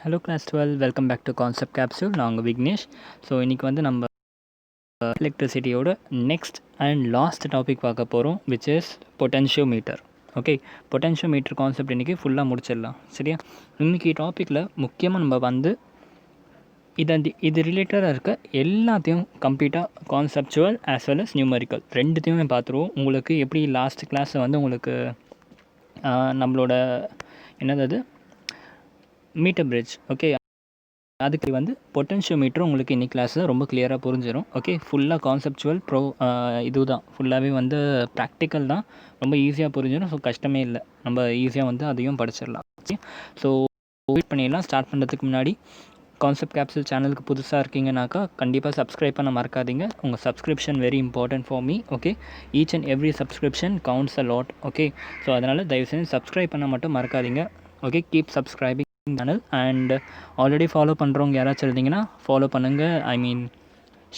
Hello class 12 welcome back to concept capsule. நான் உங்கள் Vignesh. So இன்றைக்கி வந்து நம்ம எலக்ட்ரிசிட்டியோட நெக்ஸ்ட் அண்ட் லாஸ்ட் டாபிக் பார்க்க போகிறோம், which is potentiometer. Okay, potentiometer concept இன்றைக்கி ஃபுல்லாக முடிச்சிடலாம். சரியா? இன்றைக்கி டாப்பிக்கில் முக்கியமாக நம்ம வந்து இது ரிலேட்டடாக இருக்க எல்லாத்தையும் கம்ப்ளீட்டாக conceptual as well as numerical ரெண்டுத்தையுமே பார்த்துருவோம். உங்களுக்கு எப்படி லாஸ்ட் கிளாஸில் வந்து உங்களுக்கு நம்மளோட என்னது மீட்டர் பிரிட்ஜ், ஓகே, அதுக்கு வந்து பொட்டென்ஷியோமீட்டர் உங்களுக்கு இன்னைக்கு கிளாஸில் ரொம்ப கிளியராக புரிஞ்சிடும். ஓகே, ஃபுல்லாக கான்செப்சுவல் இதுதான், ஃபுல்லாகவே வந்து ப்ராக்டிக்கல் தான், ரொம்ப ஈஸியாக புரிஞ்சிடும். ஸோ கஷ்டமே இல்லை, நம்ம ஈஸியாக வந்து அதையும் படிச்சிடலாம். ஸோ வெயிட் பண்ணிடலாம். ஸ்டார்ட் பண்ணுறதுக்கு முன்னாடி கான்செப்ட் கேப்சூல் சேனலுக்கு புதுசாக இருக்கீங்கனாக்கா கண்டிப்பாக சப்ஸ்கிரைப் பண்ண மறக்காதீங்க. உங்கள் subscription very important for me. Okay, each and every subscription counts a lot. Okay, so அதனால் தயவுசெய்து சப்ஸ்கிரைப் பண்ண மட்டும் மறக்காதீங்க. Okay, keep subscribing channel. And already follow பண்ணுறவங்க யாராச்சும் இருந்தீங்கன்னா ஃபாலோ பண்ணுங்கள்,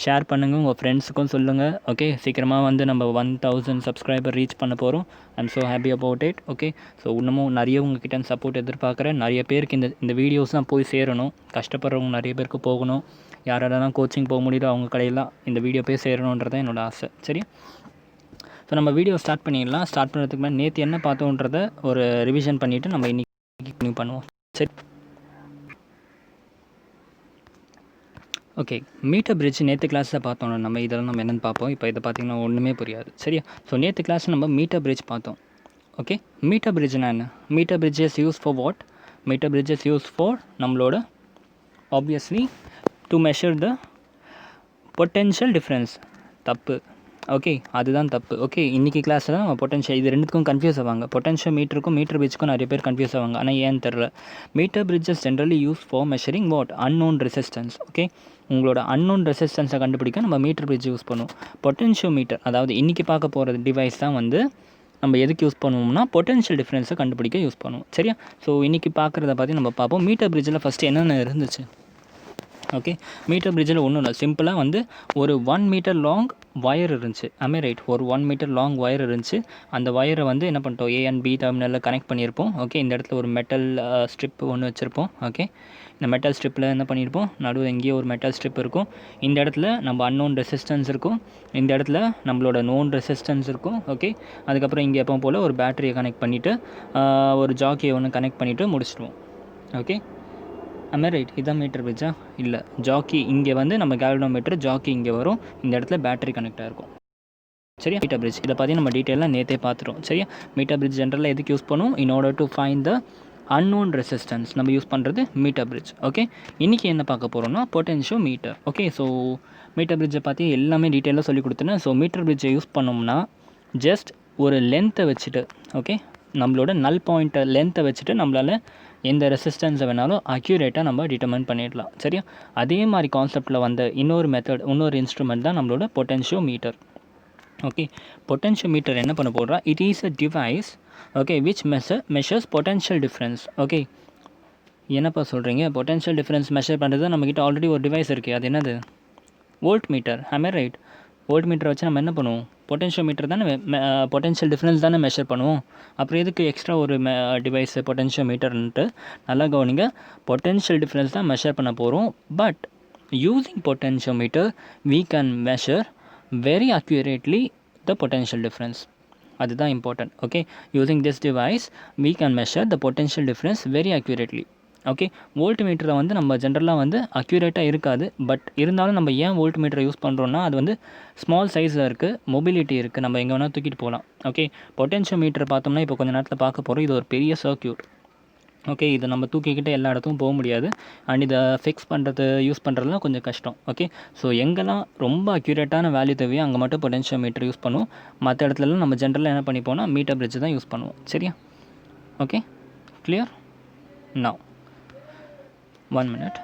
ஷேர் பண்ணுங்கள், உங்கள் ஃப்ரெண்ட்ஸுக்கும் சொல்லுங்கள். ஓகே, சீக்கிரமாக வந்து நம்ம 1000 சப்ஸ்கிரைபர் ரீச் பண்ண போகிறோம். I'm so happy about it. Okay, so இன்னமும் நிறைய உங்ககிட்ட சப்போர்ட் எதிர்பார்க்குறேன். நிறைய பேருக்கு இந்த வீடியோஸ்லாம் போய் சேரணும். கஷ்டப்படுறவங்க நிறைய பேருக்கு போகணும். யாரெல்லாம் கோச்சிங் போக முடியுதோ அவங்க கடையெல்லாம் இந்த வீடியோ போய் சேரணுன்றதான் என்னோடய ஆசை. சரி, ஸோ நம்ம வீடியோ ஸ்டார்ட் பண்ணிடலாம். ஸ்டார்ட் பண்ணுறதுக்கு மேலே நேற்று என்ன பார்த்தோன்றதை ஒரு ரிவிஷன் பண்ணிவிட்டு நம்ம இன்றைக்கி கண்டினியூ பண்ணுவோம். சரி, ஓகே, மீட்டர் பிரிட்ஜ் நேற்று கிளாஸில் பார்த்தோம். நம்ம இதெல்லாம் நம்ம என்னென்னு பார்ப்போம். இப்போ இதை பார்த்திங்கன்னா ஒன்றுமே புரியாது. சரியா? ஸோ நேற்று கிளாஸில் நம்ம மீட்டர் பிரிட்ஜ் பார்த்தோம். ஓகே, மீட்டர் பிரிட்ஜ்னா என்ன? Metre bridges use for what? Metre bridges use for நம்மளோட obviously to measure the potential difference. தப்பு. ஓகே, அதுதான் தப்பு. ஓகே, இன்றைக்கி கிளாஸில் நம்ம பொட்டென்ஷியல் இது ரெண்டுக்கும் கன்ஃபியூஸ் ஆவாங்க. பொட்டென்ஷியல் மீட்டருக்கும் மீட்டர் பிரிட்ஜுக்கும் நிறைய பேர் கன்ஃபியூஸ் ஆவாங்க. ஆனால் ஏன்னு தெரில. Meter bridges generally use for measuring what? Unknown resistance. Okay, உங்களோட அன்னோன் ரெசிஸ்டன்ஸை கண்டுபிடிக்க நம்ம மீட்டர் பிரிட்ஜ் யூஸ் பண்ணுவோம். பொட்டென்ஷியல் மீட்டர், அதாவது இன்றைக்கி பார்க்க போகிற டிவைஸ் தான் வந்து நம்ம எதுக்கு யூஸ் பண்ணுவோம்னா பொட்டென்ஷியல் டிஃப்ரென்ஸை கண்டுபிடிக்க யூஸ் பண்ணுவோம். சரியா? ஸோ இன்றைக்கி பார்க்குறத பற்றி நம்ம பார்ப்போம். மீட்டர் பிரிட்ஜில் ஃபஸ்ட்டு என்னென்ன இருந்துச்சு? ஓகே, மீட்டர் பிரிட்ஜில் ஒன்றும் இல்லை, சிம்பிளாக வந்து ஒரு 1 மீட்டர் லாங் ஒயர் இருந்துச்சு. ரைட், ஒரு 1 மீட்டர் லாங் ஒயர் இருந்துச்சு. அந்த ஒயரை வந்து என்ன பண்ணிட்டோம், ஏ அண்ட் பி டெர்மினலில் கனெக்ட் பண்ணியிருப்போம். ஓகே, இந்த இடத்துல ஒரு மெட்டல் ஸ்ட்ரிப் ஒன்று வச்சுருப்போம். ஓகே, இந்த மெட்டல் ஸ்ட்ரிப்பில் என்ன பண்ணியிருப்போம், நடுவில் எங்கேயோ ஒரு மெட்டல் ஸ்ட்ரிப் இருக்கும். இந்த இடத்துல நம்ம அன்னோன் ரெசிஸ்டன்ஸ் இருக்கும். இந்த இடத்துல நம்மளோட நோன் ரெசிஸ்டன்ஸ் இருக்கும். ஓகே, அதுக்கப்புறம் இங்கே எப்போ போல் ஒரு பேட்டரியை கனெக்ட் பண்ணிவிட்டு ஒரு ஜாக்கியை ஒன்று கனெக்ட் பண்ணிவிட்டு முடிச்சிடுவோம். ஓகே, ரைட், இதுதான் மீட்டர் பிரிட்ஜா? இல்லை, ஜாக்கி இங்கே வந்து நம்ம கேல்வனோமீட்டர், ஜாக்கி இங்கே வரும். இந்த இடத்துல பேட்டரி கனெக்ட் ஆகிருக்கும். சரியா? மீட்டர் பிரிட்ஜ் இதை பற்றி நம்ம டீட்டெயிலாக நேற்றே பார்த்துட்டோம். சரியா? மீட்டர் பிரிட்ஜ் ஜென்ரலாக எதுக்கு யூஸ் பண்ணுவோம்? In order to find the unknown resistance நம்ம யூஸ் பண்ணுறது மீட்டர் பிரிட்ஜ். ஓகே, இன்றைக்கி என்ன பார்க்க போகிறோம்னா potentiometer. Okay, so metre பிரிட்ஜை பற்றி எல்லாமே டீட்டெயிலாக சொல்லி கொடுத்தேன். ஸோ மீட்டர் பிரிட்ஜை யூஸ் பண்ணோம்னா ஜஸ்ட் ஒரு லென்த்தை வச்சுட்டு, ஓகே, நம்மளோட நல் பாயிண்ட்டை லென்த்தை வச்சுட்டு நம்மளால் எந்த ரெசிஸ்டன்ஸை வேணாலும் அக்யூரேட்டாக நம்ம டிட்டர்மைன் பண்ணிடலாம். சரியா? அதே மாதிரி கான்செப்டில் வந்த இன்னொரு மெத்தட், இன்னொரு இன்ஸ்ட்ருமெண்ட் தான் நம்மளோட potentiometer. Okay, potentiometer என்ன பண்ண போடுறா? It is a device, okay, which measures potential difference. Okay, என்னப்பா சொல்கிறீங்க? பொட்டென்ஷியல் டிஃப்ரென்ஸ் மெஷர் பண்ணுறது நம்மக்கிட்ட ஆல்ரெடி ஒரு டிவைஸ் இருக்குது. அது என்னது? Volt metre. ரைட், வோல்ட் மீட்டரை வச்சு நம்ம என்ன பண்ணுவோம்? பொட்டென்ஷியல் மீட்டர் தானே, பொட்டென்ஷியல் டிஃப்ரென்ஸ் தானே மெஷர் பண்ணுவோம். அப்புறம் எதுக்கு எக்ஸ்ட்ரா ஒரு டிவைஸு பொட்டென்ஷியல் மீட்டர்ன்ட்டு? நல்லா கவனிங்க, பொட்டென்ஷியல் டிஃப்ரென்ஸ் தான் மெஷர் பண்ண போகிறோம். But using potential meter we can measure very accurately the potential difference. அதுதான் important. Okay, using this device we can measure the potential difference very accurately. Okay, வோல்ட் மீட்டரை வந்து நம்ம ஜென்ரலாக வந்து அக்யூரேட்டாக இருக்காது. பட் இருந்தாலும் நம்ம ஏன் வோல்ட் மீட்டரை யூஸ் பண்ணுறோன்னா அது வந்து ஸ்மால் சைஸில் இருக்குது, மொபிலிட்டி இருக்குது, நம்ம எங்கே வேணால் தூக்கிட்டு போகலாம். ஓகே, பொட்டென்ஷியல் மீட்டர் பார்த்தோம்னா இப்போ கொஞ்சம் நேரத்தில் பார்க்க போகிறோம். இது ஒரு பெரிய சர்க்யூட். ஓகே, இதை நம்ம தூக்கிக்கிட்டு எல்லா இடத்துக்கும் போக முடியாது. அண்ட் இதை ஃபிக்ஸ் பண்ணுறது, யூஸ் பண்ணுறதுலாம் கொஞ்சம் கஷ்டம். ஓகே, ஸோ எங்கெல்லாம் ரொம்ப அக்யூரேட்டான வேல்யூ தேவையோ அங்கே மட்டும் பொட்டென்ஷியல் மீட்டர் யூஸ் பண்ணுவோம். மற்ற இடத்துலலாம் நம்ம ஜென்ரலாக என்ன பண்ணிப்போம்னா மீட்டர் பிரிட்ஜ் தான் யூஸ் பண்ணுவோம். சரியா? Okay, clear? Now 1 minute.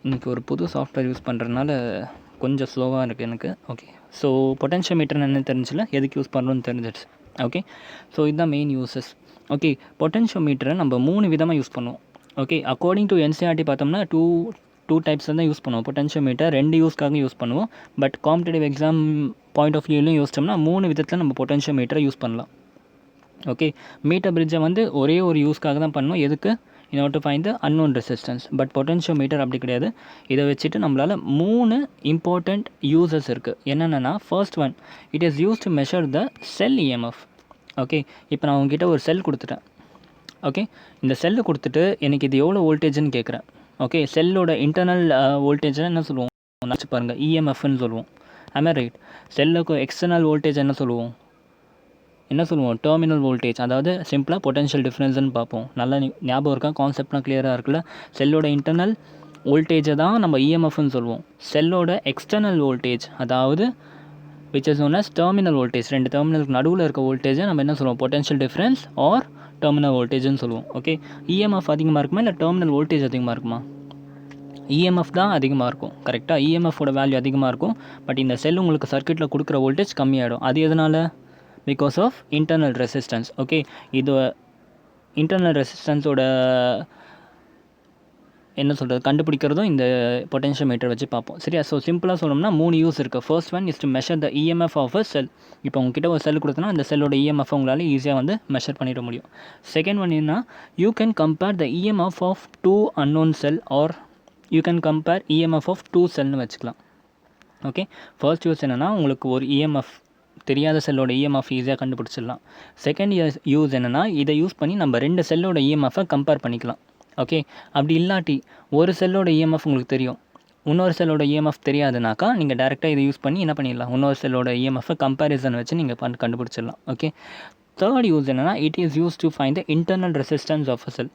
இன்றைக்கி ஒரு புது சாஃப்ட்வேர் யூஸ் பண்ணுறதுனால கொஞ்சம் ஸ்லோவாக இருக்குது எனக்கு. ஓகே, ஸோ பொட்டென்ஷியல் மீட்டர் என்ன தெரிஞ்சில்ல, எதுக்கு யூஸ் பண்ணுறோன்னு தெரிஞ்சிடுச்சு. ஓகே, ஸோ இதுதான் மெயின் யூஸஸ். ஓகே, பொட்டென்ஷியல் மீட்டரை நம்ம 3 விதமாக யூஸ் பண்ணுவோம். ஓகே, அக்கார்டிங் டு என்சிஆர்டி பார்த்தோம்னா டூ டைப்ஸ் தான் யூஸ் பண்ணுவோம். பொட்டென்ஷியல் மீட்டர் 2 யூஸ்க்காக யூஸ் பண்ணுவோம். But competitive exam point of வியூலையும் யோசிச்சோம்னா 3 விதத்தில் நம்ம பொட்டென்ஷியல் மீட்டரை யூஸ் பண்ணலாம். ஓகே, மீட்டர் பிரிட்ஜை வந்து ஒரே ஒரு யூஸ்க்காக தான் பண்ணணும். எதுக்கு? in order to find the unknown resistance. But potentiometer அப்படி கிடையாது. இதை வச்சுட்டு நம்மளால் 3 important uses இருக்குது. என்னென்னா first one, it is used to measure the cell EMF. Okay, இப்போ நான் உங்ககிட்ட ஒரு செல் கொடுத்துட்டேன். ஓகே, இந்த செல்லு கொடுத்துட்டு எனக்கு இது எவ்வளோ வோல்டேஜ்னு கேட்குறேன். ஓகே, செல்லோட இன்டர்னல் வோல்டேஜ்னா என்ன சொல்லுவோம் நினச்சி பாருங்கள், இஎம்எஃப்னு சொல்லுவோம். ஆமாம், ரைட். செல்லுக்கு எக்ஸ்டர்னல் வோல்டேஜ் என்ன சொல்லுவோம் டெர்மினல் வோல்டேஜ். அதாவது சிம்பிளாக பொட்டன்ஷியல் டிஃப்ரென்ஸ்னு பார்ப்போம். நல்லா ஞாபகம் இருக்கா? கான்செப்ட்லாம் கிளியராக இருக்குல்ல? செல்லோட இன்டர்னல் வோல்டேஜை தான் நம்ம இஎம்எஃப்னு சொல்லுவோம். செல்லோட எக்ஸ்டர்னல் வோல்டேஜ், அதாவது which is known as terminal voltage, ரெண்டு டெர்மினலுக்கு நடுவில் இருக்க வோல்டேஜை நம்ம என்ன சொல்லுவோம்? பொட்டன்ஷியல் டிஃப்ரென்ஸ் ஆர் டெர்மினல் வோல்டேஜ்னு சொல்லுவோம். ஓகே, இஎம்எஃப் அதிகமாக இருக்குமா இல்லை டெர்மினல் வோல்டேஜ் அதிகமாக இருக்குமா? இஎம்எஃப் தான் அதிகமாக இருக்கும். கரெக்டாக, இஎம்எஃபோட வேல்யூ அதிகமாக இருக்கும். பட் இந்த செல் உங்களுக்கு சர்க்யூட்டில் கொடுக்குற வோல்டேஜ் கம்மியாகிடும். அது எதனால்? Because of internal resistance. Okay, இது இன்டர்னல் ரெசிஸ்டன்ஸோட என்ன சொல்கிறது கண்டுபிடிக்கிறதும் இந்த பொட்டன்ஷியோமீட்டர் வச்சு பார்ப்போம். சரியா? ஸோ சிம்பிளாக சொல்லணும்னா 3 யூஸ் இருக்குது. First one is to measure the EMF of a cell. இப்போ உங்ககிட்ட ஒரு செல் கொடுத்தனா அந்த செல்லோட இஎம்எஃப் உங்களால் ஈஸியாக வந்து மெஷர் பண்ணிட முடியும். செகண்ட் ஒன் என்ன, you can compare the EMF of 2 unknown cell or you can compare EMF of 2 செல்னு வச்சுக்கலாம். ஓகே, ஃபர்ஸ்ட் யூஸ் என்னென்னா உங்களுக்கு ஒரு இஎம்எஃப் தெரியாத செல்லோட இஎம்எஃப் ஈஸியாக கண்டுபிடிச்சிடலாம். செகண்ட் யூஸ் என்னென்னா இதை யூஸ் பண்ணி நம்ம 2 செல்லோட இஎம்எஃபை கம்பேர் பண்ணிக்கலாம். ஓகே, அப்படி இல்லாட்டி ஒரு செல்லோட இஎம்எஃப் உங்களுக்கு தெரியும், இன்னொரு செல்லோட இஎம்எஃப் தெரியாதுனாக்கா நீங்கள் டேரெக்டாக இதை யூஸ் பண்ணி என்ன பண்ணிடலாம், இன்னொரு செல்லோட இஎம்எஃப்பை கம்பேரிசன் வச்சு நீங்கள் கண்டுபிடிச்சிடலாம். ஓகே, தேர்ட் யூஸ் என்னென்னா it is used to find the internal resistance of a cell.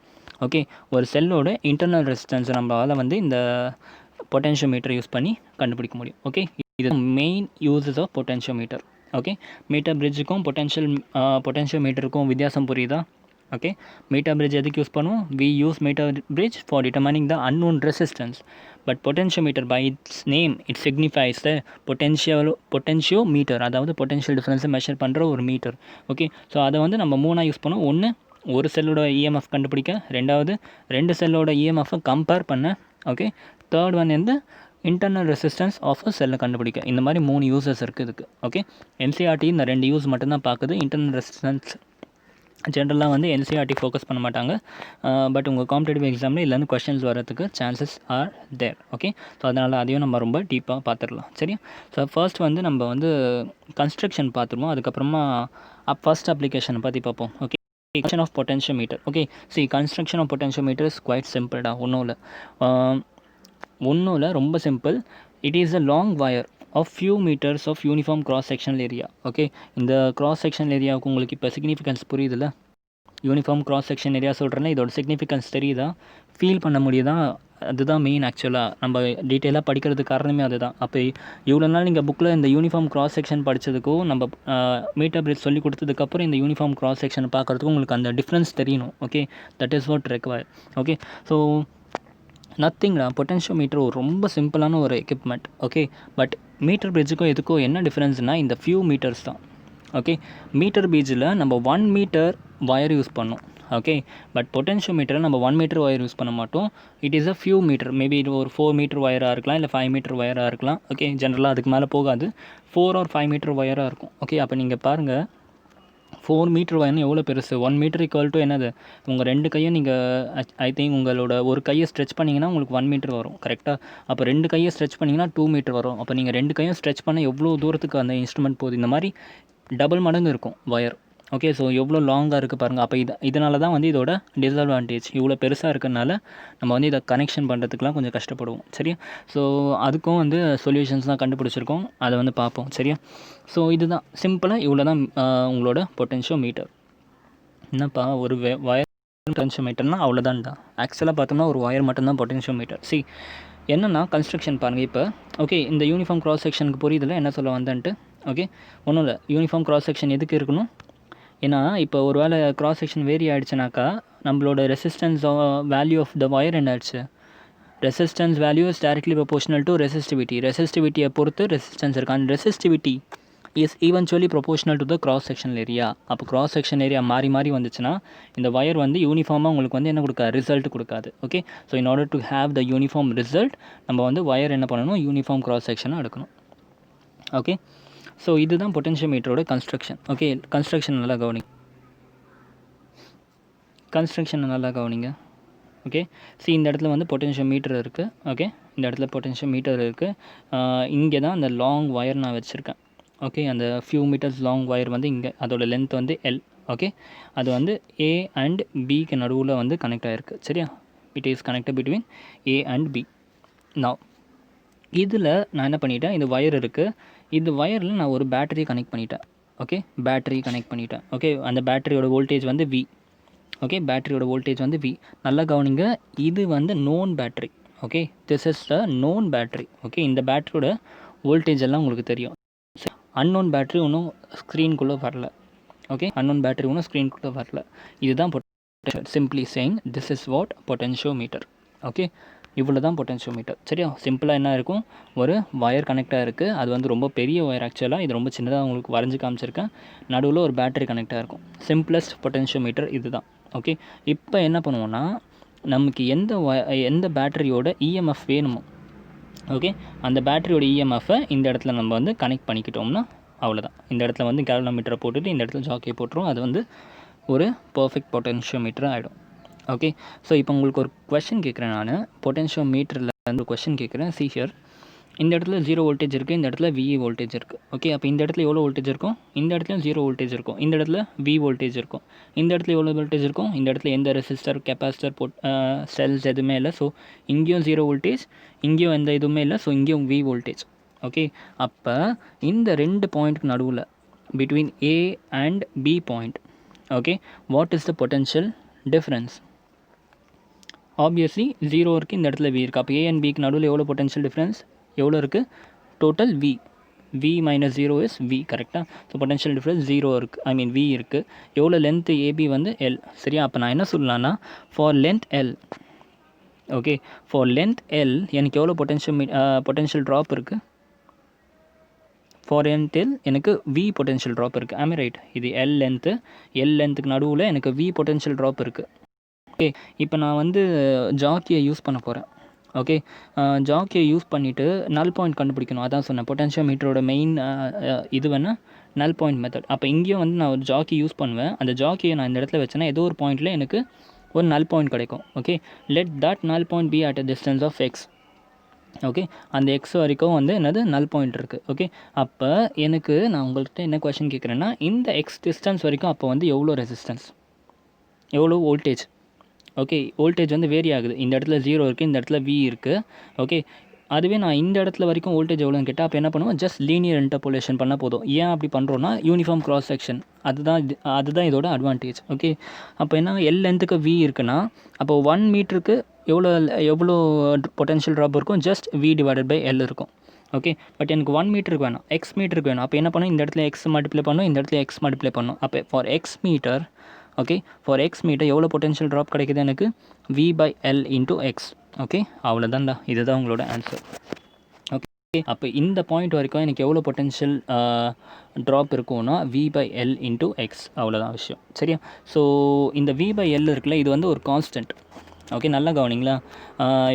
Okay, ஒரு செல்லோட இன்டர்னல் ரெசிஸ்டன்ஸை நம்மளால் வந்து இந்த பொட்டன்ஷியோமீட்டர் யூஸ் பண்ணி கண்டுபிடிக்க முடியும். ஓகே, இது main uses of potentiometer. Okay, metre பிரிட்ஜுக்கும் பொட்டன்ஷியோமீட்டருக்கும் வித்தியாசம் புரியுதா? ஓகே, மீட்டர் பிரிட்ஜ் எதுக்கு யூஸ் பண்ணுவோம்? We use metre bridge for determining the unknown resistance. But potentiometer by its name it signifies the potentiometer, அதாவது பொட்டன்ஷியல் டிஃபரன்ஸை மெஷர் பண்ணுற ஒரு மீட்டர். ஓகே, ஸோ அதை வந்து நம்ம 3 யூஸ் பண்ணுவோம். ஒன்று, ஒரு செல்லோட இஎம்எஃப் கண்டுபிடிக்க. ரெண்டாவது, 2 செல்லோட இஎம்எஃப்பை கம்பேர் பண்ண. ஓகே, தேர்ட் ஒன் வந்து இன்டர்னல் ரெசிஸ்டன்ஸ் ஆஃப் அ செல்லை கண்டுபிடிக்க. இந்த மாதிரி 3 யூசஸ் இருக்குது இதுக்கு. ஓகே, என்சிஆர்டி இந்த 2 யூஸ் மட்டும்தான் பார்க்குது. இன்டர்னல் ரெசிஸ்டன்ஸ் ஜென்ரலாக வந்து என்சிஆர்டி ஃபோக்கஸ் பண்ண மாட்டாங்க. பட் உங்கள் காம்படிட்டிவ் எக்ஸாமில் இதுலேருந்து கொஸ்டின்ஸ் வரதுக்கு chances are there. Okay, so அதனால் அதையும் நம்ம ரொம்ப டீப்பாக பார்த்துடலாம். சரியா? ஸோ ஃபர்ஸ்ட் வந்து நம்ம வந்து கன்ஸ்ட்ரக்ஷன் பார்த்துருவோம். அதுக்கப்புறமா ஃபர்ஸ்ட் அப்ளிகேஷனை பற்றி பார்ப்போம். Okay, construction of potentiometer. Okay, see, construction of potentiometer is quite simple டா. ஒன்றும் இல்லை, ரொம்ப simple. It is a long wire of few metres of uniform cross sectional area. Okay, இந்த கிராஸ் செக்ஷனல் ஏரியாவுக்கு உங்களுக்கு இப்போ சிக்னிஃபிகன்ஸ் புரியுதுல்ல? யூனிஃபார்ம் கிராஸ் செக்ஷன் ஏரியா சொல்கிறேன்னா இதோட சிக்னிஃபிகன்ஸ் தெரியுதா? ஃபீல் பண்ண முடியுதா? அதுதான் மெயின். ஆக்சுவலாக நம்ம டீட்டெயிலாக படிக்கிறதுக்கு காரணமே அதுதான். அப்போ இவ்வளோ நாள் நீங்கள் புக்கில் இந்த யூனிஃபார்ம் கிராஸ் செக்ஷன் படித்ததுக்கும் நம்ம மீட்டர் பிரிட்ஜ் சொல்லி கொடுத்ததுக்கப்புறம் இந்த யூனிஃபார்ம் கிராஸ் செக்ஷன் பார்க்குறதுக்கும் உங்களுக்கு அந்த டிஃப்ரென்ஸ் தெரியணும். Okay, that is what require. Okay, so நத்திங்டா, பொட்டன்ஷியோமீட்டர் ஒரு ரொம்ப சிம்பிளான ஒரு எக்யூப்மெண்ட். ஓகே, பட் மீட்டர் பிரிட்ஜுக்கும் எதுக்கும் என்ன டிஃப்ரென்ஸ்னால் இந்த ஃபியூ மீட்டர்ஸ் தான். ஓகே, மீட்டர் பிரிட்ஜில் நம்ம 1 மீட்டர் வயர் யூஸ் பண்ணோம். ஓகே, பட் பொட்டன்ஷியோமீட்டரை நம்ம 1 மீட்டர் ஒயர் யூஸ் பண்ண மாட்டோம். It is a few metre, maybe இது ஒரு 4 மீட்டர் ஒயராக இருக்கலாம், இல்லை 5 மீட்டர் ஒயராக இருக்கலாம். ஓகே, ஜென்ரலாக அதுக்கு மேலே போகாது, 4 or 5 மீட்டர் ஒயராக இருக்கும். ஓகே, அப்போ நீங்கள் பாருங்கள் 4 மீட்டர் ஒயர்னு எவ்வளோ பெருசு. 1 மீட்டர் ஈக்குவல் டு என்னது, உங்கள் 2 கையும் நீங்கள் ஐ திங்க் உங்களோட ஒரு கையை ஸ்ட்ரெச் பண்ணிங்கன்னா உங்களுக்கு 1 மீட்டர் வரும். கரெக்டாக? அப்போ 2 கையை ஸ்ட்ரெச் பண்ணிங்கன்னா 2 மீட்டர் வரும். அப்போ நீங்கள் 2 கையும் ஸ்ட்ரெச் பண்ண எவ்வளோ தூரத்துக்கு அந்த இன்ஸ்ட்ருமெண்ட் போகுது. இந்த மாதிரி டபுள் மடங்கு இருக்கும் ஒயர். ஓகே, ஸோ எவ்வளோ லாங்காக இருக்குது பாருங்கள். அப்போ இதனால தான் வந்து இதோட டிஸ்அட்வான்டேஜ். இவ்வளோ பெருசாக இருக்கிறனால நம்ம வந்து இதை கனெக்ஷன் பண்ணுறதுக்குலாம் கொஞ்சம் கஷ்டப்படுவோம். சரியா? ஸோ அதுக்கும் வந்து சொல்யூஷன்ஸ் தான் கண்டுபிடிச்சிருக்கோம், அதை வந்து பார்ப்போம். சரியா? ஸோ இதுதான் சிம்பிளாக இவ்வளோ தான் உங்களோட பொட்டன்ஷியோமீட்டர். என்னப்பா ஒரு வயர் பொட்டன்ஷியோமீட்டர்னால் அவ்வளோதான்டா. ஆக்சுவலாக பார்த்தோம்னா ஒரு ஒயர் மட்டும்தான் பொட்டன்ஷியோமீட்டர். சி, என்னென்னா கன்ஸ்ட்ரக்ஷன் பாருங்கள். இப்போ ஓகே, இந்த யூனிஃபார்ம் கிராஸ் செக்ஷனுக்கு புரியுதில்ல என்ன சொல்ல வந்தேன்ட்டு? ஓகே, ஒன்றும் இல்லை, யூனிஃபார்ம் கிராஸ் செக்ஷன் எதுக்கு இருக்கணும்? ஏன்னா இப்போ ஒரு வேளை கிராஸ் செக்ஷன் வேரி ஆகிடுச்சுனாக்கா நம்மளோட resistance value of the wire என்ன ஆயிடுச்சு? Resistance value is directly proportional to ரெசிஸ்டிவிட்டியை பொறுத்து ரெசிஸ்டன்ஸ் இருக்குது. அந்த resistivity is eventually proportional to the cross section area. அப்போ கிராஸ் செக்ஷன் ஏரியா மாறி மாறி வந்துச்சுன்னா இந்த ஒயர் வந்து யூனிஃபார்மாக உங்களுக்கு வந்து என்ன கொடுக்காது? ரிசல்ட் கொடுக்காது. Okay, so in order to have the uniform result நம்ம வந்து ஒயர் என்ன பண்ணணும்? யூனிஃபார்ம் கிராஸ் செக்ஷனாக எடுக்கணும். ஓகே, ஸோ இதுதான் பொட்டன்ஷியோமீட்டரோட கன்ஸ்ட்ரக்ஷன். ஓகே, கன்ஸ்ட்ரக்ஷன் நல்லா கவனிங்க. ஓகே. இந்த இடத்துல வந்து பொட்டென்ஷியோமீட்டர் இருக்குது. ஓகே, இந்த இடத்துல பொட்டென்ஷியோமீட்டர் இருக்குது. இங்கே தான் அந்த லாங் ஒயர் நான் வச்சுருக்கேன். ஓகே, அந்த ஃபியூ மீட்டர்ஸ் லாங் ஒயர் வந்து இங்கே, அதோட லென்த் வந்து எல். ஓகே, அது வந்து ஏ அண்ட் பிக்கு நடுவில் வந்து கனெக்ட் ஆகிருக்கு. சரியா, it is connected between A and B. நான் இதில் நான் என்ன பண்ணிட்டேன், இந்த ஒயர் இருக்குது, இந்த ஒயரில் நான் ஒரு பேட்டரி கனெக்ட் பண்ணிட்டேன். ஓகே, பேட்டரி கனெக்ட் பண்ணிட்டேன். ஓகே, அந்த பேட்டரியோட வோல்டேஜ் வந்து வி. ஓகே, பேட்டரியோட வோல்டேஜ் வந்து வி. நல்லா கவனிங்க, இது வந்து known battery. Okay, this is the known battery. Okay, இந்த பேட்டரியோட வோல்டேஜ் எல்லாம் உங்களுக்கு தெரியும். அன்னோன் பேட்டரி ஒன்றும் ஸ்க்ரீனுக்குள்ளே வரல. ஓகே, அன்னோன் பேட்டரி ஒன்றும் ஸ்க்ரீனுக்குள்ளே வரல. இதுதான் potential. Simply saying this is what potentiometer. Okay, இவ்வளோ தான் பொட்டென்ஷியோமீட்டர். சரியா, சிம்பிளாக என்ன இருக்கும், ஒரு ஒயர் கனெக்டாக இருக்குது. அது வந்து ரொம்ப பெரிய ஒயர் ஆக்சுவலாக, இது ரொம்ப சின்னதாக உங்களுக்கு வரைஞ்சி காமிச்சிருக்கேன். நடுவில் ஒரு பேட்டரி கனெக்டாக இருக்கும். சிம்பிளஸ்ட் பொட்டென்ஷியோமீட்டர் இது தான். ஓகே, இப்போ என்ன பண்ணுவோன்னா, நமக்கு எந்த பேட்டரியோட இஎம்எஃப் வேணுமோ, ஓகே, அந்த பேட்டரியோட இஎம்எஃப்பை இந்த இடத்துல நம்ம வந்து கனெக்ட் பண்ணிக்கிட்டோம்னா அவ்வளோதான். இந்த இடத்துல வந்து கேலோமீட்டரை போட்டுட்டு இந்த இடத்துல ஜாக்கியை போட்டுரும். அது வந்து ஒரு பர்ஃபெக்ட் பொட்டென்ஷியோமீட்டர் ஆகிடும். ஓகே, ஸோ இப்போ உங்களுக்கு ஒரு கொஷின் கேட்குறேன். நான் பொட்டென்ஷியோமீட்டரில் வந்து ஒரு கொஷின் கேட்குறேன். சி ஹியர், இந்த இடத்துல 0 வோல்டேஜ் இருக்குது, இந்த இடத்துல VE வோல்டேஜ் இருக்குது. ஓகே, அப்போ இந்த இடத்துல எவ்வளோ வோல்டேஜ் இருக்கும், இந்த இடத்துலையும் 0 வோல்டேஜ் இருக்கும், இந்த இடத்துல V வோல்டேஜ் இருக்கும். இந்த இடத்துல எவ்வளோ வோல்டேஜ் இருக்கும், இந்த இடத்துல எந்த ரெசிஸ்டர், கெப்பாசிட்டர், செல்ஸ் எதுவுமே இல்லை. ஸோ இங்கேயும் 0 வோல்டேஜ், இங்கேயும் எந்த இதுவுமே இல்லை. ஸோ இங்கேயும் V வோல்டேஜ். ஓகே, அப்போ இந்த 2 பாயிண்ட்டுக்கு நடுவில் between A and B point, okay, what is the potential difference? Obviously 0 இருக்குது, இந்த இடத்துல V இருக்குது. அப்போ A அண்ட் Bக்கு நடுவில் எவ்வளோ பொட்டென்ஷியல் டிஃப்ரென்ஸ், எவ்வளோ இருக்குது, total V minus 0 is V. கரெக்டாக? ஸோ பொட்டென்ஷியல் டிஃப்ரென்ஸ் 0 இருக்குது, ஐ மீன் V இருக்குது. எவ்வளோ லென்த்து AB வந்து L. சரியா, அப்போ நான் என்ன சொல்லலான்னா, for length L, okay, for length L எனக்கு எவ்வளோ பொட்டென்ஷியல் ட்ராப் இருக்குது, ஃபார் லென்த் L எனக்கு V பொட்டென்ஷியல் ட்ராப் இருக்குது. ஆமே ரைட், இது L லென்த்துக்கு நடுவில் எனக்கு V பொட்டென்ஷியல் ட்ராப் இருக்குது. ஓகே, இப்போ நான் வந்து ஜாக்கியை யூஸ் பண்ண போகிறேன். ஓகே, ஜாக்கியை யூஸ் பண்ணிவிட்டு நல் பாயிண்ட் கண்டுபிடிக்கணும். அதான் சொன்னேன், பொட்டென்ஷியோமீட்டரோட மெயின் இது வேணால் நல் பாயிண்ட் மெத்தட். அப்போ இங்கேயும் வந்து நான் ஒரு ஜாக்கி யூஸ் பண்ணுவேன். அந்த ஜாக்கியை நான் இந்த இடத்துல வச்சேன்னா ஏதோ ஒரு பாயிண்ட்டில் எனக்கு ஒரு நல் பாயிண்ட் கிடைக்கும். Okay, let that null point be at a distance of X. Okay, அந்த X வரைக்கும் வந்து என்னது நல் பாயிண்ட் இருக்குது. ஓகே, அப்போ எனக்கு நான் உங்கள்கிட்ட என்ன கொஷின் கேட்குறேன்னா, இந்த X டிஸ்டன்ஸ் வரைக்கும் அப்போ வந்து எவ்வளோ ரெசிஸ்டன்ஸ், எவ்வளோ வோல்டேஜ்? ஓகே, வோல்டேஜ் வந்து வேரி ஆகுது. இந்த இடத்துல 0 இருக்குது, இந்த இடத்துல V இருக்குது. ஓகே, அதுவே நான் இந்த இடத்துல வரைக்கும் வோல்டேஜ் எவ்வளோன்னு கேட்டால் அப்போ என்ன பண்ணுவோம், ஜஸ்ட் லீனியர் இன்டர்போலேஷன் பண்ணால் போதும். ஏன் அப்படி பண்ணுறோன்னா, யூனிஃபார்ம் கிராஸ் செக்ஷன், அதுதான் இதோட அட்வான்டேஜ். ஓகே, அப்போ என்ன, L லென்த்துக்கு V இருக்குன்னா அப்போ 1 மீட்டருக்கு எவ்வளோ பொட்டென்ஷியல் ட்ராப் இருக்கும், just V divided by L இருக்கும். ஓகே, பட் எனக்கு 1 மீட்டருக்கு வேணும், X மீட்டருக்கு வேணும். அப்போ என்ன பண்ணும், இந்த இடத்துல X மல்டிப்ளை பண்ணும், இந்த இடத்துல X மல்டிப்ளை பண்ணும். அப்போ for X metre, okay, for X metre எவ்வளோ பொட்டென்ஷியல் ட்ராப் கிடைக்குது எனக்கு, V by L into X. Okay, அவ்வளோதான்டா, இதுதான் உங்களோட ஆன்சர். ஓகே, அப்போ இந்த பாயிண்ட் வரைக்கும் எனக்கு எவ்வளோ பொட்டென்ஷியல் ட்ராப் இருக்கும்னா V by L into X. அவ்வளோதான் விஷயம். சரியா, ஸோ இந்த V by L இருக்குல்ல, இது வந்து ஒரு கான்ஸ்டன்ட். ஓகே, நல்லா கவனிங்களா.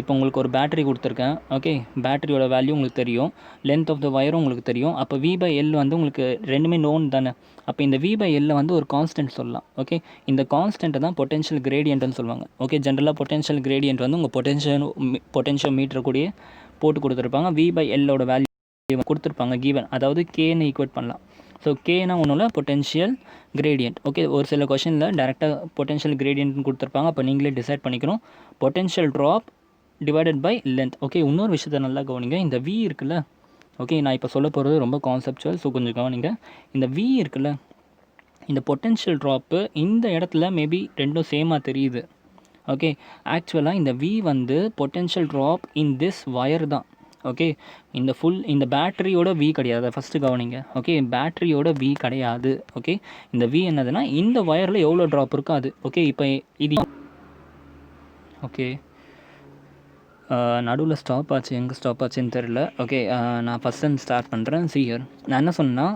இப்போ உங்களுக்கு ஒரு பேட்டரி கொடுத்துருக்கேன். ஓகே, பேட்டரியோட வேல்யூ உங்களுக்கு தெரியும், லென்த் ஆஃப் த ஒயரும் உங்களுக்கு தெரியும். அப்போ V by L வந்து உங்களுக்கு ரெண்டுமே நோன் தானே. அப்போ இந்த V by L வந்து ஒரு கான்ஸ்டன்ட் சொல்லலாம். ஓகே, இந்த கான்ஸ்டன்ட்டை தான் பொட்டென்ஷியல் கிரேடியன்ட்னு சொல்லுவாங்க. ஓகே, ஜென்ரலாக பொட்டென்ஷியல் கிரேடியன்ட் வந்து உங்கள் பொட்டென்ஷியோமீட்டர் கூடயே போட்டு கொடுத்துருப்பாங்க. V by Lோட வேல்யூ கொடுத்துருப்பாங்க கிவன், அதாவது Kன்னு ஈக்குவேட் பண்ணலாம். ஸோ கேனா ஒன்றும் இல்லை, பொட்டென்ஷியல் கிரேடியன்ட். ஓகே, ஒரு சில கொஷனில் டேரெக்டாக பொட்டென்ஷியல் கிரேடியன்ட்னு கொடுத்துருப்பாங்க. அப்போ நீங்களே டிசைட் பண்ணிக்கணும், potential drop divided by length. Okay, இன்னொரு விஷயத்தை நல்லா கவனிங்க, இந்த V இருக்குல்ல, ஓகே, நான் இப்போ சொல்ல போகிறது ரொம்ப கான்செப்சுவல், ஸோ கொஞ்சம் கவனிங்க. இந்த V இருக்குல்ல, இந்த பொட்டென்ஷியல் ட்ராப்பு இந்த இடத்துல மேபி ரெண்டும் சேமாக தெரியுது. ஓகே, ஆக்சுவலாக இந்த V வந்து potential drop in this wire தான். ஓகே, இந்த பேட்டரியோட V கிடையாது, ஃபஸ்ட்டு கவனிங்க. ஓகே, பேட்டரியோட V கிடையாது. ஓகே, இந்த V என்னதுன்னா இந்த ஒயரில் எவ்வளோ ட்ராப் இருக்கோ அது. ஓகே, இப்போ இது ஓகே நடுவில் ஸ்டாப் ஆச்சு, எங்கே ஸ்டாப் ஆச்சுன்னு தெரில. ஓகே, நான் ஃபஸ்ட் ஸ்டார்ட் பண்ணுறேன். ஹியர் நான் என்ன சொன்னேன்னா,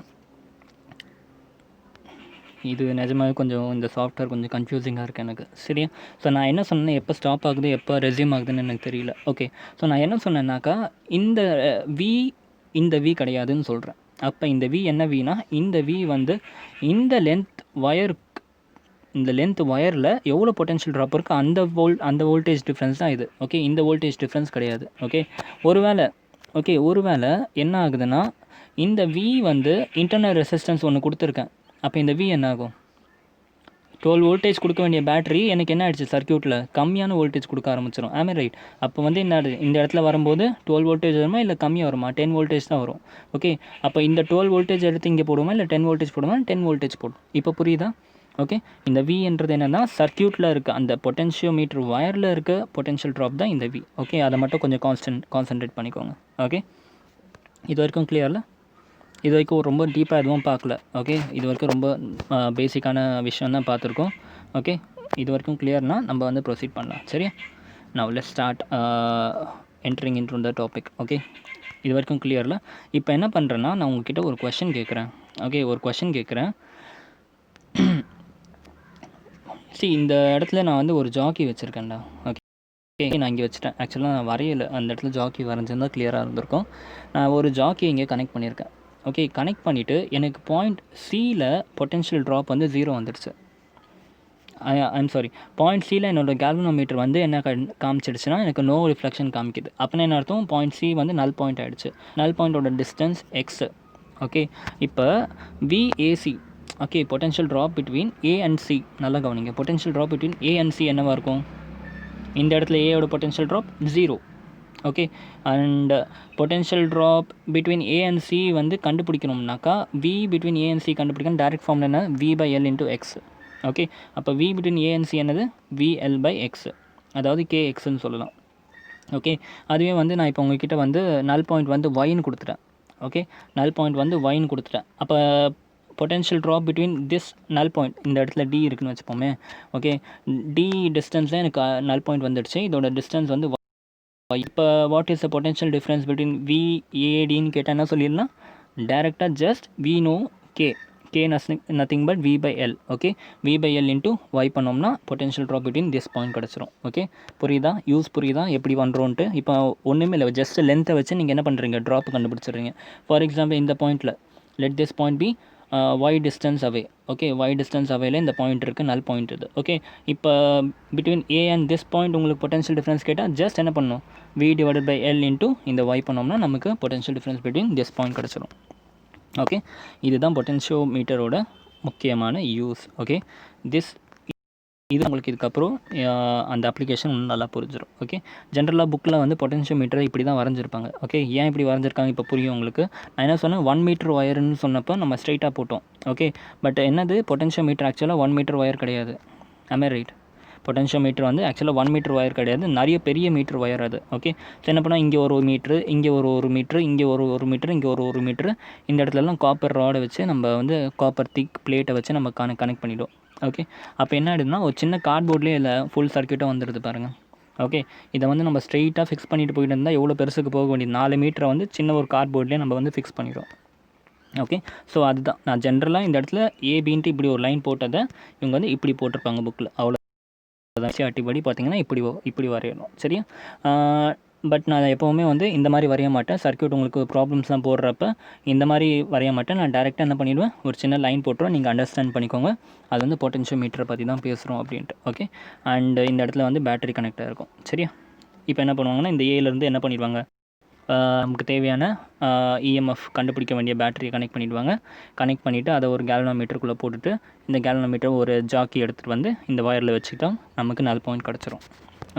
இது நிஜமாகவே கொஞ்சம் இந்த சாஃப்ட்வேர் கொஞ்சம் கன்ஃபியூசிங்காக இருக்குது எனக்கு. சரியா, ஸோ நான் என்ன சொன்னேன், எப்போ ஸ்டாப் ஆகுது எப்போ ரெஸ்யூம் ஆகுதுன்னு எனக்கு தெரியல. ஓகே, ஸோ நான் என்ன சொன்னேன்னாக்கா, இந்த V கிடையாதுன்னு சொல்கிறேன். அப்போ இந்த V என்ன Vனா, இந்த V வந்து இந்த லென்த் ஒயருக்கு இந்த லென்த் ஒயரில் எவ்வளோ பொட்டன்ஷியல் ட்ராப் இருக்குது அந்த வோல்டேஜ் டிஃப்ரென்ஸ் தான் இது. ஓகே, இந்த வோல்டேஜ் டிஃப்ரென்ஸ் கிடையாது. ஓகே, ஒருவேளை என்ன ஆகுதுன்னா இந்த வி வந்து இன்டர்னல் ரெசிஸ்டன்ஸ் ஒன்று கொடுத்துருக்கேன். அப்போ இந்த வி என்ன ஆகும்? 12 வோல்டேஜ் கொடுக்க வேண்டிய பேட்டரி எனக்கு என்ன ஆயிடுச்சு, சர்க்யூட்டில் கம்மியான வோல்டேஜ் கொடுக்க ஆரம்பிச்சிடும். ஆமே ரைட். அப்போ வந்து இந்த இடத்துல வரும்போது 12 வோல்டேஜ் வருமா இல்லை கம்மியாக வருமா? 10 வோல்டேஜ் தான் வரும். ஓகே, அப்போ இந்த 12 வோல்டேஜ் எடுத்து இங்கே போடுவோமா இல்லை 10 வோல்டேஜ் போடுவோமா? 10 வோல்டேஜ் போடும். இப்போ புரியுதா? ஓகே, இந்த வின்றது என்னென்னா சர்க்யூட்டில் இருக்க அந்த பொட்டென்ஷியோமீட்டர் ஒயரில் இருக்க பொட்டென்ஷியல் ட்ராப் தான் இந்த வி. ஓகே, அதை மட்டும் கொஞ்சம் கான்சன்ட்ரேட் பண்ணிக்கோங்க. ஓகே, இது வரைக்கும் கிளியரில்? இது வரைக்கும் ரொம்ப டீப்பாக எதுவும் பார்க்கல. ஓகே, இது வரைக்கும் ரொம்ப பேசிக்கான விஷயம் தான் பார்த்துருக்கோம். ஓகே, இது வரைக்கும் கிளியர்னால் நம்ம வந்து ப்ரொசீட் பண்ணலாம். சரியா? Now let's start entering into the topic. Okay, இது வரைக்கும் கிளியரில்? இப்போ என்ன பண்ணுறேன்னா நான் உங்ககிட்ட ஒரு கொஷின் கேட்குறேன். ஓகே, ஒரு கொஷின் கேட்குறேன். சரி, இந்த இடத்துல நான் வந்து ஒரு ஜாக்கி வச்சுருக்கேன்டா. ஓகே, நான் இங்கே வச்சுட்டேன். ஆக்சுவலாக நான் வரையலை, அந்த இடத்துல ஜாக்கி வரைஞ்சிருந்தால் கிளியராக இருந்திருக்கும். நான் ஒரு ஜாக்கி இங்கே கனெக்ட் பண்ணியிருக்கேன். ஓகே, கனெக்ட் பண்ணிவிட்டு எனக்கு பாயிண்ட் சியில் பொட்டென்ஷியல் ட்ராப் வந்து 0 வந்துடுச்சு. ஐம் சாரி, பாயிண்ட் சியில் என்னோடய கேல்வனோமீட்டர் வந்து என்ன காமிச்சிடுச்சுன்னா எனக்கு நோ ரிஃப்ளெக்ஷன் காமிக்குது. அப்படின்னா என்ன அர்த்தம்? பாயிண்ட் சி வந்து நல் பாயிண்ட் ஆகிடுச்சு. நல் பாயிண்டோட டிஸ்டன்ஸ் எக்ஸு. ஓகே, இப்போ VAC, okay, potential drop between A and C. நல்லா கவனிங்க, potential drop between A and C என்னவாக இருக்கும்? இந்த இடத்துல ஏயோட potential drop 0. Okay, and potential drop between A and C வந்து கண்டுபிடிக்கணும்னாக்கா V between A and C கண்டுபிடிக்கணும். டேரக்ட் ஃபார்மில் என்ன? V by L into X. Okay, அப்போ V between A and C என்னது? விஎல் பை எக்ஸ், அதாவது கேஎக்ஸ்ன்னு சொல்லலாம். ஓகே, அதுவே வந்து நான் இப்போ உங்ககிட்ட வந்து நல் பாயிண்ட் வந்து ஒயின்னு கொடுத்துட்டேன். ஓகே, நல் பாயிண்ட் வந்து ஒயின்னு கொடுத்துட்டேன். அப்போ பொட்டென்ஷியல் ட்ராப் பிட்வீன் திஸ் நல் பாயிண்ட், இந்த இடத்துல டி இருக்குன்னு வச்சுப்போமே. ஓகே, டி டிஸ்டன்ஸில் எனக்கு நல் பாயிண்ட் வந்துடுச்சு. இதோட டிஸ்டன்ஸ் வந்து இப்போ what is the potential difference between விஏடின்னு கேட்டால் என்ன சொல்லிடலாம்? டேரெக்டாக just V no K nothing but V by L. Okay, V by L into Y பண்ணோம்னா potential drop between this point கிடச்சிரும். ஓகே, புரியுதா? புரியுதா எப்படி பண்ணுறோன்ட்டு? இப்போ ஒன்றுமே இல்லை, ஜஸ்ட் லென்த்தை வச்சு நீங்கள் என்ன பண்ணுறீங்க? ட்ராப் கண்டுபிடிச்சிடுறீங்க. ஃபார் எக்ஸாம்பிள் இந்த பாயிண்ட்டில் let this point be Y distance away. Okay, Y distance அவேல இந்த பாயிண்ட் இருக்குது, நல் பாயிண்ட் இது. ஓகே, இப்போ between A and this point உங்களுக்கு பொட்டென்ஷியல் டிஃப்ரென்ஸ் கேட்டால் ஜஸ்ட் என்ன பண்ணணும்? V divided by L into இந்த ஒய் பண்ணோம்னா நமக்கு potential difference between this point கிடச்சிடும். ஓகே, இதுதான் பொட்டென்ஷியோமீட்டரோட முக்கியமான யூஸ். ஓகே, இது உங்களுக்கு இதுக்கப்புறம் அந்த அப்ளிகேஷன் இன்னும் நல்லா புரிஞ்சிடும். ஓகே, ஜென்ரலாக புக்கில் வந்து பொட்டென்ஷியோமீட்டரை இப்படி தான் வரைஞ்சிருப்பாங்க. ஓகே, ஏன் இப்படி வரைஞ்சிருக்காங்க இப்போ புரியும் உங்களுக்கு. நான் என்ன சொன்னேன்? 1 மீட்டர் ஒயர்னு சொன்னப்போ நம்ம ஸ்ட்ரைட்டாக போட்டோம். ஓகே, பட் என்னது பொட்டென்ஷியோமீட்டர் ஆக்சுவலாக 1 மீட்டர் ஒயர் கிடையாது. ஆமே ரைட். பொட்டென்ஷியோமீட்டர் வந்து ஆக்சுவலாக 1 மீட்டர் ஒயர் கிடையாது, நிறைய பெரிய மீட்டர் ஒயர் அது. ஓகே, ஸோ என்ன பண்ணால் இங்கே ஒரு மீட்ரு, இங்கே ஒரு மீட்ரு, இங்கே ஒரு மீட்ரு, இங்கே ஒரு மீட்ரு, இந்த இடத்துலலாம் காப்பர் ராடை வச்சு நம்ம வந்து காப்பர் திக் பிளேட்டை வச்சு நம்ம கனெக்ட் பண்ணிவிடுவோம். ஓகே, அப்போ என்ன ஆகிடுதுன்னா ஒரு சின்ன கார்ட்போர்ட்லேயே இல்லை ஃபுல் சர்க்யூட்டாக வந்துடுது பாருங்கள். ஓகே, இதை வந்து நம்ம ஸ்ட்ரெயிட்டாக ஃபிக்ஸ் பண்ணிட்டு போயிட்டு இருந்தால் எவ்வளோ பெருசுக்கு போக வேண்டியது? 4 மீட்டரை வந்து சின்ன ஒரு கார்ட்போர்ட்லேயே நம்ம வந்து ஃபிக்ஸ் பண்ணிடுவோம். ஓகே, ஸோ அதுதான் நான் ஜென்ரலாக இந்த இடத்துல ஏபின்ட்டு இப்படி ஒரு லைன் போட்டதை இவங்க வந்து இப்படி போட்டிருப்பாங்க புக்கில். அவ்வளோ அட்டிப்படி பார்த்தீங்கன்னா இப்படி வரையணும். சரியா? பட் நான் எப்போவுமே வந்து இந்த மாதிரி வரைய மாட்டேன். சர்க்யூட் உங்களுக்கு ப்ராப்ளம்ஸ்லாம் போடுறப்ப இந்த மாதிரி வரைய மாட்டேன். நான் டேரெக்டாக என்ன பண்ணிவிடுவேன்? ஒரு சின்ன லைன் போட்டுருவேன். நீங்கள் அண்டர்ஸ்டாண்ட் பண்ணிக்கோங்க, அது வந்து பொட்டென்ஷியோமீட்டரை பற்றி தான் பேசுகிறோம் அப்படின்ட்டு. ஓகே, அண்ட் இந்த இடத்துல வந்து பேட்டரி கனெக்ட் ஆகிருக்கும். சரியா? இப்போ என்ன பண்ணுவாங்கன்னா இந்த ஏலேருந்து என்ன பண்ணிடுவாங்க? நமக்கு தேவையான இஎம்எஃப் கண்டுபிடிக்க வேண்டிய பேட்டரியை கனெக்ட் பண்ணிவிடுவாங்க. கனெக்ட் பண்ணிவிட்டு அதை ஒரு கேல்வனோமீட்டருக்குள்ளே போட்டுட்டு இந்த கேல்வனோமீட்டர் ஒரு ஜாக்கி எடுத்துகிட்டு வந்து இந்த ஒயரில் வச்சுக்கிட்டோம், நமக்கு நல் பாயிண்ட் கிடச்சிரும்.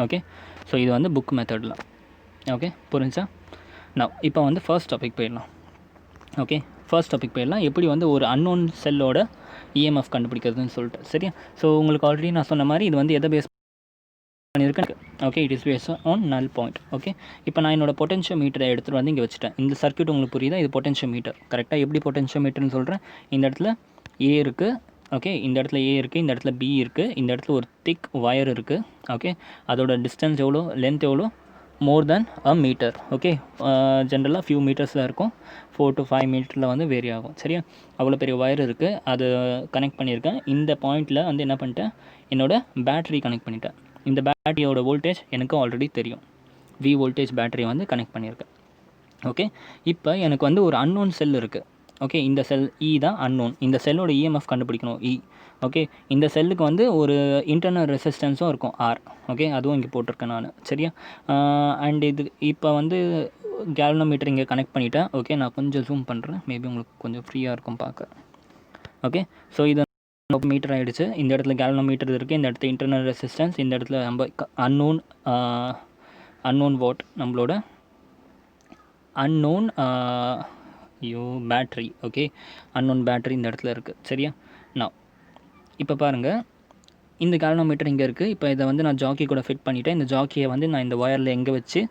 ஓகே, ஸோ இது வந்து புக் மெத்தடில். ஓகே, புரிஞ்சா? நான் இப்போ வந்து ஃபர்ஸ்ட் டாபிக் போயிடலாம். ஓகே, ஃபர்ஸ்ட் டாபிக் போயிடலாம். எப்படி வந்து ஒரு அன்னோன் செல்லோட இஎம்எஃப் கண்டுபிடிக்கிறதுன்னு சொல்லிட்டு. சரியா? ஸோ உங்களுக்கு ஆல்ரெடி நான் சொன்ன மாதிரி இது வந்து எதை பேஸ் பண்ணியிருக்கேன்? Okay, it is based on நல் பாயிண்ட். ஓகே, இப்போ நான் என்னோட பொட்டென்ஷியோமீட்டரை எடுத்துகிட்டு வந்து இங்கே வச்சுட்டேன். இந்த சர்க்யூட் உங்களுக்கு புரியுதா? இது பொட்டென்ஷியோமீட்டர். கரெக்டாக எப்படி பொட்டென்ஷியோமீட்டர்னு சொல்கிறேன்? இந்த இடத்துல ஏ இருக்குது. ஓகே, இந்த இடத்துல ஏ இருக்குது, இந்த இடத்துல பி இருக்குது, இந்த இடத்துல ஒரு திக் ஒயர் இருக்குது. ஓகே, அதோட டிஸ்டன்ஸ் எவ்வளோ, லென்த் எவ்வளோ? மோர் தென் அ மீட்டர். ஓகே, ஜென்ரலாக ஃபியூ மீட்டர்ஸில் இருக்கும், 4 to 5 மீட்டரில் வந்து வேரி ஆகும். சரியா? அவ்வளோ பெரிய ஒயர் இருக்குது, அது கனெக்ட் பண்ணியிருக்கேன். இந்த பாயிண்டில் வந்து என்ன பண்ணிட்டேன்? என்னோடய பேட்டரி கனெக்ட் பண்ணிட்டேன். இந்த பேட்டரியோட வோல்டேஜ் எனக்கு ஆல்ரெடி தெரியும், வி வோல்டேஜ் பேட்டரியை வந்து கனெக்ட் பண்ணியிருக்கேன். ஓகே, இப்போ எனக்கு வந்து ஒரு அன்னோன் செல் இருக்குது. ஓகே, இந்த செல் இ தான் அன்னோன். இந்த செல்லோட இஎம்எஃப் கண்டுபிடிக்கணும். ஓகே, இந்த செல்லுக்கு வந்து ஒரு இன்டர்னல் ரெசிஸ்டன்ஸும் இருக்கும் ஆர். ஓகே, அதுவும் இங்கே போட்டிருக்கேன் நான். சரியா? அண்ட் இது இப்போ வந்து கேல்வனோமீட்டர் இங்கே கனெக்ட் பண்ணிவிட்டேன். ஓகே, நான் கொஞ்சம் ஜூம் பண்ணுறேன், மேபி உங்களுக்கு கொஞ்சம் ஃப்ரீயாக இருக்கும் பார்க்க. ஓகே, ஸோ இது மீட்டர் ஆகிடுச்சு. இந்த இடத்துல கேல்வனோமீட்டர் இருக்குது, இந்த இடத்துல இன்டர்னல் ரெசிஸ்டன்ஸ், இந்த இடத்துல நம்ம அன்னோன் வாட், நம்மளோட unknown battery. Okay, unknown battery இந்த இடத்துல இருக்குது. சரியா? நான் இப்போ பாருங்கள், இந்த கேல்வனோமீட்டர் இங்கே இருக்குது. இப்போ இதை வந்து நான் ஜாக்கி கூட ஃபிட் பண்ணிவிட்டேன். இந்த ஜாக்கியை வந்து நான் இந்த ஒயரில் எங்கே வச்சு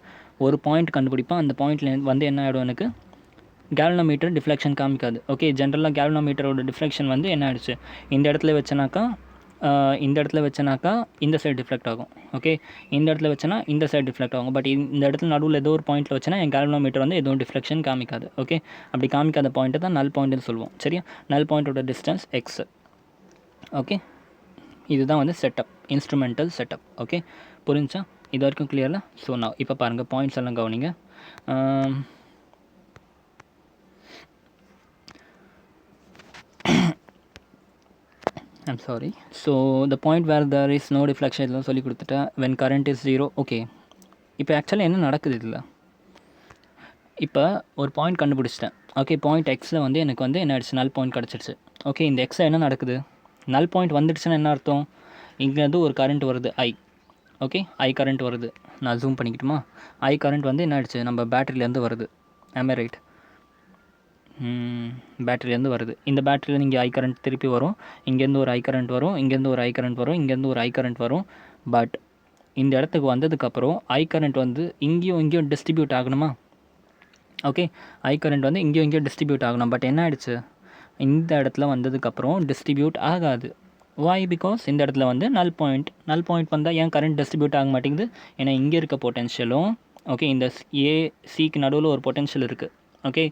ஒரு பாயிண்ட் கண்டுபிடிப்பேன். அந்த பாயிண்டில் வந்து என்ன ஆகிடும், எனக்கு கேல்வனோமீட்டர் டிஃப்ளெக்ஷன் காமிக்காது. ஓகே, ஜென்ரலாக கேல்வனோமீட்டரோட டிஃப்ளெக்ஷன் வந்து என்ன ஆகிடுச்சு, இந்த இடத்துல வச்சனாக்கா இந்த சைடு டிஃப்ளெக்ட் ஆகும். ஓகே, இந்த இடத்துல வச்சனா இந்த சைடு டிஃப்ளெக்ட் ஆகும். பட் இந்த இடத்துல நடுவில் ஏதோ ஒரு பாயிண்ட்டில் வச்சனா என் கேல்வனோமீட்டர் வந்து எதுவும் டிஃப்ளெக்ஷன் காமிக்காது. ஓகே, அப்படி காமிக்காத பாயிண்ட்டு தான் நல் பாயிண்ட்னு சொல்லுவோம். சரியா? நல் பாயிண்ட்டோட டிஸ்டன்ஸ் எக்ஸ். ஓகே, இதுதான் வந்து செட்டப், இன்ஸ்ட்ருமெண்டல் செட்டப். ஓகே, புரிஞ்சா? இது வரைக்கும் கிளியரில்? ஸோ நான் இப்போ பாருங்கள், பாயிண்ட்ஸ் எல்லாம் கவனிங்க. I'm sorry. So the point where there is no deflection இதெல்லாம் சொல்லி கொடுத்துட்டேன். when current is 0. ஓகே, இப்போ ஆக்சுவலாக என்ன நடக்குது இதில், இப்போ ஒரு பாயிண்ட் கண்டுபிடிச்சிட்டேன். ஓகே, பாயிண்ட் எக்ஸில் வந்து எனக்கு வந்து என்ன ஆயிடுச்சு, நல் பாயிண்ட் கிடச்சிடுச்சு. ஓகே, இந்த எக்ஸில் என்ன நடக்குது, நல் பாயிண்ட் வந்துடுச்சுன்னா என்ன அர்த்தம், இங்கேருந்து ஒரு கரண்ட் வருது ஐ. ஓகே, ஐ கரண்ட் வருது. நான் ஜூம் பண்ணிக்கிட்டுமா, ஐ கரண்ட் வந்து என்ன ஆயிடுச்சு, நம்ம பேட்டரியிலேருந்து வருது. ஆம் ஐ ரைட்? பேட்டரிலேருந்து வருது. இந்த பேட்டரியில் இங்கே ஐ கரண்ட் திருப்பி வரும், இங்கேருந்து ஒரு ஐ கரண்ட் வரும், இங்கேருந்து ஒரு ஐ கரண்ட் வரும், இங்கேருந்து ஒரு ஐ கரண்ட் வரும். பட் இந்த இடத்துக்கு வந்ததுக்கப்புறம் ஐ கரண்ட் வந்து இங்கேயும் டிஸ்ட்ரிபியூட் ஆகணுமா? ஓகே, ஐ கரண்ட் வந்து இங்கேயும் டிஸ்ட்ரிபியூட் ஆகணும். பட் என்ன ஆகிடுச்சு, இந்த இடத்துல வந்ததுக்கப்புறம் டிஸ்ட்ரிபியூட் ஆகாது. வாய்? பிகாஸ் இந்த இடத்துல வந்து நல் பாயிண்ட் வந்தால் ஏன் கரண்ட் டிஸ்ட்ரிபியூட் ஆக மாட்டேங்குது, ஏன்னா இங்கே இருக்க பொட்டென்ஷியலும், ஓகே, இந்த ஏசிக்கு நடுவில் ஒரு பொட்டென்ஷியல் இருக்குது. ஓகே,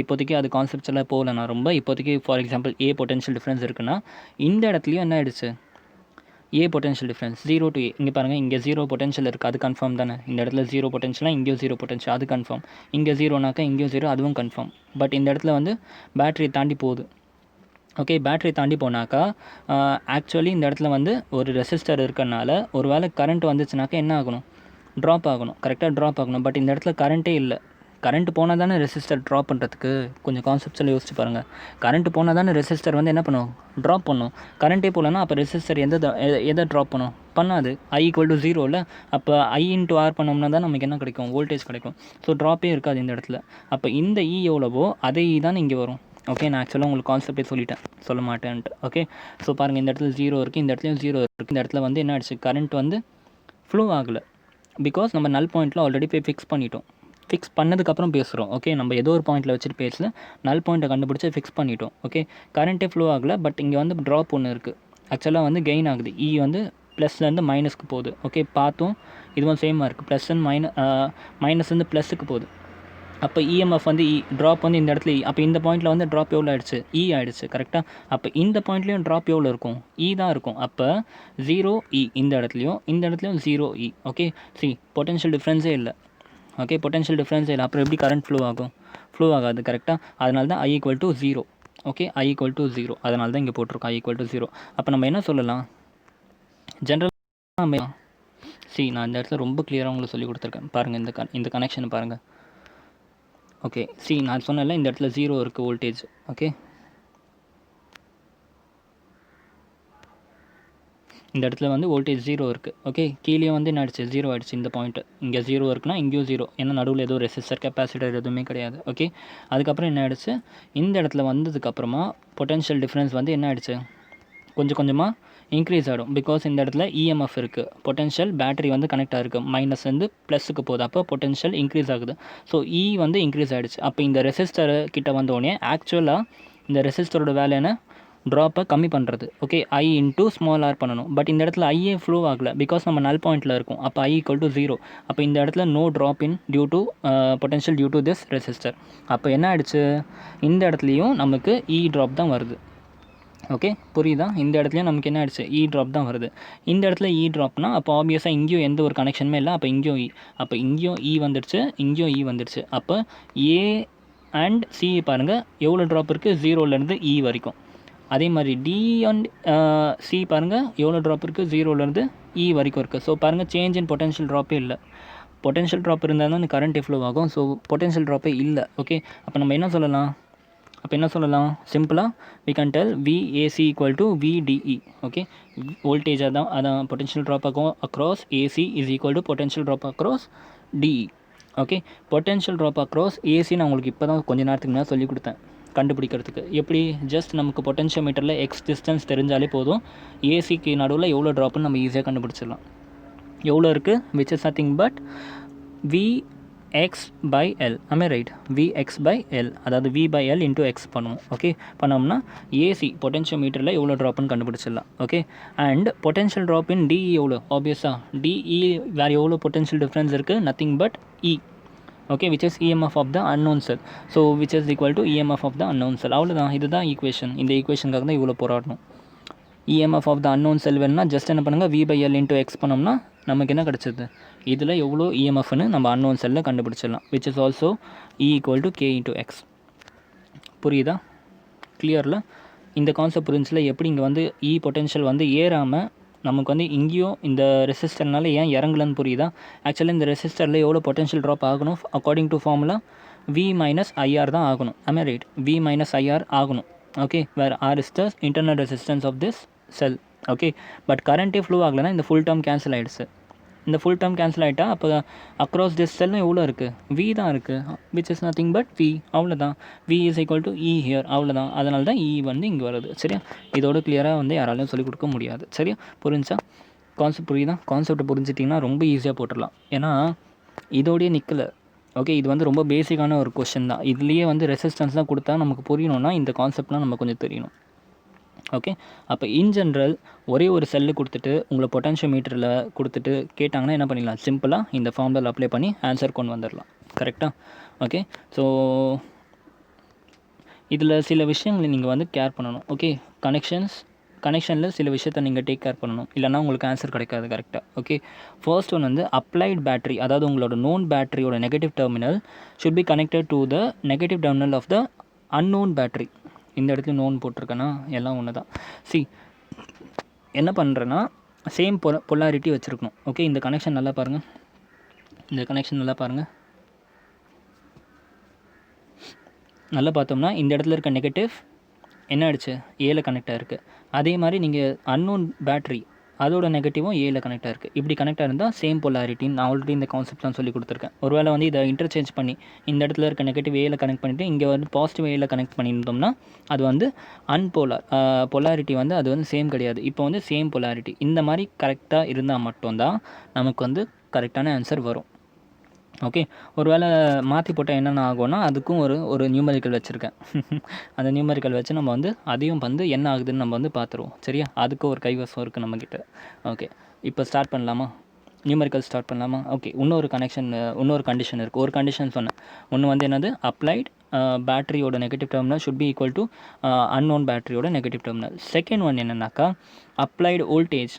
இப்போதைக்கு அது கான்செப்ட்ஸெல்லாம் போகல நான் ரொம்ப. இப்போதைக்கு for example A potential difference இருக்குன்னா இந்த இடத்துலையும் என்ன ஆகிடுச்சு, ஏ பொட்டென்ஷியல் டிஃப்ரென்ஸ் 0 to A. இங்கே பாருங்கள், இங்கே 0 பொட்டென்ஷியல் இருக்குது, அது கன்ஃபார்ம் தானே. இந்த இடத்துல 0 பொட்டென்ஷியலாக இங்கேயும் 0 பொட்டென்ஷியல், அது கன்ஃபார்ம். இங்கே 0னாக்கா இங்கேயும் 0, அதுவும் கன்ஃபார்ம். பட் இந்த இடத்துல வந்து பேட்டரி தாண்டி போகுது. ஓகே, பேட்டரி தாண்டி போனாக்கா ஆக்சுவலி இந்த இடத்துல வந்து ஒரு ரெசிஸ்டர் இருக்கனால ஒரு வேளை கரண்ட் வந்துச்சுனாக்கா என்ன ஆகணும், ட்ராப் ஆகணும். கரெக்டாக ட்ராப் ஆகணும். பட் இந்த இடத்துல கரண்ட்டே இல்லை. கரண்ட் போனால் தானே ரெசிஸ்டர் ட்ராப் பண்ணுறதுக்கு, கொஞ்சம் கான்செப்ட்ஸில் யோசிச்சு பாருங்கள். கரண்ட் போனால் தானே ரெசிஸ்டர் வந்து என்ன பண்ணும், ட்ராப் பண்ணும். கரண்ட்டே போகலன்னா அப்போ ரெசிஸ்டர் எதை ட்ராப் பண்ணும், பண்ணாது. I = 0 இல்லை, அப்போ I × R பண்ணோம்னா தான் நமக்கு என்ன கிடைக்கும், வோல்டேஜ் கிடைக்கும். ஸோ ட்ராப்பே இருக்காது இந்த இடத்துல. அப்போ இந்த E எவ்வளவோ அதே E தான் இங்கே வரும். ஓகே, நான் ஆக்சுவலாக உங்களுக்கு கான்செப்டே சொல்ல மாட்டேன்ட்டு. ஓகே, ஸோ பாருங்கள், இந்த இடத்துல 0 இருக்குது, இந்த இடத்துலையும் 0 இருக்குது. இந்த இடத்துல வந்து என்ன ஆகிடுச்சு, கரண்ட் வந்து ஃப்ளோ ஆகலை. பிகாஸ் நம்ம நல் பாயிண்ட்டில் ஆல்ரெடி போய் ஃபிக்ஸ் பண்ணிட்டோம். ஃபிக்ஸ் பண்ணதுக்கப்புறம் பேசுகிறோம். ஓகே, நம்ம ஏதோ ஒரு பாயிண்ட்டில் வச்சுட்டு பேசல, நல் பாயிண்ட்டை கண்டுபிடிச்சி ஃபிக்ஸ் பண்ணிட்டோம். ஓகே, கரண்ட்டே ஃப்ளோ ஆகலை. பட் இங்கே வந்து ட்ராப் ஒன்று இருக்குது. ஆக்சுவலாக வந்து கெயின் ஆகுது. இ வந்து ப்ளஸ்லேருந்து மைனஸ்க்கு போகுது. ஓகே, பார்த்தோம், இதுவும் சேமாக இருக்குது. ப்ளஸ் அண்ட் மைனஸ்லேருந்து ப்ளஸுக்கு போகுது. அப்போ இஎம்எஃப் வந்து ட்ராப் வந்து இந்த இடத்துல அப்போ இந்த பாயிண்ட்டில் வந்து ட்ராப் எவ்வளோ ஆகிடுச்சு, ஆகிடுச்சு. கரெக்டாக? அப்போ இந்த பாயிண்ட்லேயும் ட்ராப் எவ்வளோ இருக்கும், தான் இருக்கும். அப்போ 0 இந்த இடத்துலையும் 0 ஓகே, பொட்டென்ஷியல் டிஃப்ரென்ஸே இல்லை. ஓகே, பொட்டென்ஷியல் டிஃப்ரென்ஸே இல்லை. அப்புறம் எப்படி கரண்ட் ஃப்ளோ ஆகாது. கரெக்டாக? அதனால தான் I = 0. Okay, I = 0. அதனால தான் இங்கே போட்டிருக்கோம் I = 0. அப்போ நம்ம என்ன சொல்லலாம், ஜென்ரல் நான் இந்த இடத்துல ரொம்ப கிளியராக உங்களுக்கு சொல்லி கொடுத்துருக்கேன். பாருங்கள், இந்த கனெக்ஷனை பாருங்கள். ஓகே, நான் சொன்னேன்ல, இந்த இடத்துல 0 இருக்குது வோல்டேஜ். ஓகே, இந்த இடத்துல வந்து வோல்டேஜ் 0 இருக்குது. ஓகே, கீழே வந்து என்ன ஆகிடுச்சு, 0 ஆகிடுச்சு. இந்த பாயிண்ட்டு இங்கே 0 இருக்குன்னா இங்கேயும் 0, ஏன்னா நடுவில் ஏதோ ரெசிஸ்டர் கெப்பாசிட்டர் எதுவுமே கிடையாது. ஓகே, அதுக்கப்புறம் என்ன ஆகிடுச்சு, இந்த இடத்துல வந்ததுக்கப்புறமா பொட்டென்ஷியல் டிஃப்ரென்ஸ் வந்து என்ன ஆகிடுச்சு, கொஞ்சம் கொஞ்சமாக இன்க்ரீஸ் ஆகிடும். பிகாஸ் இந்த இடத்துல இஎம்எஃப் இருக்குது, பொட்டென்ஷியல் பேட்டரி வந்து கனெக்ட் ஆகிருக்கு, மைனஸ் வந்து ப்ளஸுக்கு போகுது. அப்போ பொட்டென்ஷியல் இன்க்ரீஸ் ஆகுது. ஸோ வந்து இன்க்ரீஸ் ஆகிடுச்சு. அப்போ இந்த ரெசிஸ்டர் கிட்ட வந்தோடனே ஆக்சுவலாக இந்த ரெசிஸ்டரோட வேலையான ட்ராப்பை கம்மி பண்ணுறது. ஓகே, I × r பண்ணணும். பட் இந்த இடத்துல ஐயே ஃப்ளோ ஆகலை, பிகாஸ் நம்ம நல் பாயிண்ட்டில் இருக்கும். அப்போ I = 0. அப்போ இந்த இடத்துல no drop in due to potential due to this resistor. அப்போ என்ன ஆகிடுச்சு, இந்த இடத்துலையும் நமக்கு ட்ராப் தான் வருது. ஓகே, புரியுதா? இந்த இடத்துலையும் நமக்கு என்ன ஆகிடுச்சு, ட்ராப் தான் வருது. இந்த இடத்துல ட்ராப்னா அப்போ ஆப்வியஸாக இங்கேயும் எந்த ஒரு கனெக்ஷனுமே இல்லை. அப்போ இங்கேயும் வந்துடுச்சு, இங்கேயும் வந்துடுச்சு. அப்போ A and C பாருங்கள் எவ்வளோ ட்ராப் இருக்குது, 0லேருந்து வரைக்கும். அதே மாதிரி டி அண்ட் சி பாருங்கள் எவ்வளோ ட்ராப் இருக்குது, 0லேருந்து இ வரைக்கும் இருக்குது. ஸோ பாருங்கள் சேஞ்ச் இன் பொட்டன்ஷியல் ட்ராப்பே இல்லை. பொட்டன்ஷியல் ட்ராப் இருந்தால் தான் கரண்ட் எஃப்ளோ ஆகும். ஸோ பொட்டன்ஷியல் ட்ராப்பே இல்லை. ஓகே, அப்போ நம்ம என்ன சொல்லலாம், சிம்பிளாக we can tell VAC equal to VDE. Okay, voltage அதான் potential drop across AC is equal to potential drop across DE. Okay, potential drop across AC நான் உங்களுக்கு இப்போ தான் கொஞ்சம் நேரத்துக்கு முன்னாடி சொல்லி கொடுத்தேன் கண்டுபிடிக்கிறதுக்கு. எப்படி, ஜஸ்ட் நமக்கு பொட்டன்ஷியோமீட்டரில் எக்ஸ் டிஸ்டன்ஸ் தெரிஞ்சாலே போதும், ஏசிக்கு நடுவில் எவ்வளோ ட்ராப்னு நம்ம ஈஸியாக கண்டுபிடிச்சிடலாம். எவ்வளோ இருக்குது, which is nothing but Vx/L. am I right? Vx/L, அதாவது V/L into X பண்ணுவோம். ஓகே, பண்ணோம்னா ஏசி பொட்டன்ஷியோமீட்டரில் எவ்வளோ ட்ராப்னு கண்டுபிடிச்சிடலாம். Okay, and potential drop in DE எவ்வளோ, ஆப்வியஸாக டிஇ வேறு எவ்வளோ பொட்டன்ஷியல் டிஃப்ரென்ஸ் இருக்குது, nothing but E. Okay, which is EMF of the unknown cell. So which is equal to EMF of the unknown cell. அவ்வளோதான், இதுதான் ஈக்குவேஷன். இந்த ஈக்குவேஷனுக்காக தான் இவ்வளோ போராடணும். EMF of the unknown cell வேணும்னா ஜஸ்ட் என்ன பண்ணுங்கள், V/L into X பண்ணோம்னா நமக்கு என்ன கிடச்சிது, இதில் எவ்வளோ EMFன்னு நம்ம அன்னோன் செல்லில் கண்டுபிடிச்சிடலாம். Which is also E equal to K into X. புரியுதா, கிளியரில்? இந்த கான்செப்ட் புரிஞ்சில் எப்படி இங்கே வந்து E பொட்டென்ஷியல் வந்து ஏறாமல் நமக்கு வந்து இங்கேயும் இந்த ரெசிஸ்டர்னால ஏன் இறங்கலன்னு புரியுதா? ஆக்சுவலாக இந்த ரெசிஸ்டரில் எவ்வளோ பொட்டென்ஷியல் ட்ராப் ஆகணும், according to formula V minus IR தான் ஆகணும். am I right? V minus IR ஆகணும். Okay, where R is the internal resistance of this cell. Okay, but கரண்ட்டே ஃப்ளோ ஆகலைன்னா இந்த ஃபுல் டேர்ம் கேன்சல் ஆகிடுச்சு. இந்த ஃபுல் டேர்ம் கேன்சல் ஆகிட்டா அப்போ அக்ராஸ் திஸ் செல்லும் எவ்வளோ இருக்குது, V தான் இருக்குது, which is nothing but V. அவ்வளோதான், V is equal to E here. அவ்வளோதான், அதனால தான் E வந்து இங்கே வருது. சரியா, இதோட கிளியராக வந்து யாராலையும் சொல்லிக் கொடுக்க முடியாது. சரியா, புரிஞ்சா கான்செப்ட்? புரியுதா? கான்செப்டை புரிஞ்சிட்டிங்கன்னா ரொம்ப ஈஸியாக போட்டுடலாம். ஏன்னா இதோடய நிற்கலை. ஓகே, இது வந்து ரொம்ப பேசிக்கான ஒரு கொஷின் தான். இதுலேயே வந்து ரெசிஸ்டன்ஸ் தான் கொடுத்தா நமக்கு புரியணும்னா இந்த கான்செப்ட்லாம் நம்ம கொஞ்சம் தெரியணும். ஓகே, அப்போ இன் ஜென்ரல் ஒரே ஒரு செல்லு கொடுத்துட்டு உங்களை பொட்டன்ஷியோமீட்டரில் கொடுத்துட்டு கேட்டாங்கன்னா என்ன பண்ணிடலாம், சிம்பிளாக இந்த ஃபார்முலா அப்ளை பண்ணி ஆன்சர் கொண்டு வந்துடலாம். கரெக்டாக? ஓகே, ஸோ இதில் சில விஷயங்களை நீங்கள் வந்து கேர் பண்ணணும். ஓகே, கனெக்ஷனில் சில விஷயத்தை நீங்கள் டேக் கேர் பண்ணணும், இல்லைனா உங்களுக்கு ஆன்சர் கிடைக்காது. கரெக்டாக? ஓகே, ஃபர்ஸ்ட் ஒன் வந்து அப்ளைட் பேட்டரி, அதாவது உங்களோட நோன் பேட்டரியோட negative terminal should be connected to the negative terminal of the unknown battery. இந்த இடத்துல நோன் போட்டிருக்கேன்னா எல்லாம் ஒன்று தான். என்ன பண்ணுறேன்னா சேம் பொலாரிட்டி வச்சுருக்கணும். ஓகே, இந்த கனெக்ஷன் நல்லா பாருங்கள், நல்லா பார்த்தோம்னா இந்த இடத்துல இருக்க நெகட்டிவ் என்ன ஆகிடுச்சு, ஏல கனெக்டாக இருக்குது. அதே மாதிரி நீங்கள் அன்னோன் பேட்ரி அதோட நெகட்டிவும் ஏல கனெக்டாக இருக்குது. இப்படி கனெக்டாக இருந்தால் சேம் பொலாரிட்டின்னு நான் ஆல்ரெடி இந்த கான்செப்ட்லாம் சொல்லி கொடுத்துருக்கேன். ஒருவேளை வந்து இதை இன்டர்சேஞ்ச் பண்ணி இந்த இடத்துல இருக்க நெகட்டிவ் ஏல கனெக்ட் பண்ணிவிட்டு இங்கே வந்து பாசிட்டிவ் ஏல கனெக்ட் பண்ணியிருந்தோம்னா அது வந்து பொலாரிட்டி வந்து அது வந்து சேம் கிடையாது. இப்போ வந்து சேம் பொலாரிட்டி இந்த மாதிரி கரெக்டாக இருந்தால் மட்டும்தான் நமக்கு வந்து கரெக்டான ஆன்சர் வரும். ஓகே, ஒரு வேளை மாற்றி போட்டால் என்னென்ன ஆகும்னா அதுக்கும் ஒரு நியூமரிக்கல் வச்சுருக்கேன். அந்த நியூமரிக்கல் வச்சு நம்ம வந்து அதையும் வந்து என்ன ஆகுதுன்னு நம்ம வந்து பார்த்துருவோம். சரியா, அதுக்கு ஒரு கைவசம் இருக்குது நம்மக்கிட்ட. ஓகே, இப்போ ஸ்டார்ட் பண்ணலாமா, நியூமரிக்கல் ஸ்டார்ட் பண்ணலாமா? ஓகே, இன்னொரு கண்டிஷன் இருக்குது. ஒரு கண்டிஷன் சொன்னேன். ஒன்று வந்து என்னது, அப்ளைட் பேட்டரியோட negative terminal should be equal to unknown பேட்டரியோட நெகட்டிவ் டெர்மினல். செகண்ட் ஒன் என்னென்னாக்கா அப்ளைடு வோல்டேஜ்.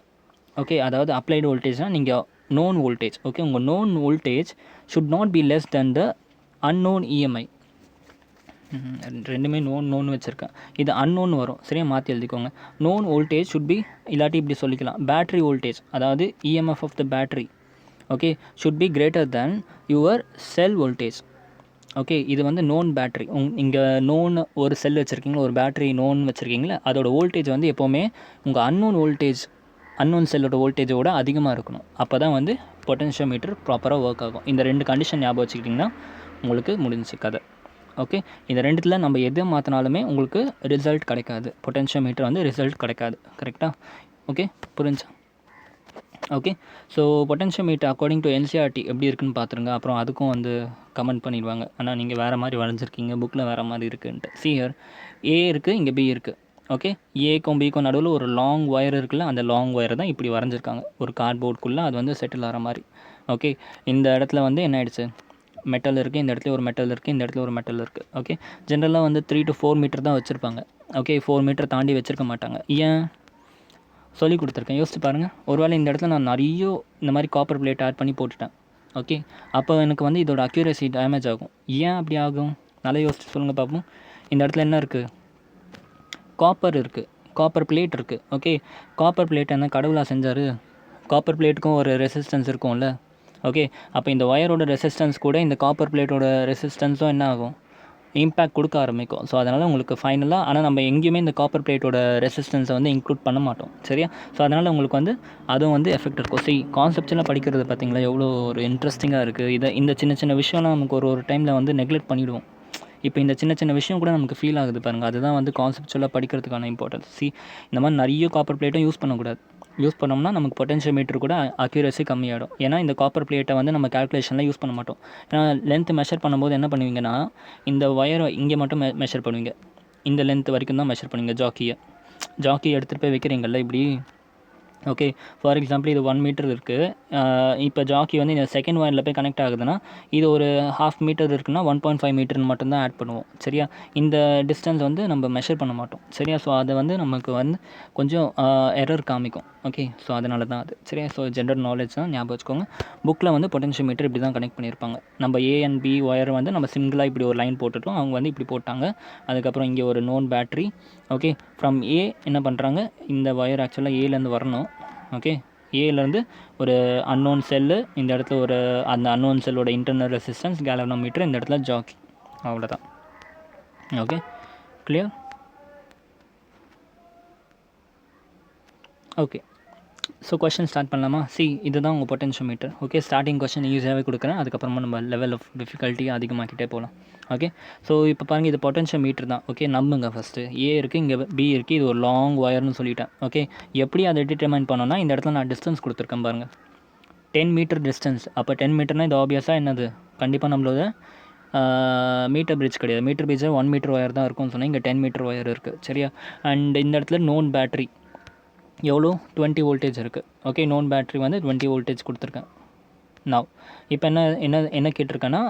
ஓகே, அதாவது அப்ளைடு வோல்டேஜ்னால் நீங்கள் known voltage. ஓகே, உங்கள் known voltage should not be less than the unknown EMI. ரெண்டுமே known வச்சுருக்கேன். இது unknown வரும். சரியா, மாற்றி எழுதிக்கோங்க. known voltage should be, இல்லாட்டி இப்படி சொல்லிக்கலாம், பேட்ரி வோல்டேஜ் அதாவது EMF of the battery okay should be greater than your cell voltage. Okay, இது வந்து நோன் பேட்ரி. இங்கே நோன் ஒரு செல் வச்சுருக்கீங்களா, ஒரு பேட்ரி நோன் வச்சுருக்கீங்களா, அதோட வோல்டேஜ் வந்து எப்போவுமே உங்கள் அன்னோன் செல்லோட வோல்டேஜோட அதிகமாக இருக்கணும். அப்போ தான் வந்து பொட்டன்ஷியோமீட்டர் ப்ராப்பராக ஒர்க் ஆகும். இந்த ரெண்டு கண்டிஷன் ஞாபகம் வச்சுக்கிட்டிங்கன்னா உங்களுக்கு முடிஞ்சு கதை. ஓகே, இந்த ரெண்டுத்தில் நம்ம எதை மாற்றினாலுமே உங்களுக்கு ரிசல்ட் கிடைக்காது. பொட்டன்ஷியோமீட்டர் வந்து ரிசல்ட் கிடைக்காது. கரெக்டாக? ஓகே, புரிஞ்சா? Okay, so potentiometer according to NCERT எப்படி இருக்குன்னு பார்த்துருங்க. அப்புறம் அதுக்கும் வந்து கமெண்ட் பண்ணிடுவாங்க, ஆனால் நீங்கள் வேறு மாதிரி வரைஞ்சிருக்கீங்க, புக்கில் வேறு மாதிரி இருக்குன்ட்டு. ஹியர் A இருக்குது, இங்கே B இருக்குது. ஓகே, ஏக்கும் பிக்கும் நடுவில் ஒரு லாங் ஒயர் இருக்குல்ல, அந்த லாங் ஒயரை தான் இப்படி வரைஞ்சிருக்காங்க ஒரு கார்ட்போர்டுக்குள்ளே, அது வந்து செட்டில் ஆகிற மாதிரி. ஓகே, இந்த இடத்துல வந்து என்ன ஆயிடுச்சு, மெட்டல் இருக்குது, இந்த இடத்துல ஒரு மெட்டல் இருக்குது, இந்த இடத்துல ஒரு மெட்டல் இருக்குது. ஓகே, ஜென்ரலாக வந்து 3 to 4 மீட்டர் தான் வச்சுருப்பாங்க. ஓகே, 4 மீட்டர் தாண்டி வச்சுருக்க மாட்டாங்க. ஏன் சொல்லி கொடுத்துருக்கேன், யோசிச்சு பாருங்கள். ஒருவேளை இந்த இடத்துல நான் நிறைய இந்த மாதிரி காப்பர் பிளேட் ஆட் பண்ணி போட்டுட்டேன். ஓகே, அப்போ எனக்கு வந்து இதோட அக்யூரசி டேமேஜ் ஆகும். ஏன் அப்படி ஆகும், நல்லா யோசிச்சு சொல்லுங்கள் பார்ப்போம். இந்த இடத்துல என்ன இருக்குது, காப்பர் இருக்குது, காப்பர் பிளேட் இருக்குது. ஓகே, காப்பர் பிளேட் என்ன கடவுளாக செஞ்சார்? காப்பர் பிளேட்டுக்கும் ஒரு ரெசிஸ்டன்ஸ் இருக்கும்ல. ஓகே, அப்போ இந்த ஒயரோட ரெசிஸ்டன்ஸ் கூட இந்த காப்பர் பிளேட்டோட ரெசிஸ்டன்ஸும் என்ன ஆகும்? இம்பேக்ட் கொடுக்க ஆரம்பிக்கும். ஸோ அதனால் உங்களுக்கு ஃபைனலாக, ஆனால் நம்ம எங்கேயுமே இந்த காப்பர் பிளேட்டோட ரெசிஸ்டன்ஸை வந்து இன்க்ளூட் பண்ண மாட்டோம், சரியா? ஸோ அதனால் உங்களுக்கு வந்து அதுவும் வந்து எஃபெக்ட் இருக்கும். சரி, கான்செப்ட்ஸ்லாம் படிக்கிறது பார்த்தீங்களா எவ்வளோ ஒரு இன்ட்ரெஸ்டிங்காக இருக்குது. இந்த சின்ன சின்ன விஷயம்லாம் நமக்கு ஒரு டைமில் வந்து நெக்லெக்ட் பண்ணிவிடுவோம். இப்போ இந்த சின்ன சின்ன விஷயம் கூட நமக்கு ஃபீல் ஆகுது பாருங்கள். அதுதான் வந்து கான்செப்ட்ஸ்லாம் படிக்கிறதுக்கான இம்பார்ட்டன்ஸ். இந்த மாதிரி நிறைய காப்பர் பிளேட்டும் யூஸ் பண்ணக்கூடாது. யூஸ் பண்ணோம்னா நமக்கு பொட்டென்ஷியோமீட்டர் கூட அக்யூரசி கம்மியாகிடும். ஏன்னா இந்த காப்பர் பிளேட்டை வந்து நம்ம கேல்குலேஷனில் யூஸ் பண்ண மாட்டோம். ஏன்னா லென்த் மெஷர் பண்ணும்போது என்ன பண்ணுவீங்கன்னா, இந்த ஒயரை இங்கே மட்டும் மெஷர் பண்ணுவீங்க. இந்த லென்த் வரைக்கும் தான் மெஷர் பண்ணுவீங்க. ஜாக்கியை எடுத்துகிட்டு போய் வைக்கிறீங்கள்ல இப்படி. ஓகே, ஃபார் எக்ஸாம்பிள் இது 1 மீட்டர் இருக்குது. இப்போ ஜாக்கி வந்து இந்த செகண்ட் ஒயரில் போய் கனெக்ட் ஆகுதுன்னா, இது ஒரு 1/2 மீட்டர் இருக்குன்னா 1.5 மீட்டர்னு மட்டும்தான் ஆட் பண்ணுவோம், சரியா? இந்த டிஸ்டன்ஸ் வந்து நம்ம மெஷர் பண்ண மாட்டோம், சரியா? ஸோ அதை வந்து நமக்கு வந்து கொஞ்சம் எரர் காமிக்கும். ஓகே, ஸோ அதனால தான் அது, சரியா? ஸோ ஜென்ரல் நாலேஜ் தான், ஞாபகம் வச்சுக்கோங்க. புக்கில் வந்து பொட்டென்ஷியோமீட்டர் இப்படி தான் கனெக்ட் பண்ணியிருப்பாங்க. நம்ம ஏ அண்ட் பி ஒயர் வந்து நம்ம சிங்கிளாக இப்படி ஒரு லைன் போட்டுட்டோம், அவங்க வந்து இப்படி போட்டாங்க. அதுக்கப்புறம் இங்கே ஒரு நோன் பேட்ரி. ஓகே, ஃப்ரம் ஏ என்ன பண்ணுறாங்க, இந்த ஒயர் ஆக்சுவலாக ஏலேருந்து வரணும். ஓகே, ஏலேருந்து ஒரு அன்னோன் செல்லு, இந்த இடத்துல ஒரு அந்த அன்னோன் செல்லோட இன்டர்னல் ரெசிஸ்டன்ஸ் கேல்வனோமீட்டர், இந்த இடத்துல ஜாக்கி, அவ்வளோதான். Okay, clear? Okay, so question start பண்ணலாமா? இதுதான் உங்கள் பொட்டென்ஷியோமீட்டர். ஓகே, ஸ்டார்டிங் கொஷின் ஈஸியாகவே கொடுக்குறேன், அதுக்கப்புறமா நம்ம லெவல் ஆஃப் டிஃபிகல்ட்டி அதிகமாக்கிட்டே போகலாம். ஓகே, ஸோ இப்போ பாருங்கள், இது பொட்டென்ஷியோமீட்டர் தான். ஓகே, நம்புங்க ஃபஸ்ட்டு. ஏ இருக்குது, இங்கே பி இருக்குது, இது ஒரு லாங் ஒயர்னு சொல்லிட்டேன். ஓகே, எப்படி அதை டிட்டர்மைன் பண்ணோன்னா, இந்த இடத்துல நான் டிஸ்டன்ஸ் கொடுத்துருக்கேன் பாருங்கள், 10 மீட்டர் டிஸ்டன்ஸ். அப்போ 10 மீட்டர்னால் இது ஆப்வியஸாக என்னது, கண்டிப்பாக நம்மளோட மீட்டர் பிரிட்ஜ் கிடையாது. மீட்டர் பிரிட்ஜில் 1 மீட்டர் ஒயர் தான் இருக்கும்னு சொன்னால், இங்கே 10 மீட்டர் ஒயர் இருக்குது, சரியா? அண்ட் இந்த இடத்துல நோன் பேட்ரி எவ்வளோ, 20 வோல்டேஜ் இருக்குது. ஓகே, நோன் பேட்ரி வந்து 20 வோல்டேஜ் கொடுத்துருக்கேன். நான் இப்போ என்ன கேட்டிருக்கேன்னா,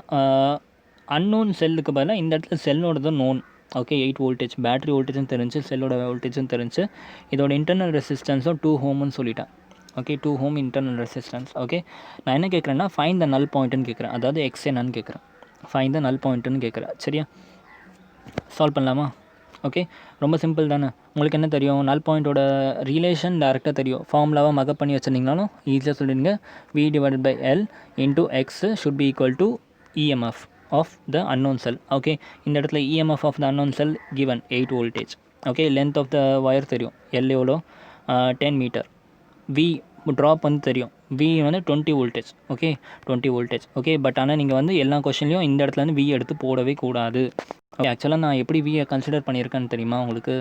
அன்னோன் செல்லுக்கு பதிலாக இந்த இடத்துல செல்லோட தான் நோன். ஓகே, 8 வோல்டேஜ் பேட்ரி வோல்டேஜும் தெரிஞ்சு, செல்லோட வோல்டேஜும் தெரிஞ்சு, இதோட இன்டர்னல் ரெசிஸ்டன்ஸும் 2 ஓம்னு சொல்லிட்டேன். ஓகே, 2 ஓம் இன்டர்னல் ரெசிஸ்டன்ஸ். ஓகே, நான் என்ன கேட்குறேன்னா, ஃபைண்ட் த நல் பாயிண்ட்டுன்னு கேட்குறேன். அதாவது எக்ஸ் என்னன்னு கேட்குறேன், ஃபைண்ட் த நல் பாயிண்ட்டுன்னு கேட்குறேன், சரியா? சால்வ் பண்ணலாமா? ஓகே, ரொம்ப சிம்பிள் தானே. உங்களுக்கு என்ன தெரியும், நல் பாயிண்ட்டோட ரிலேஷன் டேரெக்டாக தெரியும். ஃபார்முலாவாக மகப் பண்ணி வச்சுருந்தீங்கனாலும் ஈஸியாக சொல்லிடுங்க. V/L into X should be equal to EMF of the unknown cell. Okay, இந்த இடத்துல EMF of the unknown cell given 8 voltage. Okay, length of the wire தெரியும், L எவ்வளோ, 10 மீட்டர். V ட்ராப் வந்து தெரியும், V வந்து 20 voltage. Okay, 20 voltage. Okay, but ஆனால் நீங்கள் வந்து எல்லா கொஷின்லையும் இந்த இடத்துல வந்து V எடுத்து போடவே கூடாது. ஓகே, ஆக்சுவலாக நான் எப்படி வியை கன்சிடர் பண்ணியிருக்கேன்னு தெரியுமா உங்களுக்கு?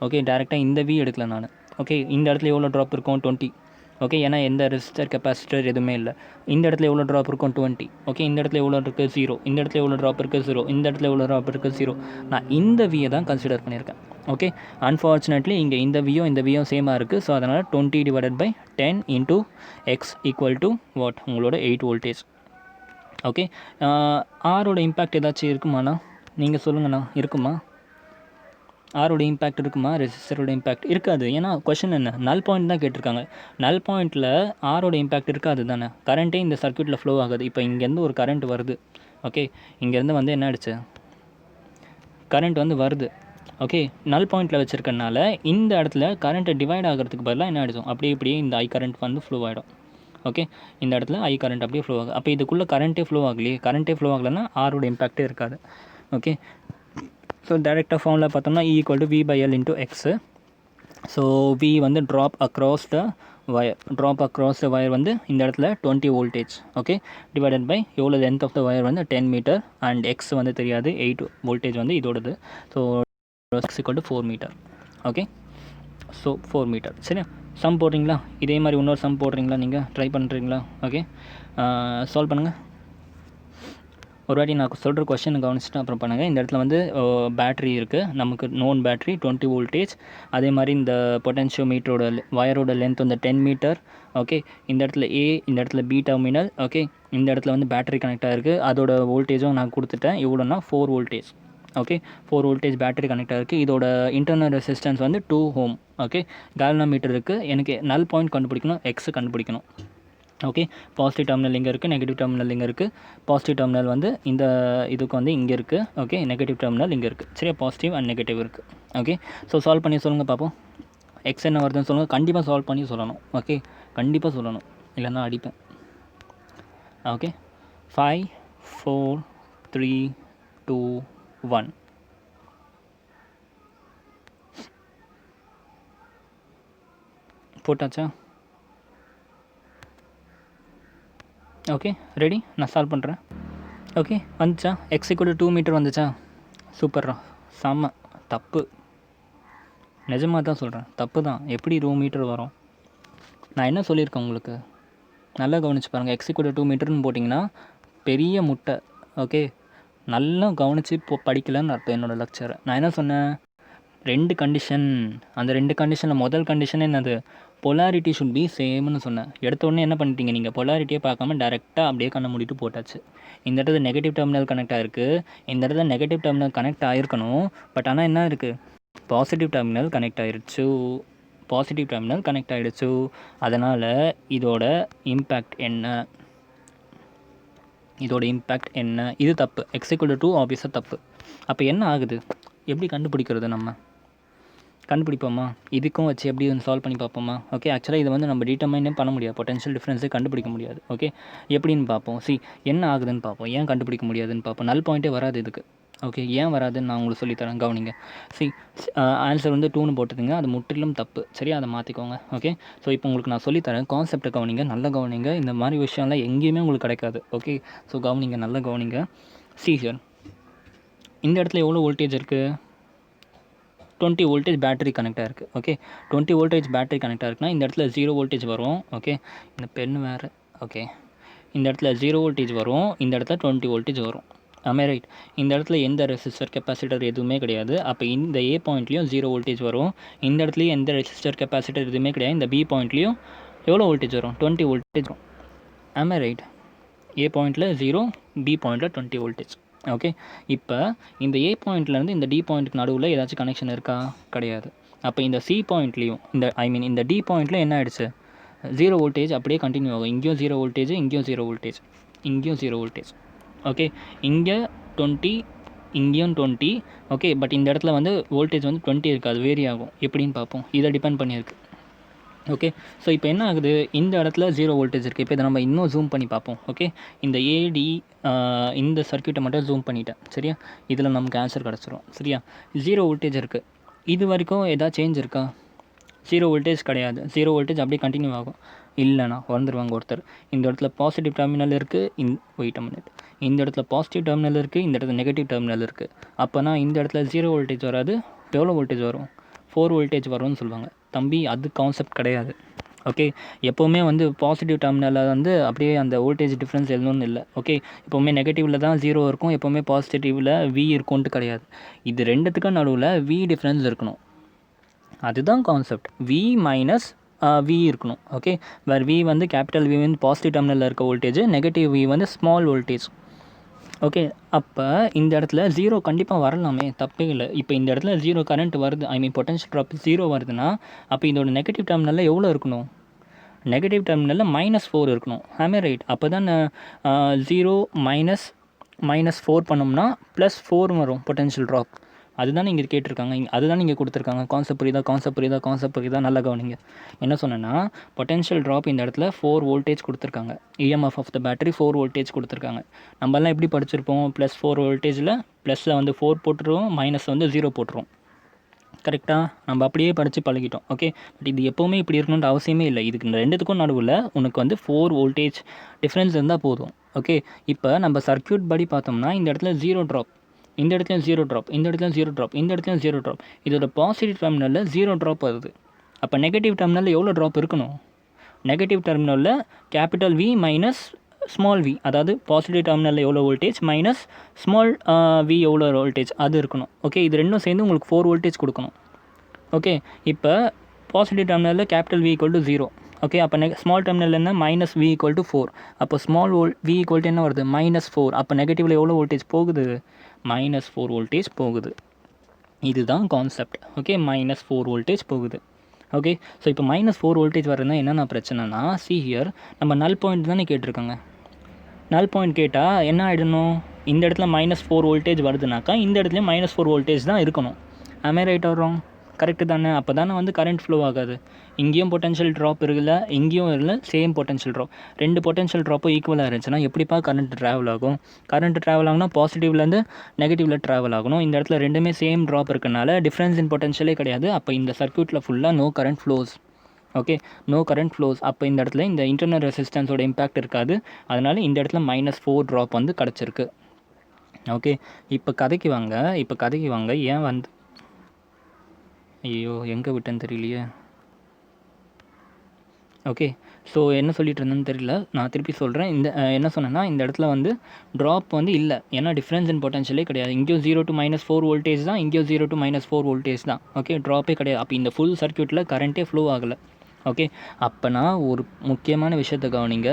ஓகே, டேரெக்டாக இந்த வி எடுக்கல நான். ஓகே, இந்த இடத்துல எவ்வளோ ட்ராப் இருக்கும், 20. ஓகே, ஏன்னா எந்த ரெசிஸ்டர் கெப்பாசிட்டர் எதுவுமே இல்லை. இந்த இடத்துல எவ்வளோ ட்ராப் இருக்கும், 20. ஓகே, இந்த இடத்துல எவ்வளோ இருக்குது, 0. இந்த இடத்துல எவ்வளோ ட்ராப் இருக்குது, 0. இந்த இடத்துல எவ்வளோ ட்ராப் இருக்குது, 0. நான் இந்த வியை தான் கன்சிடர் பண்ணியிருக்கேன். ஓகே, அன்ஃபார்ச்சுனேட்லி இங்கே இந்த வியும் சேமாக இருக்குது. ஸோ அதனால் 20/10 into X equal to what, உங்களோட 8 வோல்டேஜ். ஓகே, ஆரோட இம்பேக்ட் ஏதாச்சும் இருக்குமாண்ணா? நீங்கள் சொல்லுங்கண்ணா, இருக்குமா? ஆரோட இம்பேக்ட் இருக்குமா? ரெசிஸ்டரோட இம்பேக்ட் இருக்காது. ஏன்னா கொஷின் என்ன, நல் பாயிண்ட் தான் கேட்டிருக்காங்க. நல் பாயிண்ட்டில் ஆரோட இம்பேக்ட் இருக்காது தானே. கரண்ட்டே இந்த சர்க்யூட்டில் ஃப்ளோ ஆகுது. இப்போ இங்கேருந்து ஒரு கரண்ட் வருது. ஓகே, இங்கேருந்து வந்து என்ன ஆகிடுச்சு, கரண்ட் வந்து வருது. ஓகே, நல் பாயிண்ட்டில் வச்சுருக்கனால இந்த இடத்துல கரண்ட்டை டிவைட் ஆகிறதுக்கு பதிலாக என்ன ஆகிடும், அப்படியே இப்படியே இந்த ஐ கரண்ட் வந்து ஃப்ளோ ஆகிடும். ஓகே, இந்த இடத்துல ஐ கரண்ட் அப்படியே ஃப்ளோ ஆகும். அப்போ இதுக்குள்ளே கரண்ட்டே ஃப்ளோ ஆகலையே, கரண்ட்டே ஃப்ளோ ஆகலைன்னா ஆரோட இம்பேக்டே இருக்காது. ஓகே, ஸோ டேரெக்டாக ஃபார்முலா பார்த்தோம்னா E = V/L into X. So V வந்து ட்ராப் அக்ராஸ் த வயர் வந்து இந்த இடத்துல 20 வோல்டேஜ். ஓகே, டிவைடட் பை எவ்வளோ லென்த் ஆஃப் த வயர் வந்து 10 மீட்டர் அண்ட் X வந்து தெரியாது, 8 வோல்டேஜ் வந்து இதோடது. So X = 4 metre. Okay, so 4 metre. சரியா, சம் போடுறீங்களா? இதே மாதிரி இன்னொரு சம் போடுறீங்களா? நீங்கள் ட்ரை பண்ணுறீங்களா? ஓகே, சால்வ் பண்ணுங்கள். ஒரு வாட்டி நான் சொல்கிற கொஷினை கவனிச்சுட்டு அப்புறம் பண்ணுங்கள். இந்த இடத்துல வந்து பேட்ரி இருக்குது, நமக்கு நோன் பேட்ரி 20 வோல்டேஜ். அதே மாதிரி இந்த பொட்டென்ஷியோமீட்டரோட வயரோட லென்த் வந்து 10 மீட்டர். ஓகே, இந்த இடத்துல A, இந்த இடத்துல B டெர்மினல். ஓகே, இந்த இடத்துல வந்து பேட்டரி கனெக்ட் ஆகிருக்கு, அதோட வோல்டேஜும் நான் கொடுத்துட்டேன். எவ்வளோனா 4 voltage. Okay, 4 voltage battery connect ஆகிருக்கு. இதோட இன்டர்னல் ரெசிஸ்டன்ஸ் வந்து 2 ஓம். ஓகே, கேல்வனோமீட்டர் இருக்குது. எனக்கு நல் பாயிண்ட் கண்டுபிடிக்கணும், எக்ஸ் கண்டுபிடிக்கணும். ஓகே, பாசிட்டிவ் டெர்மினல் இங்கே இருக்குது, நெகட்டிவ் டெர்மினல் இங்கே இருக்குது. பாசிட்டிவ் டெர்மினல் வந்து இந்த இதுக்கு வந்து இங்கே இருக்குது. ஓகே, நெகட்டிவ் டெர்மினல் இங்கே இருக்குது. சரியா, பாசிட்டிவ் அண்ட் நெகட்டிவ் இருக்குது. ஓகே, ஸோ சால்வ் பண்ணி சொல்லுங்கள் பார்ப்போம். எக்ஸ் என்ன வருதுன்னு சொல்லுங்கள். கண்டிப்பாக சால்வ் பண்ணி சொல்லணும். ஓகே, கண்டிப்பாக சொல்லணும், இல்லைன்னா அடிப்பேன். ஓகே, 5 4 3 2 1. போட்டாச்சா? ஓகே, ரெடி, நான் சால்வ் பண்ணுறேன். ஓகே, வந்துச்சா? எக்ஸ் ஈக்குவல் 2 மீட்டர் வந்துச்சா? சூப்பர்ரா, செம்ம. தப்பு, நிஜமாக தான் சொல்கிறேன், தப்பு தான். எப்படி 2 மீட்டர் வரும்? நான் என்ன சொல்லியிருக்கேன் உங்களுக்கு, நல்லா கவனித்து பாருங்கள். எக்ஸ் ஈக்குவல் 2 மீட்டர்னு போட்டிங்கன்னா பெரிய முட்டை. ஓகே, நல்லா கவனித்து படிக்கலன்னு அர்த்தம் என்னோடய லெக்சரை. நான் என்ன சொன்னேன்? 2 கண்டிஷன். அந்த 2 கண்டிஷனில் முதல் கண்டிஷன் என்னது? பொலாரிட்டி ஷுட் பி சேம்னு சொன்னேன். எடுத்த உடனே என்ன பண்ணிட்டீங்க நீங்கள்? பொலாரிட்டியே பார்க்காம டேரெக்டாக அப்படியே கண்ணை மூடிட்டு போட்டாச்சு. இந்த இடத்துல நெகட்டிவ் டெர்மினல் கனெக்ட் ஆகிருக்கு, இந்த இடத்துல நெகட்டிவ் டெர்மினல் கனெக்ட் ஆகிருக்கணும். பட் ஆனால் என்ன இருக்குது? பாசிட்டிவ் டெர்மினல் கனெக்ட் ஆகிருச்சு. பாசிட்டிவ் டெர்மினல் கனெக்ட் ஆகிடுச்சு. அதனால் இதோட இம்பேக்ட் என்ன? இதோட இம்பேக்ட் என்ன? இது தப்பு. எக்ஸ் ஈக்குவல் 2 ஆப்வியஸாக தப்பு. அப்போ என்ன ஆகுது? எப்படி கண்டுபிடிக்கிறது? நம்ம கண்டுபிடிப்போமா? இதுக்கும் வச்சு எப்படி வந்து சால்வ் பண்ணி பார்ப்போமா? ஓகே, ஆக்சுவலாக இதை வந்து நம்ம டிட்டர்மைனே பண்ண முடியாது, பொட்டன்ஷியல் டிஃப்ரென்ஸே கண்டுபிடிக்க முடியாது. ஓகே, எப்படின்னு பார்ப்போம். என்ன ஆகுதுன்னு பார்ப்போம். ஏன் கண்டுபிடிக்க முடியாதுன்னு பார்ப்போம். நல் பாயிண்ட்டே வராது இதுக்கு. ஓகே, ஏன் வராதுன்னு நான் உங்களுக்கு சொல்லித்தரேன், கவனிங்க. ஆன்சர் வந்து 2ன்னு போட்டுதுங்க, அது முற்றிலும் தப்பு. சரியா, அதை மாற்றிக்கோங்க. ஓகே, ஸோ இப்போ உங்களுக்கு நான் சொல்லித்தரேன், கான்செப்டை கவனிங்க, நல்லா கவனிங்க. இந்த மாதிரி விஷயம்லாம் எங்கேயுமே உங்களுக்கு கிடைக்காது. ஓகே, ஸோ கவனிங்க, நல்லா கவனிங்க. ஹியர் இந்த இடத்துல எவ்வளோ வோல்டேஜ் இருக்குது? 20 வோல்டேஜ் பேட்டரி கனெக்டாக இருக்குது. ஓகே, 20 வோல்டேஜ் பேட்டரி கனெக்டாக இருக்குன்னா இந்த இடத்துல 0 வோல்டேஜ் வரும். ஓகே, இந்த பென்னு வேறு. ஓகே, இந்த இடத்துல 0 வோல்டேஜ் வரும், இந்த இடத்துல 20 வோல்டேஜ் வரும். ஆமே ரைட். இந்த இடத்துல எந்த ரெசிஸ்டர் கெப்பாசிட்டர் எதுவுமே கிடையாது. அப்போ இந்த ஏ பாயிண்ட்லேயும் 0 வோல்டேஜ் வரும், இந்த இடத்துலையும் எந்த ரெசிஸ்டர் கெப்பாசிட்டர் எதுவுமே கிடையாது. இந்த பி பாயிண்ட்லேயும் எவ்வளோ வோல்டேஜ் வரும்? 20 வோல்டேஜ் வரும். ஆமே ரைட். ஏ பாயிண்ட்டில் 0, பி பாயிண்ட்டில் 20 வோல்டேஜ். ஓகே, இப்போ இந்த ஏ பாயிண்ட்லேருந்து இந்த டி பாயிண்ட்டுக்கு நடுவில் ஏதாச்சும் கனெக்ஷன் இருக்கா? கிடையாது. அப்போ இந்த சி பாயிண்ட்லேயும் இந்த டி பாயிண்ட்டில் என்ன ஆகிடுச்சு? 0 வோல்டேஜ் அப்படியே கண்டினியூ ஆகும். இங்கேயும் 0 வோல்டேஜ், இங்கேயும் 0 வோல்டேஜ், இங்கேயும் 0 வோல்டேஜ். ஓகே, இங்கே 20, இங்கேயும் 20. ஓகே, பட் இந்த இடத்துல வந்து வோல்டேஜ் வந்து 20 இருக்காது, வேரி ஆகும். எப்படின்னு பார்ப்போம். இதை டிபெண்ட் பண்ணியிருக்கு. ஓகே, ஸோ இப்போ என்ன ஆகுது? இந்த இடத்துல 0 வோல்டேஜ் இருக்குது. இப்போ இதை நம்ம இன்னும் ஜூம் பண்ணி பார்ப்போம். ஓகே, இந்த ஏடி இந்த சர்க்யூட்டை மட்டும் ஜூம் பண்ணிட்டேன். சரியா, இதில் நமக்கு ஆன்சர் கிடச்சிரும். சரியா, 0 வோல்டேஜ் இருக்குது. இது வரைக்கும் எதாவது சேஞ்ச் இருக்கா? 0 வோல்டேஜ் கிடையாது. 0 வோல்டேஜ் அப்படியே கண்டினியூ ஆகும். இல்லைண்ணா வந்துடுவாங்க ஒருத்தர். இந்த இடத்துல பாசிட்டிவ் டெர்மினல் இருக்குது, வெயிட் அ மினிட். இந்த இடத்துல பாசிட்டிவ் டெர்மினல் இருக்குது, இந்த இடத்துல நெகட்டிவ் டெர்மினல் இருக்குது. அப்போனா இந்த இடத்துல 0 வோல்டேஜ் வராது. எவ்வளோ வோல்டேஜ் வரும்? 4 வோல்டேஜ் வரும்னு சொல்லுவாங்க. தம்பி, அது கான்செப்ட் கிடையாது. ஓகே, எப்போவுமே வந்து பாசிட்டிவ் டெர்மினலில் வந்து அப்படியே அந்த வோல்டேஜ் டிஃப்ரென்ஸ் எழுதணும்னு இல்லை. ஓகே, எப்போவுமே நெகட்டிவில் தான் 0 இருக்கும், எப்போவுமே பாசிட்டிவில் வி இருக்கும்ன்ட்டு கிடையாது. இது ரெண்டுத்துக்கும் நடுவில் வி டிஃப்ரென்ஸ் இருக்கணும். அதுதான் கான்செப்ட். வி மைனஸ் வி இருக்கணும். ஓகே, வேறு வி வந்து கேபிட்டல் வி வந்து பாசிட்டிவ் டெர்மினலில் இருக்க வோல்டேஜ், நெகட்டிவ் வி வந்து ஸ்மால் வோல்டேஜ். ஓகே, அப்போ இந்த இடத்துல 0 கண்டிப்பாக வரலாமே, தப்பே இல்லை. இப்போ இந்த இடத்துல 0 கரண்ட் வருது, பொட்டன்ஷியல் ட்ராப் 0 வருதுன்னா அப்போ இதோட நெகட்டிவ் டெர்மினலில் எவ்வளோ இருக்கணும்? நெகட்டிவ் டெர்மினலில் -4 இருக்கணும். ஆமே ரைட். அப்போ தான் 0 -4 பண்ணோம்னா +4 வரும் பொட்டன்ஷியல் ட்ராப். அதுதான் இங்கே கேட்டிருக்காங்க, அதுதான் இங்கே கொடுத்துருக்காங்க. கான்செப்ட் புரியுதா? நல்லா கவனிங்க. என்ன சொன்னேன்னா, பொட்டன்ஷியல் ட்ராப் இந்த இடத்துல 4 வோல்டேஜ் கொடுத்துருக்காங்க. EMF of the battery 4 voltage கொடுத்துருக்காங்க. நம்மலாம் எப்படி படிச்சிருப்போம்? +4 வோல்டேஜில் ப்ளஸில் வந்து 4 போட்டுருவோம், மைனஸ் வந்து 0 போட்டுருவோம். கரெக்டாக நம்ம அப்படியே படித்து பழகிட்டோம். ஓகே, பட் இது எப்போவுமே இப்படி இருக்கணுன்ற அவசியமே இல்லை. இதுக்கு ரெண்டுத்துக்கும் நடுவில் உனக்கு வந்து 4 வோல்டேஜ் டிஃப்ரென்ஸ் இருந்தால் போதும். ஓகே, இப்போ நம்ம சர்க்யூட் படி பார்த்தோம்னா இந்த இடத்துல 0 ட்ராப், இந்த இடத்துலையும் 0 ட்ராப், இந்த இடத்துலையும் 0 ட்ராப், இந்த இடத்துலையும் 0 ட்ராப். இதோட பாசிட்டிவ் டெர்மினலில் 0 ட்ராப் வருது. அப்போ நெகட்டிவ் டெர்மினலில் எவ்வளோ ட்ராப் இருக்கணும்? நெகட்டிவ் டெர்மினலில் capital V minus small V, அதாவது பாசிட்டிவ் டெர்மினலில் எவ்வளோ வோல்டேஜ் மைனஸ் ஸ்மால் வி எவ்வளோ வோல்டேஜ் அது இருக்கணும். ஓகே, இது ரெண்டும் சேர்ந்து உங்களுக்கு 4 வோல்டேஜ் கொடுக்கணும். ஓகே, இப்போ பாசிட்டிவ் டெர்மினலில் capital V equal to 0. Okay, அப்போ ஸ்மால் டெர்மினல் என்ன? -v equal to 4. அப்போ ஸ்மால் v ஈக்குவல் டு என்ன வருது? -4. அப்போ நெகட்டிவில் எவ்வளோ வோல்டேஜ் போகுது? -4 வோல்டேஜ் போகுது. இதுதான் கான்செப்ட். ஓகே, -4 வோல்டேஜ் போகுது. ஓகே. ஸோ இப்போ -4 வோல்டேஜ் வரதுனா என்னென்ன பிரச்சனைனா, சி ஹியர் நம்ம நல் பாயிண்ட் தானே கேட்டிருக்காங்க. நல் பாயிண்ட் கேட்டால் என்ன ஆகிடணும், இந்த இடத்துல -4 வோல்டேஜ் வருதுனாக்கா இந்த இடத்துலையும் -4 வோல்டேஜ் தான் இருக்கணும். ஆமே ரைட் ஆர் ராங்? கரெக்டு தானே? அப்போ தானே வந்து கரண்ட் ஃப்ளோ ஆகாது. இங்கேயும் பொட்டன்ஷியல் ட்ராப் இருக்குல்ல, இங்கேயும் இல்லை, சேம் பொட்டன்ஷியல் ட்ராப். 2 பொட்டன்ஷியல் ட்ராப்பும் ஈக்குவலாக இருந்துச்சுன்னா எப்படிப்பா கரண்ட் ட்ராவல் ஆகும்? கரண்ட் ட்ராவல் ஆகுனா பாசிட்டிவ்லேருந்து நெகட்டிவில் ட்ராவல் ஆகணும். இந்த இடத்துல ரெண்டுமே சேம் ட்ராப் இருக்கனால டிஃப்ரென்ஸ் இன் பொட்டன்ஷியலே கிடையாது. அப்போ இந்த சர்க்யூட்டில் ஃபுல்லாக no current flows. Okay, no current flows. அப்போ இந்த இடத்துல இந்த இன்டர்னல் ரெசிஸ்டன்ஸோட இம்பாக்ட் இருக்காது. அதனால் இந்த இடத்துல -4 ட்ராப் வந்து கிடச்சிருக்கு. ஓகே, இப்போ கதைக்கு வாங்க. ஏன் வந்து ஐயோ எங்கே விட்டேன்னு தெரியலையே. ஓகே, ஸோ என்ன சொல்லிட்டு இருந்தேன்னு தெரியல, நான் திருப்பி சொல்கிறேன். இந்த என்ன சொன்னேன்னா, இந்த இடத்துல வந்து ட்ராப் வந்து இல்லை, ஏன்னா டிஃப்ரென்ஸ் இன் பொட்டன்ஷியலே கிடையாது. இங்கேயும் 0 to -4 வோல்டேஜ் தான், இங்கேயும் 0 to -4 வோல்டேஜ் தான். ஓகே, ட்ராப்பே கிடையாது. அப்போ இந்த ஃபுல் சர்க்யூட்டில் கரண்ட்டே ஃப்ளோ ஆகலை. ஓகே, அப்போனா ஒரு முக்கியமான விஷயத்தை கவனிங்க.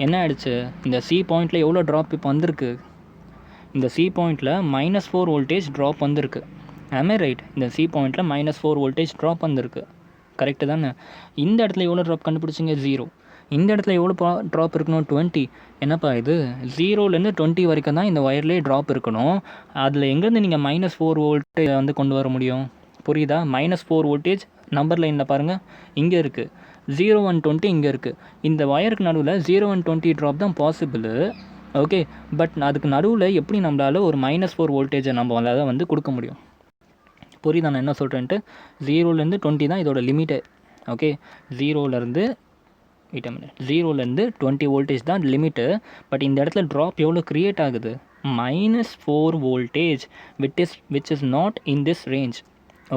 என்ன ஆகிடுச்சு, இந்த சி பாயிண்ட்டில் எவ்வளோ ட்ராப் இப்போ வந்திருக்கு? இந்த சி பாயிண்ட்டில் -4 வோல்டேஜ் ட்ராப் வந்திருக்கு. ஆமே ரைட்? இந்த சி பாயிண்ட்டில் -4 வோல்டேஜ் ட்ராப் வந்திருக்கு. கரெக்டு தானே? இந்த இடத்துல எவ்வளோ ட்ராப் கண்டுபிடிச்சிங்க? 0. இந்த இடத்துல எவ்வளோ ட்ராப் இருக்கணும்? 20. என்னப்பா இது, 0லேருந்து 20 வரைக்கும் தான் இந்த ஒயர்லேயே ட்ராப் இருக்கணும். அதில் எங்கேருந்து நீங்கள் -4 வோல்ட்டேஜ் வந்து கொண்டு வர முடியும்? புரியுதா? -4 வோல்டேஜ் நம்பர் லைனில் பாருங்கள், இங்கே இருக்குது. 0 and 20 இங்கே இருக்குது. இந்த ஒயருக்கு நடுவில் 0 and 20 ட்ராப் தான் பாசிபிள். ஓகே, பட் அதுக்கு நடுவில் எப்படி நம்மளால் ஒரு -4 வோல்டேஜை நம்மளால் வந்து கொடுக்க முடியும்? புரியுதா நான் என்ன சொல்கிறேன்ட்டு? 0லேருந்து 20 தான் இதோட லிமிட்டு. ஓகே, 0லேருந்து 20 வோல்டேஜ் தான் லிமிட்டு. பட் இந்த இடத்துல ட்ராப் எவ்வளோ க்ரியேட் ஆகுது? -4 voltage which is not in this range.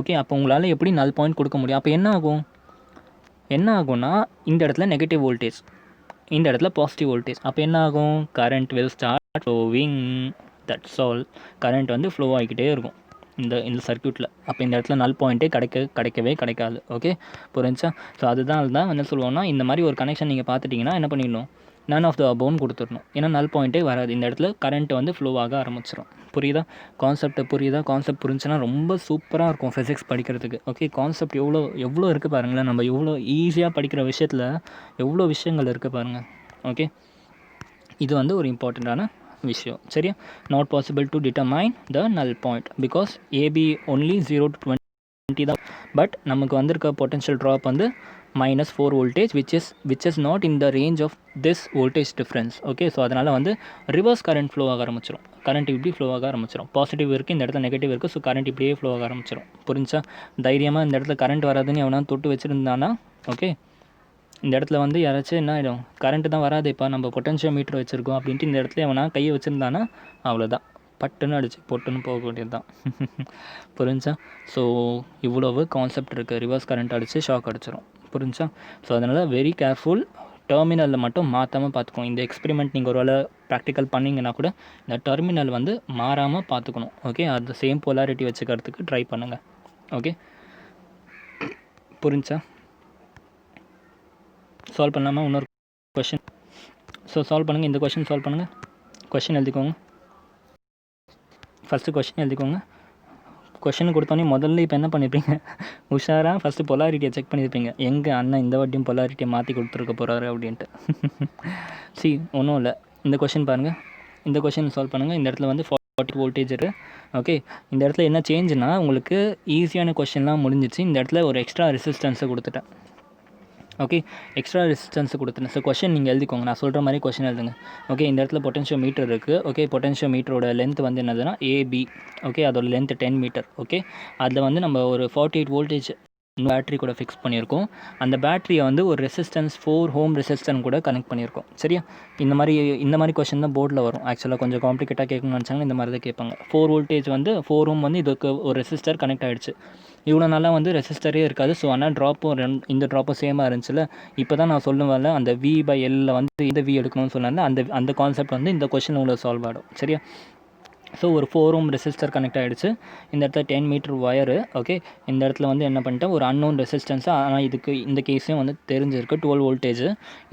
Okay, அப்போ உங்களால் எப்படி நல் பாயிண்ட் கொடுக்க முடியும்? அப்போ என்ன ஆகும்னா, இந்த இடத்துல நெகட்டிவ் வோல்டேஜ், இந்த இடத்துல பாசிட்டிவ் வோல்டேஜ். அப்போ என்ன ஆகும்? Current will start flowing. That's all. Current வந்து ஃப்ளோ ஆகிக்கிட்டே இருக்கும் இந்த சர்க்யூட்டில். அப்போ இந்த இடத்துல நல் பாயிண்ட்டே கிடைக்கவே கிடைக்காது. ஓகே, புரிஞ்சா? ஸோ அதுதான் என்ன சொல்லுவோம்னா, இந்த மாதிரி ஒரு கனெக்ஷன் நீங்கள் பார்த்துட்டிங்கன்னா என்ன பண்ணிடணும், நன் ஆஃப் த அபோவ்னு கொடுத்துடணும். ஏன்னா நல் பாயிண்ட்டே வராது. இந்த இடத்துல கரண்ட் வந்து ஃப்ளோ ஆக ஆரம்பிச்சிடும். புரியுதா? கான்செப்ட் புரிஞ்சுன்னா ரொம்ப சூப்பராக இருக்கும் ஃபிசிக்ஸ் படிக்கிறதுக்கு. ஓகே, கான்செப்ட் எவ்வளோ இருக்குது பாருங்களேன். நம்ம எவ்வளோ ஈஸியாக படிக்கிற விஷயத்தில் எவ்வளோ விஷயங்கள் இருக்குது பாருங்கள். ஓகே, இது வந்து ஒரு இம்பார்ட்டண்ட்டான விஷயம். சரியா? Not possible to determine the null point because AB only 0 to 20 தான். பட் நமக்கு வந்திருக்க பொட்டன்ஷியல் ட்ராப் வந்து -4 voltage which is not in the range of this voltage difference. Okay, so அதனால் வந்து ரிவர்ஸ் கரண்ட் ஃப்ளோ ஆக ஆரம்பிச்சிடும். கரண்ட் இப்படி flow ஆக ஆரம்பிச்சிடும். பாசிட்டிவ் இருக்குது, இந்த இடத்துல நெகட்டிவ் இருக்குது. ஸோ கரண்ட் இப்படியே ஃப்ளோ ஆக ஆரம்பிச்சிடும். புரிஞ்சா? தைரியமாக இந்த இடத்துல கரண்ட் வராதுன்னு எவனா தொட்டு வச்சுருந்தானா, ஓகே, இந்த இடத்துல வந்து யாராச்சும் என்ன ஆகிடும், கரண்ட்டு தான் வராது, இப்போ நம்ம பொட்டன்ஷியல் மீட்டர் வச்சுருக்கோம் அப்படின்ட்டு இந்த இடத்துல எவனா கையை வச்சுருந்தானா அவ்வளோதான், பட்டுன்னு அடிச்சு பொட்டுன்னு போக வேண்டியது தான். புரிஞ்சா? ஸோ இவ்வளவு கான்செப்ட் இருக்குது. ரிவர்ஸ் கரண்ட் அடித்து ஷாக் அடிச்சிடும். புரிஞ்சா? ஸோ அதனால் வெரி கேர்ஃபுல். டெர்மினலில் மட்டும் மாற்றாமல் பார்த்துக்கணும். இந்த எக்ஸ்பெரிமெண்ட் நீங்கள் ஒரு வேளை ப்ராக்டிக்கல் பண்ணிங்கன்னா கூட இந்த டெர்மினல் வந்து மாறாமல் பார்த்துக்கணும். ஓகே, அது சேம் போலாரிட்டி வச்சுக்கிறதுக்கு ட்ரை பண்ணுங்கள். ஓகே, புரிஞ்சா? சால்வ் பண்ணாமல் இன்னொரு கொஷின். ஸோ சால்வ் பண்ணுங்கள். இந்த கொஷின் சால்வ் பண்ணுங்கள். கொஷின் எழுதிக்கோங்க. ஃபஸ்ட்டு கொஷின் எழுதிக்கோங்க. கொஷின் கொடுத்தோன்னே முதல்ல இப்போ என்ன பண்ணியிருப்பீங்க, உஷாராக ஃபஸ்ட்டு பொலாரிட்டியை செக் பண்ணியிருப்பீங்க. எங்கள் அண்ணன் இந்த வாட்டியும் பொலாரிட்டியை மாற்றி கொடுத்துருக்க போகிறாரு அப்படின்ட்டு. சி ஒன்றும் இல்லை. இந்த கொஷின் பாருங்கள். இந்த கொஷின் சால்வ் பண்ணுங்கள். இந்த இடத்துல வந்து 40 வோல்டேஜ் இருக்குது. ஓகே, இந்த இடத்துல என்ன சேஞ்சுனா உங்களுக்கு ஈஸியான கொஷின்லாம் முடிஞ்சிச்சு. இந்த இடத்துல ஒரு எக்ஸ்ட்ரா ரெசிஸ்டன்ஸை கொடுத்துட்டேன். ஓகே, எக்ஸ்ட்ரா ரெசிஸ்டன்ஸை கொடுத்துட்டேன். ஸோ கொஷின் நீங்கள் எழுதிக்கோங்க. நான் சொல்கிற மாதிரி கொஷின் எழுதுங்க. ஓகே, இந்த இடத்துல பொட்டன்ஷியல் மீட்டர் இருக்குது. ஓகே, பொட்டன்ஷியல் மீட்டரோட லென்த் வந்து என்னதுன்னா ஏபி. ஓகே, அதோட லென்த் 10 மீட்டர். ஓகே, அதில் வந்து நம்ம ஒரு 48 வோல்டேஜ் பேட்ரி கூட ஃபிக்ஸ் பண்ணியிருக்கோம். அந்த பேட்டரியை வந்து ஒரு ரெசிஸ்டன்ஸ் 4 ஓம் ரெசிஸ்டன்ஸ் கூட கனெக்ட் பண்ணியிருக்கோம். சரியா? இந்த மாதிரி கொஷின் தான் போர்டில் வரும். ஆக்சுவலாக கொஞ்சம் காம்ப்ளிகேட்டாக கேட்கணும்னு நினச்சாங்க, இந்த மாதிரி தான் கேட்பாங்க. 4 வோல்டேஜ் வந்து 4 ஓம் வந்து இதுக்கு ஒரு ரெசிஸ்டர் கனெக்ட் ஆகிடுச்சு. இவ்வளோ நாளாக வந்து ரெசிஸ்டரே இருக்காது. ஸோ ஆனால் ட்ராப்பும் இந்த ட்ராப்பும் சேமாக இருந்துச்சுல. இப்போ தான் நான் சொல்லுவேன்ல, அந்த V/L வந்து இந்த V எடுக்கணும்னு சொன்னால அந்த கான்செப்ட் வந்து இந்த கொஷின் உங்களுக்கு சால்வ் ஆகிடும். சரியா? ஸோ ஒரு 4 ஓம் ரெசிஸ்டர் கனெக்ட் ஆகிடுச்சு. இந்த இடத்துல 10 மீட்டர் ஒயரு. ஓகே, இந்த இடத்துல வந்து என்ன பண்ணிட்டேன், ஒரு அன்னோன் ரெசிஸ்டன்ஸு. ஆனால் இதுக்கு இந்த கேஸையும் வந்து தெரிஞ்சிருக்கு 12 வோல்டேஜ்.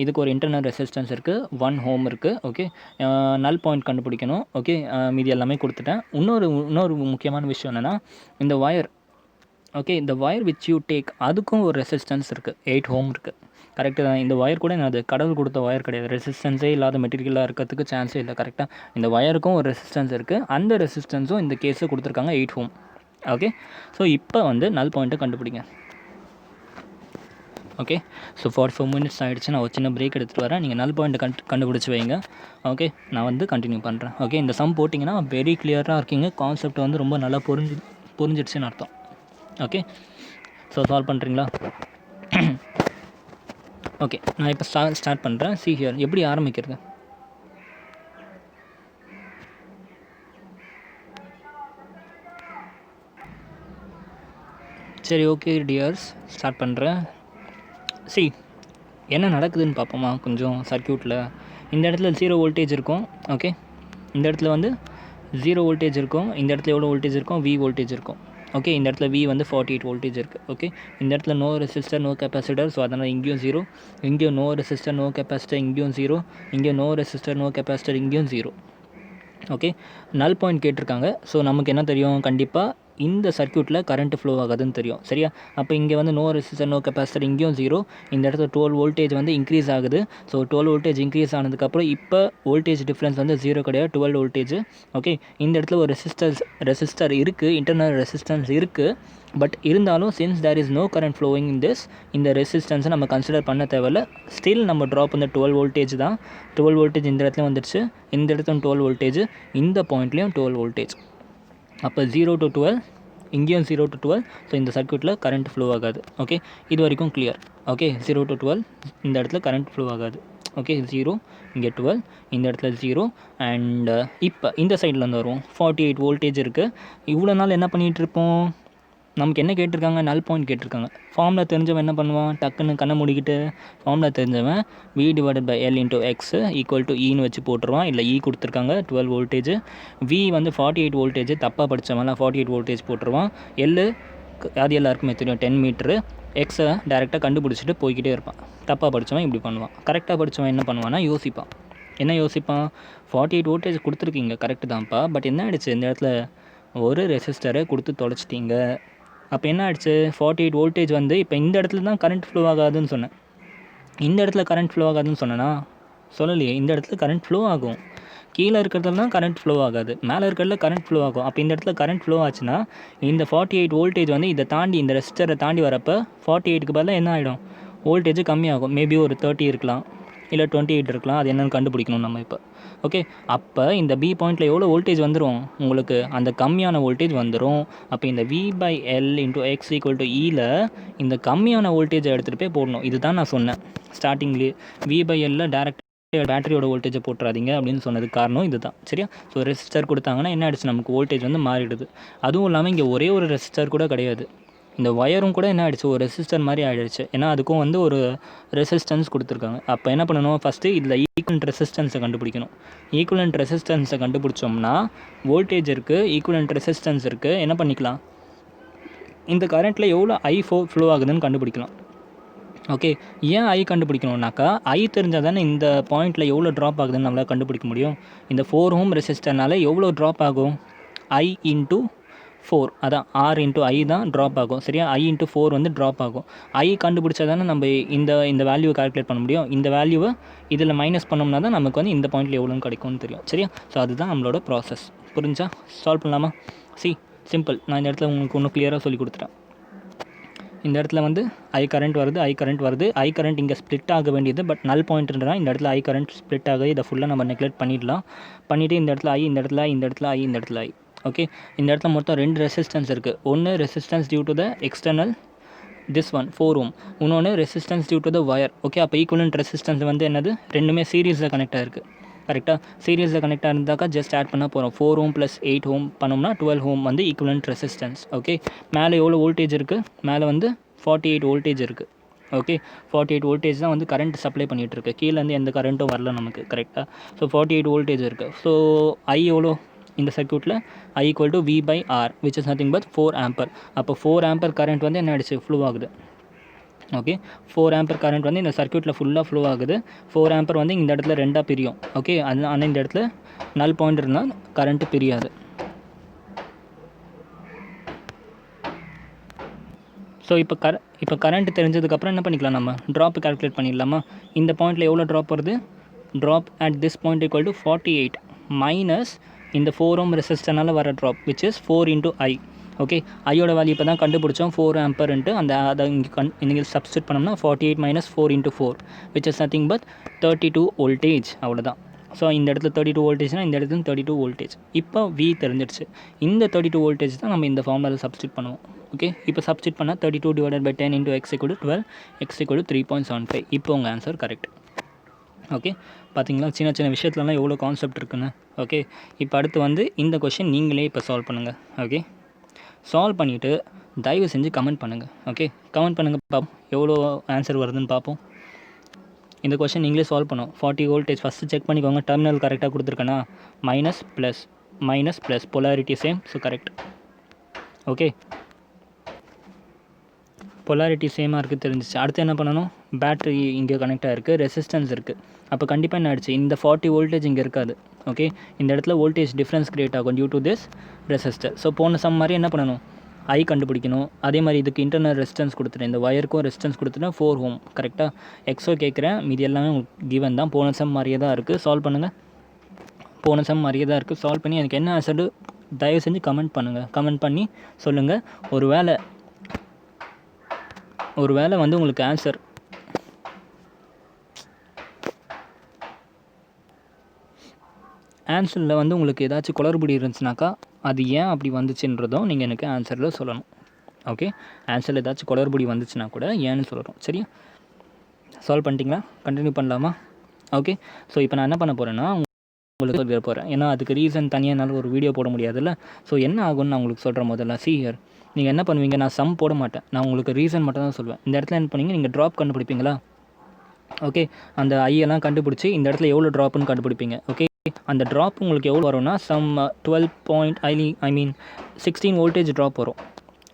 இதுக்கு ஒரு இன்டர்னல் ரெசிஸ்டன்ஸ் இருக்குது, 1 ஓம் இருக்குது. ஓகே, நல் பாயிண்ட் கண்டுபிடிக்கணும். ஓகே, மீதி எல்லாமே கொடுத்துட்டேன். இன்னொரு முக்கியமான விஷயம் என்னென்னா, இந்த ஒயர் ஓகே, இந்த ஒயர் விச் யூ டேக் அதுக்கும் ஒரு ரெசிஸ்டன்ஸ் இருக்குது, 8 ஓம் இருக்குது. கரெக்டு தான். இந்த ஒயர் கூட அது கடவுள் கொடுத்த ஒயர் கிடையாது, ரெசிஸ்டன்ஸே இல்லாத மெட்டீரியலாக இருக்கிறதுக்கு சான்ஸே இல்லை. கரெக்டாக இந்த ஒயருக்கும் ஒரு ரெசிஸ்டன்ஸ் இருக்குது, அந்த ரெசிஸ்டன்ஸும் இந்த கேஸில் கொடுத்துருக்காங்க 8 ஓம். ஓகே, ஸோ இப்போ வந்து நல் பாயிண்ட்டை கண்டுபிடிங்க. ஓகே, ஸோ 44 மினிட்ஸ் ஆகிடுச்சு. நான் ஒரு சின்ன பிரேக் எடுத்துகிட்டு வரேன், நீங்கள் நல் பாயிண்ட்டை கண்டுபிடிச்சி வைங்க. ஓகே, நான் வந்து கண்டினியூ பண்ணுறேன். ஓகே, இந்த சம் போட்டிங்கன்னா வெரி கிளியராக இருக்கீங்க, கான்செப்ட் வந்து ரொம்ப நல்லா புரிஞ்சிடுச்சுன்னு அர்த்தம். ஓகே, ஸோ சால்வ் பண்ணுறீங்களா? ஓகே, நான் இப்போ ஸ்டார்ட் பண்ணுறேன். சி ஹியர், எப்படி ஆரம்பிக்கிறது? சரி, ஓகே டியர்ஸ், ஸ்டார்ட் பண்ணுறேன். சி என்ன நடக்குதுன்னு பார்ப்போமா கொஞ்சம் சர்க்யூட்டில். இந்த இடத்துல 0 வோல்டேஜ் இருக்கும். ஓகே, இந்த இடத்துல வந்து 0 வோல்டேஜ் இருக்கும். இந்த இடத்துல எவ்வளோ வோல்டேஜ் இருக்கும்? V வோல்டேஜ் இருக்கும். ஓகே, இந்த இடத்துல V வந்து 48 வோல்டேஜ் இருக்குது. ஓகே, இந்த இடத்துல no resistor, no capacitor, so அதனால் இங்கேயும் 0, இங்கேயும் நோ ரெசிஸ்டர், நோ கெப்பாசிட்டர், இங்கேயும் 0, இங்கேயும் நோ ரெசிஸ்டர், நோ கெப்பாசிட்டர், இங்கேயும் 0. ஓகே, நல் பாயிண்ட் கேட்டிருக்காங்க. ஸோ நமக்கு என்ன தெரியும்? கண்டிப்பாக இந்த சர்க்யூட்டில் கரண்ட் ஃப்ளோ ஆகாதுன்னு தெரியும். சரியா? அப்போ இங்கே வந்து நோ ரெசிஸ்டர், நோ கெப்பாசிட்டர், இங்கேயும் 0. இந்த இடத்துல 12 வோல்டேஜ் வந்து இன்க்ரீஸ் ஆகுது. ஸோ 12 வோல்டேஜ் இன்க்ரீஸ் ஆனதுக்கப்புறம் இப்போ வோல்டேஜ் டிஃப்ரென்ஸ் வந்து 0 கிடையாது, 12 வோல்டேஜ். ஓகே, இந்த இடத்துல ஒரு ரெசிஸ்டர் இருக்குது, இன்டர்னல் ரெசிஸ்டன்ஸ் இருக்குது. பட் இருந்தாலும் since there is no current flowing in this, இந்த ரெசிஸ்டன்ஸை நம்ம கன்சிடர் பண்ண தேவையில்ல. ஸ்டில் நம்ம ட்ராப் வந்து 12 வோல்டேஜ் தான். 12 வோல்டேஜ் இந்த இடத்துல வந்துடுச்சு, இந்த இடத்துல 12 வோல்டேஜ், இந்த பாயிண்ட்லேயும் 12 வோல்டேஜ். அப்போ 0 to 12, இங்கேயும் 0 to 12. ஸோ இந்த சர்க்யூட்டில் கரண்ட் ஃப்ளோ ஆகாது. ஓகே, இது வரைக்கும் கிளியர். ஓகே, 0 to 12 இந்த இடத்துல கரண்ட் ஃப்ளோ ஆகாது. ஓகே, 0, இங்கே 12, இந்த இடத்துல 0. அண்ட் இப்போ இந்த சைட்லேருந்து வரும் 48 வோல்டேஜ் இருக்குது. இவ்வளோ நாள் என்ன பண்ணிகிட்ருப்போம்? நமக்கு என்ன கேட்டிருக்காங்க? நல் பாயிண்ட் கேட்டிருக்காங்க. ஃபார்முலா தெரிஞ்சவன் என்ன பண்ணுவான்? டக்குன்னு கண்ணை மூடிக்கிட்டு ஃபார்முலா தெரிஞ்சவன் V/L × X = Eன்னு வச்சு போட்டுருவான். இல்லை E கொடுத்துருக்காங்க 12 வோல்டேஜ், V வந்து 48 வோல்டேஜ், தப்பாக படித்தவன்லாம் 48 வோல்டேஜ் போட்டுருவான். எல் அது எல்லாருக்குமே தெரியும் 10 மீட்ரு. எக்ஸை டேரெக்டாக கண்டுபிடிச்சிட்டு போய்கிட்டே இருப்பான். தப்பாக படித்தவன் இப்படி பண்ணுவான். கரெக்டாக படித்தவன் என்ன பண்ணுவான்னா யோசிப்பான். என்ன யோசிப்பான்? 48 வோல்டேஜ் கொடுத்துருக்கீங்க, கரெக்டு தான்ப்பா. பட் என்ன ஆகிடுச்சு? இந்த இடத்துல ஒரு ரெசிஸ்டரை கொடுத்து தொலைச்சிட்டிங்க. அப்போ என்ன ஆகிடுச்சு? 48 வோல்டேஜ் வந்து இப்போ இந்த இடத்துல தான் கரண்ட் ஃப்ளோ ஆகாதுன்னு சொன்னேன். இந்த இடத்துல கரண்ட் ஃப்ளோ ஆகாதுன்னு சொன்னேன்னா சொல்லலையே. இந்த இடத்துல கரண்ட் ஃப்ளோ ஆகும். கீழே இருக்கிறதுல தான் கரண்ட் ஃப்ளோ ஆகாது, மேலே இருக்கிறதுல கரண்ட் ஃப்ளோ ஆகும். அப்போ இந்த இடத்துல கரண்ட் ஃப்ளோ ஆச்சுன்னா இந்த 48 வோல்டேஜ் வந்து இதை தாண்டி, இந்த ரெசிஸ்டரை தாண்டி வரப்போ 48க்கு பதிலாக என்ன ஆகிடும்? வோல்டேஜ் கம்மியாகும். மேபி ஒரு 30 இருக்கலாம், இல்லை 28 இருக்கலாம். அது என்னென்னு கண்டுபிடிக்கணும் நம்ம இப்போ. ஓகே, அப்போ இந்த பி பாயிண்ட்டில் எவ்வளோ வோல்டேஜ் வந்துடும் உங்களுக்கு? அந்த கம்மியான வோல்டேஜ் வந்துடும். அப்போ இந்த V/L × X = Eயில் இந்த கம்மியான வோல்டேஜை எடுத்துகிட்டு போய் போடணும். இதுதான் நான் சொன்னேன் ஸ்டார்டிங்லேயே. V/Lல டேரெக்டாக பேட்டரியோட வோல்டேஜை போட்டுறாதீங்க அப்படின்னு சொன்னதுக்கு காரணம் இது தான். சரியா? ஸோ ரெசிஸ்டர் கொடுத்தாங்கன்னா என்ன ஆகிடுச்சு? நமக்கு வோல்டேஜ் வந்து மாறிடுது. அதுவும் இல்லாமல் இங்கே ஒரே ஒரு ரெசிஸ்டர் கூட கிடையாது. இந்த ஒயரும் கூட என்ன ஆகிடுச்சு? ஒரு ரெசிஸ்டர் மாதிரி ஆகிடுச்சு. ஏன்னா அதுக்கும் வந்து ஒரு ரெசிஸ்டன்ஸ் கொடுத்துருக்காங்க. அப்போ என்ன பண்ணணும்? ஃபஸ்ட்டு இதில் ஈக்குவலண்ட் ரெசிஸ்டன்ஸை கண்டுபிடிக்கணும். ஈக்குவலண்ட் ரெசிஸ்டன்ஸை கண்டுபிடிச்சோம்னா வோல்டேஜ் இருக்குது, ஈக்குவலண்ட் ரெசிஸ்டன்ஸ் இருக்குது. என்ன பண்ணிக்கலாம்? இந்த கரண்ட்டில் எவ்வளோ I ஃப்ளோ ஆகுதுன்னு கண்டுபிடிக்கலாம். ஓகே, ஏன் I கண்டுபிடிக்கணும்னாக்கா I தெரிஞ்சால் தானே இந்த பாயிண்ட்டில் எவ்வளோ ட்ராப் ஆகுதுன்னு நம்மளால் கண்டுபிடிக்க முடியும். இந்த 4 ஓம் ரெசிஸ்டர்னால எவ்வளோ ட்ராப் ஆகும்? I × 4, அதான் R × I தான் ட்ராப் ஆகும். சரியா? I × 4 வந்து ட்ராப் ஆகும். I கண்டுபிடிச்சா தானே நம்ம இந்த வேல்யூவை கால்குலேட் பண்ண முடியும். இந்த வேல்யூவை இதில் மைனஸ் பண்ணோம்னா தான் நமக்கு வந்து இந்த பாயிண்ட்டில் எவ்வளோன்னு கிடைக்கும்னு தெரியும். சரியா? ஸோ அதுதான் நம்மளோட ப்ராசஸ். புரிஞ்சா? சால்வ் பண்ணலாமா? சிம்பிள். நான் இந்த இடத்துல உங்களுக்கு ஒன்றும் கிளியராக சொல்லி கொடுத்துட்டேன். இந்த இடத்துல வந்து I கரண்ட் வருது, I கரண்ட் இங்கே ஸ்ப்ளிட் ஆக வேண்டியது. பட் நல் பாயிண்ட்ன்றா இந்த இடத்துல I கரண்ட் ஸ்ப்ளிட் ஆகுது. இதை ஃபுல்லாக நம்ம நெக்லெக்ட் பண்ணிடலாம். பண்ணிவிட்டு இந்த இடத்துல I, இந்த இடத்துல I, இந்த இடத்துல I, இந்த இடத்துல I. ஓகே, இந்த இடத்துல மொத்தம் 2 ரெசிஸ்டன்ஸ் இருக்குது. ஒன்று resistance due to the external, this one 4 ohm. இன்னொன்று resistance due to the wire. Okay, அப்போ ஈக்குவலண்ட் ரெசிஸ்டன்ஸ் வந்து என்னது? ரெண்டுமே சீரீஸில் கனெக்ட் ஆகிருக்கு. கரெக்டாக? சீரீஸில் கனெக்ட் ஆகிருந்தாக்கா ஜஸ்ட் ஆட் பண்ண போகிறோம். 4 ஓம் + 8 ஓம் பண்ணோம்னா 12 ஓம் வந்து ஈக்குவலண்ட் ரெசிஸ்டன்ஸ். ஓகே, மேலே எவ்வளோ வோல்டேஜ் இருக்குது? மேலே வந்து 48 வோல்டேஜ் இருக்குது. ஓகே, 48 வோல்டேஜ் தான் வந்து கரண்ட் சப்ளை பண்ணிகிட்ருக்கு. கீழேருந்து எந்த கரண்ட்டும் வரல நமக்கு. கரெக்டாக? ஸோ 48 வோல்டேஜ் இருக்குது. ஸோ I எவ்வளோ இந்த சர்க்யூட்டில்? I = V/R which is nothing but 4 Amber. அப்போ 4 ஆம்பர் கரண்ட் வந்து என்ன ஆகிடுச்சு? ஃப்ளோ ஆகுது. ஓகே, 4 ஆம்பர் கரண்ட் வந்து இந்த சர்க்யூட்டில் ஃபுல்லாக ஃப்ளோ ஆகுது. 4 ஆம்பர் வந்து இந்த இடத்துல 2ஆக பிரியும். ஓகே, ஆனால் இந்த இடத்துல நல் பாயிண்ட் இருந்தால் கரண்ட்டு பிரியாது. ஸோ இப்போ கரண்ட் தெரிஞ்சதுக்கப்புறம் என்ன பண்ணிக்கலாம், நம்ம ட்ராப் கால்குலேட் பண்ணிடலாமா. இந்த பாயிண்ட்டில் எவ்வளோ ட்ராப் வருது, drop at this point equal to 48 minus இந்த 4 ஓம் ரெசிஸ்டனால் வர drop which is 4 into I. Okay, ஐயோட வேல்யூ இப்போ தான் கண்டுபிடிச்சோம் 4 ஆம்பர்ன்ட்டு. அதை இங்கே சப்ஸ்டியூட் பண்ணோம்னா 48 minus 4 into 4 which is nothing but 32 voltage. அவ்வளோதான். ஸோ இந்த இடத்துல 32 வோல்டேஜ்னால் இந்த இடத்துல 32 வோல்டேஜ். இப்போ வி தெரிஞ்சிடுச்சு. இந்த 32 வோல்டேஜ் தான் நம்ம இந்த ஃபார்முலாவில் சப்ஸ்டியூட் பண்ணுவோம். ஓகே, இப்போ சப்ஸ்டியூட் பண்ணால் 32 divided by 10 into x equal to 12, x equal to 3.75. இப்போ உங்கள் ஆன்சர் கரெக்ட். ஓகே, பார்த்தீங்களா சின்ன சின்ன விஷயத்துலலாம் எவ்வளோ கான்செப்ட் இருக்குன்னு. ஓகே, இப்போ அடுத்து வந்து இந்த கொஷின் நீங்களே இப்போ சால்வ் பண்ணுங்கள். ஓகே, சால்வ் பண்ணிவிட்டு தயவு செஞ்சு கமெண்ட் பண்ணுங்கள். ஓகே, கமெண்ட் பண்ணுங்கள், பார்ப்போம் எவ்வளோ ஆன்சர் வருதுன்னு பார்ப்போம். இந்த கொஷின் நீங்களே சால்வ் பண்ணும். 40 வோல்டேஜ் ஃபஸ்ட்டு செக் பண்ணிக்கோங்க, டெர்மினல் கரெக்டாக கொடுத்துருக்கேன்னா. Minus plus polarity same, so correct. Okay, polarity சேமாக இருக்குது தெரிஞ்சிச்சு. அடுத்து என்ன பண்ணணும், பேட்ரி இங்கே கனெக்ட் ஆகிருக்கு, ரெசிஸ்டன்ஸ் இருக்குது. அப்போ கண்டிப்பாக என்ன ஆகிடுச்சு, இந்த 40 வோல்டேஜ் இங்கே இருக்காது. ஓகே, இந்த இடத்துல வோல்டேஜ் டிஃப்ரென்ஸ் க்ரியேட் ஆகும் due to this resistor. So போன சம் மாதிரி என்ன பண்ணணும், ஐ கண்டுபிடிக்கணும். அதே மாதிரி இதுக்கு இன்டர்னல் ரெசிஸ்டன்ஸ் கொடுத்துட்டேன், இந்த ஒயருக்கும் ரெசிஸ்டன்ஸ் கொடுத்துட்டேன் 4 ஓம். கரெக்டாக எக்ஸோ கேட்குறேன், மீதி எல்லாமே உங்களுக்கு கிவன் தான். போன சம் மாதிரியே தான் இருக்குது, சால்வ் பண்ணுங்கள். போன சம் மாதிரியே தான் இருக்குது, சால்வ் பண்ணி எனக்கு என்ன ஆன்சர் தயவு செஞ்சு கமெண்ட் பண்ணுங்கள். கமெண்ட் பண்ணி சொல்லுங்கள். ஒரு வேளை வந்து உங்களுக்கு ஆன்சரில் வந்து உங்களுக்கு ஏதாச்சும் குளறுபடி இருந்துச்சுனாக்கா அது ஏன் அப்படி வந்துச்சுன்றதும் நீங்கள் எனக்கு ஆன்சரில் சொல்லணும். ஓகே, ஆன்சரில் ஏதாச்சும் குளறுபடி வந்துச்சுன்னா கூட ஏன்னு சொல்லணும். சரியா, சால்வ் பண்ணிட்டீங்களா, கண்டினியூ பண்ணலாமா. ஓகே, ஸோ இப்போ நான் என்ன பண்ண போகிறேன்னா உங்களுக்கு சொல்ல போகிறேன். ஏன்னா அதுக்கு ரீசன் தனியாக என்னால் ஒரு வீடியோ போட முடியாதுல்ல. ஸோ என்ன ஆகும்னு நான் உங்களுக்கு சொல்கிறேன். முதல்ல ஹியர் நீங்கள் என்ன பண்ணுவீங்க, நான் சம் போட மாட்டேன், நான் உங்களுக்கு ரீசன் மட்டும் தான் சொல்லுவேன். இந்த இடத்துல என்ன பண்ணுவீங்க, நீங்கள் ட்ராப் கண்டுபிடிப்பீங்களா. ஓகே, அந்த ஐயெல்லாம் கண்டுபிடிச்சி இந்த இடத்துல எவ்வளோ ட்ராப்னு கண்டுபிடிப்பீங்க. ஓகே, அந்த ட்ராப் உங்களுக்கு எவ்வளோ வரும்னா சம் 16 வோல்டேஜ் ட்ராப் வரும்.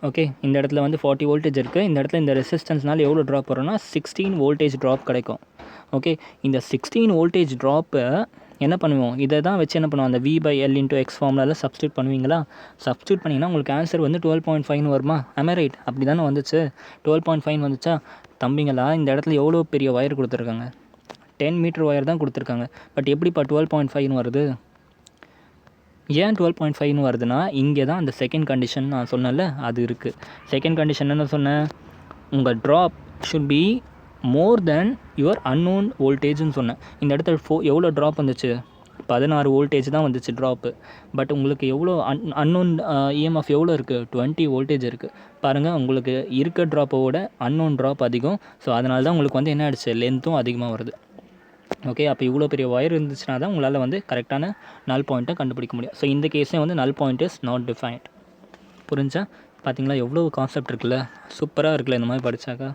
ஓகே, இந்த இடத்துல வந்து 40 வோல்டேஜ் இருக்குது, இந்த இடத்துல இந்த ரெசிஸ்டன்ஸ்னால் எவ்வளோ ட்ராப் வரும்னா 16 வோல்டேஜ் ட்ராப் கிடைக்கும். ஓகே, இந்த 16 வோல்டேஜ் ட்ராப்பை என்ன பண்ணுவோம், இதை தான் வச்சு என்ன பண்ணுவோம், அந்த V/L இன்ட்டு எக்ஸ் ஃபார்முலாவில் சப்ஸ்டியூட் பண்ணுவீங்களா. சப்ஸ்டியூட் பண்ணிங்கன்னா உங்களுக்கு ஆன்சர் வந்து 12.5 வருமா. am I right? அப்படி தானே வந்துச்சு, 12.5 வந்துச்சா. தம்பிங்களா, இந்த இடத்துல எவ்வளோ பெரிய ஒயர் கொடுத்துருக்காங்க, 10 மீட்டர் ஒயர் தான் கொடுத்துருக்காங்க. பட் எப்படிப்பா 12.5 வருது. ஏன் 12.5 வருதுன்னா இங்கே தான் அந்த செகண்ட் கண்டிஷன் நான் சொன்னேன்ல அது இருக்குது. செகண்ட் கண்டிஷன் என்ன சொன்னேன், உங்கள் drop should be more than your unknown வோல்டேஜ்னு சொன்னேன். இந்த இடத்துல எவ்வளோ ட்ராப் வந்துச்சு, 16 வோல்டேஜ் தான் வந்துச்சு ட்ராப்பு. பட் உங்களுக்கு எவ்வளோ அன்னோன் இஎம்எஃப் எவ்வளோ இருக்குது, 20 வோல்டேஜ் இருக்குது. பாருங்கள், உங்களுக்கு இருக்க ட்ராப்போட அன்னோன் ட்ராப் அதிகம். ஸோ அதனால தான் உங்களுக்கு வந்து என்ன ஆகிடுச்சு, லென்த்தும் அதிகமாக வருது. ஓகே, அப்போ இவ்வளோ பெரிய ஒயர் இருந்துச்சுன்னா தான் உங்களால் வந்து கரெக்டான நல் பாயிண்ட்டை கண்டுபிடிக்க முடியும். ஸோ இந்த கேஸே வந்து நல் பாயிண்ட் இஸ் நாட் டிஃபைன்ட். புரிஞ்சா, பார்த்தீங்களா எவ்வளோ கான்செப்ட் இருக்குல்ல, சூப்பராக இருக்குல்ல இந்த மாதிரி படித்தாக்கா.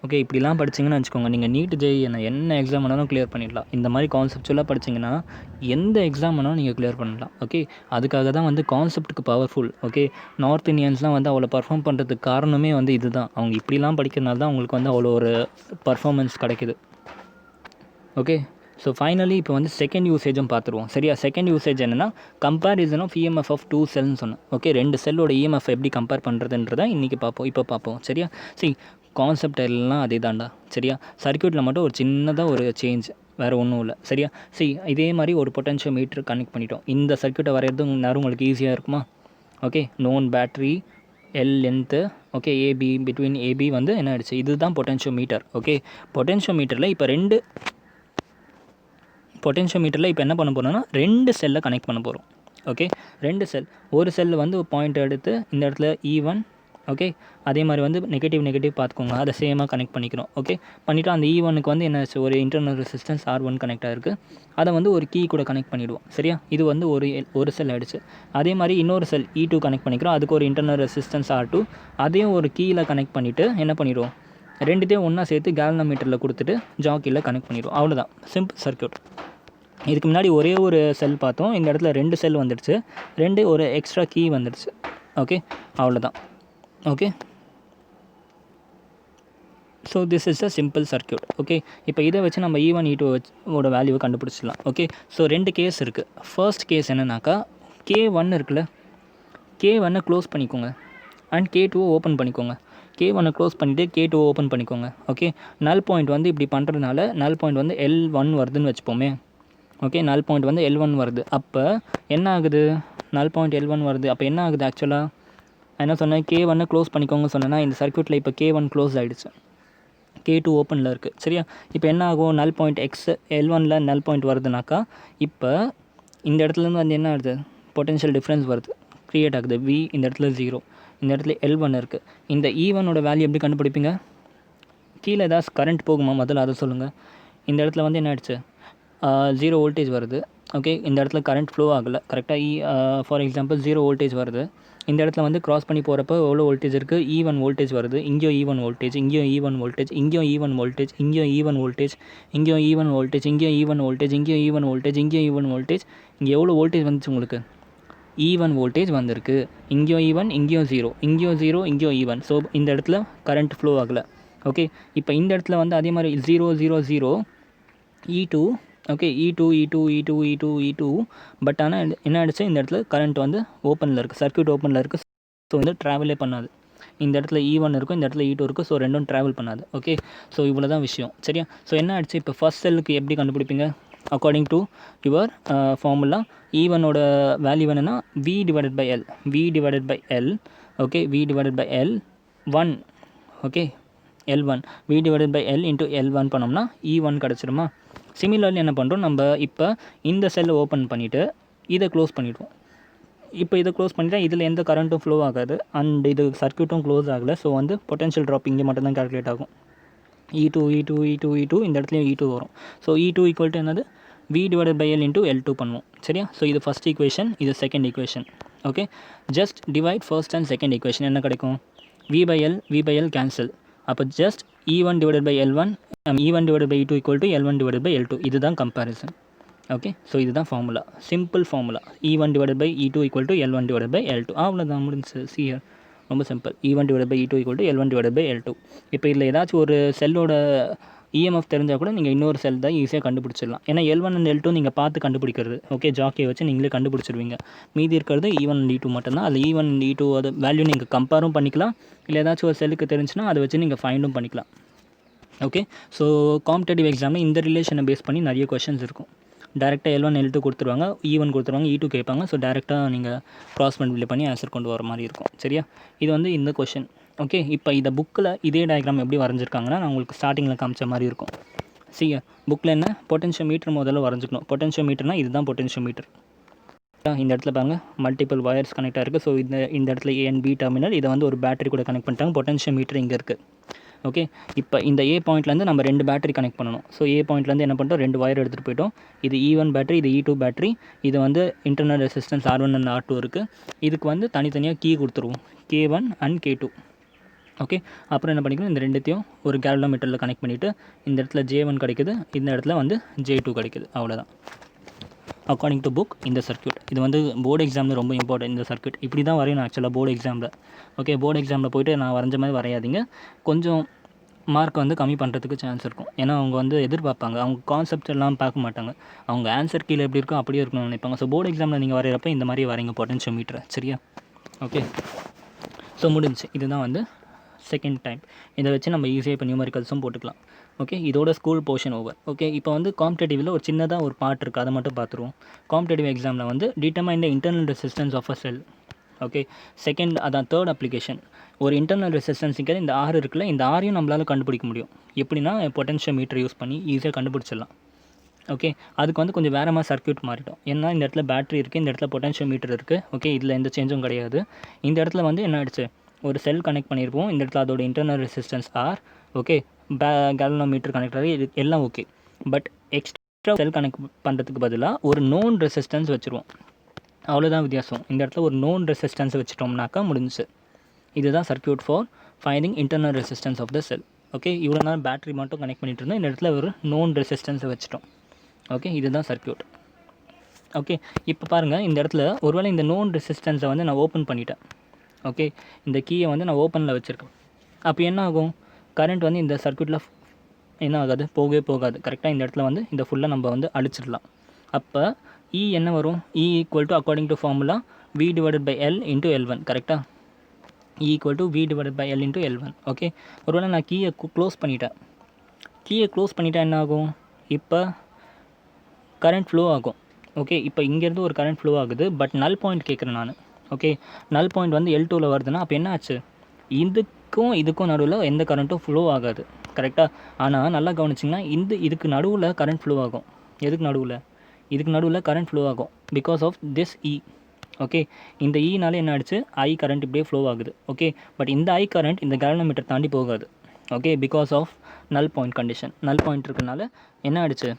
ஓகே, இப்படிலாம் படிச்சிங்கன்னு வச்சுக்கோங்க, நீங்கள் நீட் ஜெய் என்ன எக்ஸாம் வேணாலும் கிளியர் பண்ணிடலாம். இந்த மாதிரி கான்செப்ட்லாம் படிச்சிங்கன்னா எந்த எக்ஸாம் வேணாலும் நீங்கள் கிளியர் பண்ணலாம். ஓகே, அதுக்காக தான் வந்து கான்செப்ட்டுக்கு பவர்ஃபுல். ஓகே, நார்த் இந்தியன்ஸ்லாம் வந்து அவ்வளோ பர்ஃபார்ம் பண்ணுறதுக்கு காரணமே வந்து இது தான். அவங்க இப்படிலாம் படிக்கிறதுனால தான் அவங்களுக்கு வந்து அவ்வளோ ஒரு பர்ஃபார்மன்ஸ் கிடைக்குது. ஓகே, ஸோ ஃபைனலி இப்போ வந்து செகண்ட் யூசேஜும் பார்த்துருவோம். சரியா, செகண்ட் யூசேஜ் என்னென்னா கம்பேரிசன் ஆஃப் இஎம்எஃப் ஆஃப் 2 செல்னு சொன்னேன். ஓகே, 2 செல்லோட இஎம்எஃப் எப்படி கம்பேர் பண்ணுறதுன்றதை இன்றைக்கி பார்ப்போம். சரியா, சரி, கான்செப்ட் எல்லாம் அதே தாண்டா. சரியா, சர்க்யூட்டில் மட்டும் ஒரு சின்னதாக ஒரு சேஞ்ச், வேறு ஒன்றும் இல்லை. சரியா, சரி, இதே மாதிரி ஒரு பொட்டென்ஷியோ மீட்டர் கனெக்ட் பண்ணிட்டோம். இந்த சர்க்யூட்டை வரைகிறது நேரம் உங்களுக்கு ஈஸியாக இருக்குமா. Okay, known battery, L length, okay, AB, between AB வந்து என்ன ஆகிடுச்சு, இதுதான் பொட்டென்ஷியோ மீட்டர். ஓகே, பொட்டென்ஷியோ மீட்டரில் இப்போ பொட்டென்ஷியோமீட்டரில் இப்போ என்ன பண்ண போகிறோம்னா 2 செல்லை கனெக்ட் பண்ண போகிறோம். ஓகே, 2 செல், ஒரு செல் வந்து பாயிண்ட் எடுத்து இந்த இடத்துல E1. ஓகே, அதே மாதிரி வந்து நெகட்டிவ் பார்த்துக்கோங்க, அதை சேமாக கனெக்ட் பண்ணிக்கிறோம். ஓகே, பண்ணிவிட்டு அந்த E1க்கு வந்து என்ன ஒரு இன்டர்னல் ரெசிஸ்டன்ஸ் R1 கனெக்ட் ஆகிருக்கு, அதை வந்து ஒரு கீ கூட கனெக்ட் பண்ணிவிடுவோம். சரியா, இது வந்து ஒரு செல் ஆகிடுச்சு. அதே மாதிரி இன்னொரு செல் E2 கனெக்ட் பண்ணிக்கிறோம், அதுக்கு ஒரு இன்டர்னல் ரெசிஸ்டன்ஸ் R2, அதையும் ஒரு கீயில் கனெக்ட் பண்ணிவிட்டு என்ன பண்ணிடுவோம், ரெண்டுத்தையும் ஒன்றா சேர்த்து கேல்வனோமீட்டரில் கொடுத்துட்டு ஜாக்கியில் கனெக்ட் பண்ணிடுவோம். அவ்வளோதான், சிம்பிள் சர்க்யூட். இதுக்கு முன்னாடி ஒரே ஒரு செல் பார்த்தோம், இந்த இடத்துல 2 செல் வந்துடுச்சு, 2 ஒரு எக்ஸ்ட்ரா கீ வந்துடுச்சு. ஓகே, அவ்வளோதான். Okay, so this is a simple circuit. Okay, இப்போ இதை வச்சு நம்ம E1 E2 வேல்யூவை கண்டுபிடிச்சிடலாம். ஓகே, ஸோ 2 கேஸ் இருக்குது. ஃபர்ஸ்ட் கேஸ் என்னன்னாக்கா K1 இருக்குல்ல, K1 க்ளோஸ் பண்ணிக்கோங்க அண்ட் K2 ஓப்பன் பண்ணிக்கோங்க. K1 க்ளோஸ் பண்ணிவிட்டு K2 ஓப்பன் பண்ணிக்கோங்க. ஓகே, நல் பாயிண்ட் வந்து இப்படி பண்ணுறதுனால நல் பாயிண்ட் வந்து L1 வருதுன்னு வச்சுப்போமே. ஓகே, நல் பாயிண்ட் வந்து L1 வருது. அப்போ என்ன ஆகுது, நல் பாயிண்ட் L1 வருது. அப்போ என்ன ஆகுது ஆக்சுவலாக, என்ன சொன்னேன், K1 க்ளோஸ் பண்ணிக்கோங்க சொன்னேன்னா இந்த சர்க்யூட்டில் இப்போ K1 க்ளோஸ் ஆகிடுச்சு, K2 ஓப்பனில் இருக்குது. சரியா, இப்போ என்ன ஆகும், நல் பாயிண்ட் L1ல் நல் பாயிண்ட் வருதுனாக்கா இப்போ இந்த இடத்துலேருந்து வந்து என்ன ஆகுது, பொட்டென்ஷியல் டிஃப்ரென்ஸ் வருது, க்ரியேட் ஆகுது. V இந்த இடத்துல 0, இந்த இடத்துல L1 இருக்குது. இந்த E1ஓட வேல்யூ எப்படி கண்டுபிடிப்பீங்க, கீழே ஏதாவது கரண்ட் போகுமா முதல்ல அதை சொல்லுங்கள். இந்த இடத்துல வந்து என்ன ஆயிடுச்சு, 0 வோல்டேஜ் வருது. ஓகே, இந்த இடத்துல கரண்ட் ஃப்ளோ ஆகலை கரெக்டாக. ஃபார் எக்ஸாம்பிள் 0 வோல்டேஜ் வருது. இந்த இடத்துல வந்து க்ராஸ் பண்ணி போகிறப்போ எவ்வளோ வோல்டேஜ் இருக்குது, E1 வோல்டேஜ் வருது. இங்கேயும் E1 வோல்டேஜ், இங்கேயும் E1 வோல்டேஜ், இங்கேயும் E1 வோல்டேஜ், இங்கேயும் E1 வோல்டேஜ், இங்கேயும் E1 வோல்டேஜ், இங்கேயும் E1 வோல்டேஜ், இங்கேயும் E1 வோல்டேஜ், இங்கேயும் E1 வோல்டேஜ். இங்கே எவ்வளோ வோல்டேஜ் வந்துச்சு உங்களுக்கு, E1 வோல்டேஜ் வந்திருக்கு. இங்கேயும் E1, இங்கேயும் 0, இங்கேயும் 0, இங்கேயும் E1. ஸோ இந்த இடத்துல கரண்ட் ஃப்ளோ ஆகலை. ஓகே, இப்போ இந்த இடத்துல வந்து அதே மாதிரி 0 0 0 E2. Okay, E2. பட் ஆனால் என்ன ஆகிடுச்சு, இந்த இடத்துல கரண்ட் வந்து ஓப்பனில் இருக்குது, சர்க்யூட் ஓப்பனில் இருக்குது. ஸோ வந்து ட்ராவலே பண்ணாது. இந்த இடத்துல E1 இருக்கும், இந்த இடத்துல E2 இருக்குது. ஸோ ரெண்டும் ட்ராவல் பண்ணாது. ஓகே, ஸோ இவ்வளோ தான் விஷயம். சரியா, ஸோ என்ன ஆகிடுச்சு, இப்போ ஃபர்ஸ்ட் செல்லுக்கு எப்படி கண்டுபிடிப்பீங்க, அக்கார்டிங் டு யுவர் ஃபார்முலா. E1ஓட வேல்யூ என்னென்னா V/L, V/L. Okay, V/L 1. Okay, L1, V/L into L1 பண்ணோம்னா E1 கிடச்சிருமா. சிமிலர்லி என்ன பண்ணுறோம், நம்ம இப்போ இந்த செல்லை ஓப்பன் பண்ணிவிட்டு இதை க்ளோஸ் பண்ணிவிடுவோம். இப்போ இதை க்ளோஸ் பண்ணிவிட்டா இதில் எந்த கரண்ட்டும் ஃப்ளோ ஆகாது, அண்ட் இது சர்க்யூட்டும் க்ளோஸ் ஆகலை. ஸோ வந்து பொட்டென்ஷியல் ட்ராப் இங்கே மட்டும்தான் கால்குலேட் ஆகும். E2 இந்த இடத்துலையும் E2 வரும். ஸோ E2 ஈக்குவல் டு என்னது, V/L into L2 பண்ணுவோம். சரியா, ஸோ இது ஃபஸ்ட் ஈக்குவேஷன், இது second equation. Okay, just divide first and second equation. என்ன கிடைக்கும், V/L கேன்சல். அப்போ just E1/L1, E1/E2 equal to L1/L2. இதுதான் கம்பேரிசன். ஓகே, ஸோ இதுதான் formula, simple formula. E1/E2 equal to L1/L2. அவ்வளோதான், முடிஞ்சு. சியர் ரொம்ப simple. E1/E2 equal to L1/L2. இப்போ இதில் ஏதாச்சும் ஒரு செல்லோட இஎம்எஃப் தெரிஞ்சால் கூட நீங்கள் இன்னொரு செல் தான் ஈஸியாக கண்டுபிடிச்சிடலாம். ஏன்னா L1 and L2 நீங்கள் பார்த்து கண்டுபிடிக்கிறது. ஓகே, ஜாக்கியை வச்சு நீங்களே கண்டுபிடிச்சிருவீங்க. மீதி இருக்கிறது E1 and E2 மட்டும்தான். அதில் E1 and E2 அது வேல்யூ நீங்கள் கம்பேரும் பண்ணிக்கலாம், இல்லை ஏதாச்சும் ஒரு செல்லுக்கு தெரிஞ்சுன்னா அதை வச்சு நீங்கள் ஃபைண்டும் பண்ணிக்கலாம். ஓகே, ஸோ காம்படேட்டிவ் எக்ஸாமில் இந்த ரிலேஷனை பேஸ் பண்ணி நிறைய கொஷின்ஸ் இருக்கும். டேரெக்டாக L1 L2 கொடுத்துருவாங்க, E1 கொடுத்துருவாங்க, E2 கேட்பாங்க. ஸோ டேரெக்டாக நீங்கள் க்ராஸ் மல்டிப்ளை பண்ணி ஆன்சர் கொண்டு வர மாதிரி இருக்கும். சரியா, இது வந்து இந்த கொஷின். ஓகே, இப்போ இந்த புக்கில் இதே டயக்ராம் எப்படி வரைஞ்சிருக்காங்கன்னா நான் உங்களுக்கு ஸ்டார்டிங்கில் காமிச்ச மாதிரி இருக்கும். புக்கில் என்ன, பொட்டென்ஷியோமீட்டர் முதல்ல வரைஞ்சிக்கணும். பொட்டென்ஷியோமீட்டர்னால் இதுதான் பொட்டென்ஷியோமீட்டர். இந்த இடத்துல பாருங்கள், மல்டிபிள் வயர்ஸ் கனெக்ட் ஆகிருக்கு. ஸோ இந்த இடத்துல A and B டெர்மினல், இதை வந்து ஒரு பேட்டரி கூட கனெக்ட் பண்ணிட்டாங்க. பொட்டென்ஷியோமீட்டர் இங்கே இருக்குது. ஓகே, இப்போ இந்த A பாயிண்ட்லேருந்து நம்ம 2 பேட்டரி கனெக்ட் பண்ணணும். ஸோ A பாயிண்ட்லேருந்து என்ன பண்ணிட்டோம், 2 வயர் எடுத்துகிட்டு போயிட்டோம். இது E1 பேட்டரி, இது E2 பேட்டரி. இது வந்து internal resistance R1 and R2 இருக்குது. இதுக்கு வந்து தனித்தனியாக கீ கொடுத்துருவோம், K1 and K2. ஓகே, அப்புறம் என்ன பண்ணிக்கணும், இந்த ரெண்டுத்தையும் ஒரு கேலோமீட்டரில் கனெக்ட் பண்ணிவிட்டு இந்த இடத்துல J1 கிடைக்குது, இந்த இடத்துல வந்து J2 கிடைக்குது. அவ்வளோதான். அக்கார்டிங் டு புக் இந்த சர்க்யூட். இது வந்து போர்டு எக்ஸாமில் ரொம்ப இம்பார்ட்டன்ட். இந்த சர்க்யூட் இப்படி தான் வரையணும் ஆக்சுவலாக போர்டு எக்ஸாமில். ஓகே, போர்டு எக்ஸாமில் போய்ட்டு நான் வரைஞ்ச மாதிரி வரையாதீங்க, கொஞ்சம் மார்க் வந்து கம்மி பண்ணுறதுக்கு சான்ஸ் இருக்கும். ஏன்னா அவங்க வந்து எதிர்பார்ப்பாங்க, அவங்க கான்செப்ட் எல்லாம் பார்க்க மாட்டாங்க, அவங்க ஆன்சர் கீழே எப்படி இருக்கோ அப்படியே இருக்கணும்னு நினைப்பாங்க. ஸோ போர்டு எக்ஸாமில் நீங்கள் வரைகிறப்ப இந்த மாதிரி வரைங்க பொட்டென்ஷியோமீட்டரை. சரியா, ஓகே, ஸோ முடிஞ்சு. இதுதான் வந்து செகண்ட் டைம். இதை வச்சு நம்ம ஈஸியாக இப்போ நியூமரிக்கல்ஸும் போட்டுக்கலாம். ஓகே, இதோட ஸ்கூல் போர்ஷன் ஓவர். ஓகே, இப்போ வந்து காம்படேட்டிவில் ஒரு சின்னதாக ஒரு பார்ட் இருக்குது, அதை மட்டும் பார்த்துருவோம். காம்படேட்டிவ் எக்ஸாமில் வந்து determine the internal resistance of a cell. Okay, second, அதான் தேர்ட் அப்ளிகேஷன். ஒரு இன்டர்னல் ரெசிஸ்டன்ஸுக்கு இந்த R இருக்குல்ல, இந்த Rயும் நம்மளால் கண்டுபிடிக்க முடியும். எப்படின்னா பொட்டென்ஷியோமீட்டர் யூஸ் பண்ணி ஈஸியாக கண்டுபிடிச்சிடலாம். ஓகே, அதுக்கு வந்து கொஞ்சம் வேறு மாதிரி சர்க்யூட் மாறிடும். ஏன்னா இந்த இடத்துல பேட்டரி இருக்குது, இந்த இடத்துல பொட்டென்ஷியோமீட்டர் இருக்குது. ஓகே, இதில் எந்த சேஞ்சும் கிடையாது. இந்த இடத்துல வந்து என்ன ஆகிடுச்சு, ஒரு செல் கனெக்ட் பண்ணியிருப்போம். இந்த இடத்துல அதோட internal resistance R. Okay, galvanometer connect ஆகி இது எல்லாம் okay. But extra cell connect பண்ணுறதுக்கு பதிலாக ஒரு நோன் ரெசிஸ்டன்ஸ் வச்சுருவோம். அவ்வளோதான் வித்தியாசம். இந்த இடத்துல ஒரு நோன் ரெசிஸ்டன்ஸ் வச்சுட்டோம்னாக்கா முடிஞ்சு. இதுதான் circuit for finding internal resistance of the cell. Okay, இவ்வளோ நேரம் பேட்டரி மட்டும் கனெக்ட் பண்ணிட்டு இருந்தோம், இந்த இடத்துல ஒரு நோன் ரெசிஸ்டன்ஸை வச்சுட்டோம். ஓகே, இதுதான் சர்க்யூட். ஓகே, இப்போ பாருங்கள், இந்த இடத்துல ஒருவேளை இந்த நோன் ரெசிஸ்டன்ஸை வந்து நான் ஓப்பன் பண்ணிட்டேன். ஓகே, இந்த கீயை வந்து நான் ஓப்பனில் வச்சுருக்கேன். அப்போ என்ன ஆகும், கரண்ட் வந்து இந்த சர்க்யூட்டில் என்ன ஆகாது, போகவே போகாது. கரெக்டாக இந்த இடத்துல வந்து இந்த ஃபுல்லாக நம்ம வந்து அழிச்சிடலாம். அப்போ E என்ன வரும், E equal to according to formula V/L into L1. கரெக்டாக E equal to V divided by L into L1. Okay, ஒருவேளை நான் கீயை க்ளோஸ் பண்ணிட்டேன். கீயை க்ளோஸ் பண்ணிட்டா என்ன ஆகும்? இப்போ கரண்ட் ஃப்ளோ ஆகும். ஓகே, இப்போ இங்கேருந்து ஒரு கரண்ட் ஃப்ளோ ஆகுது. பட் நல் பாயிண்ட் கேட்குறேன் நான். ஓகே, நல் பாயிண்ட் வந்து L2ல் வருதுன்னா அப்போ என்ன ஆச்சு? இதுக்கும் நடுவில் எந்த கரண்ட்டும் ஃப்ளோ ஆகாது. கரெக்டாக? ஆனால் நல்லா கவனிச்சிங்கன்னா இதுக்கு நடுவில் கரண்ட் ஃப்ளோ ஆகும். இதுக்கு நடுவில் கரண்ட் ஃப்ளோ ஆகும் because of this E. Okay, இந்த ஈனால என்ன ஆகிடுச்சு? ஐ கரண்ட் இப்படியே ஃப்ளோ ஆகுது. ஓகே, பட் இந்த ஐ கரண்ட் இந்த கேலனோமீட்டர் தாண்டி போகாது. Okay, because of null point condition. Null point இருக்கனால என்ன ஆகிடுச்சு?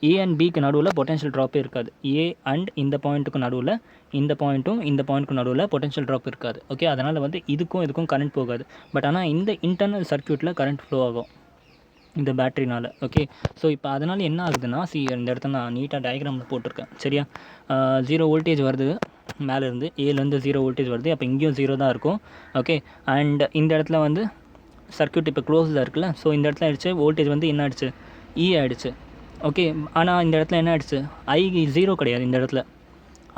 ஏ அண்ட் பிக்கு நடுவில் பொட்டன்ஷியல் ட்ராப்பே இருக்காது. ஏ அண்ட் இந்த பாயிண்ட்டுக்கு நடுவில் இந்த பாயிண்ட்டுக்கு நடுவில் பொட்டன்ஷியல் ட்ராப் இருக்காது. ஓகே, அதனால் வந்து இதுக்கும் கரண்ட் போகாது. பட் ஆனால் இந்த இன்டர்னல் சர்க்யூட்டில் கரண்ட் ஃப்ளோ ஆகும் இந்த பேட்டரினால். ஓகே, ஸோ இப்போ அதனால் என்ன ஆகுதுன்னா, இந்த இடத்துல நான் நீட்டாக டயக்ராமில் போட்டிருக்கேன். சரியா? 0 வோல்டேஜ் வருது மேலேருந்து, ஏலேருந்து 0 வோல்டேஜ் வருது. அப்போ இங்கேயும் 0 தான் இருக்கும். ஓகே, அண்ட் இந்த இடத்துல வந்து சர்க்யூட் இப்போ க்ளோஸில் இருக்குல்ல. ஸோ இந்த இடத்துல ஆகிடுச்சு வோல்டேஜ் வந்து என்ன ஆகிடுச்சு? இ ஆகிடுச்சு. ஓகே, ஆனால் இந்த இடத்துல என்ன ஆகிடுச்சு? ஐ 0 கிடையாது. இந்த இடத்துல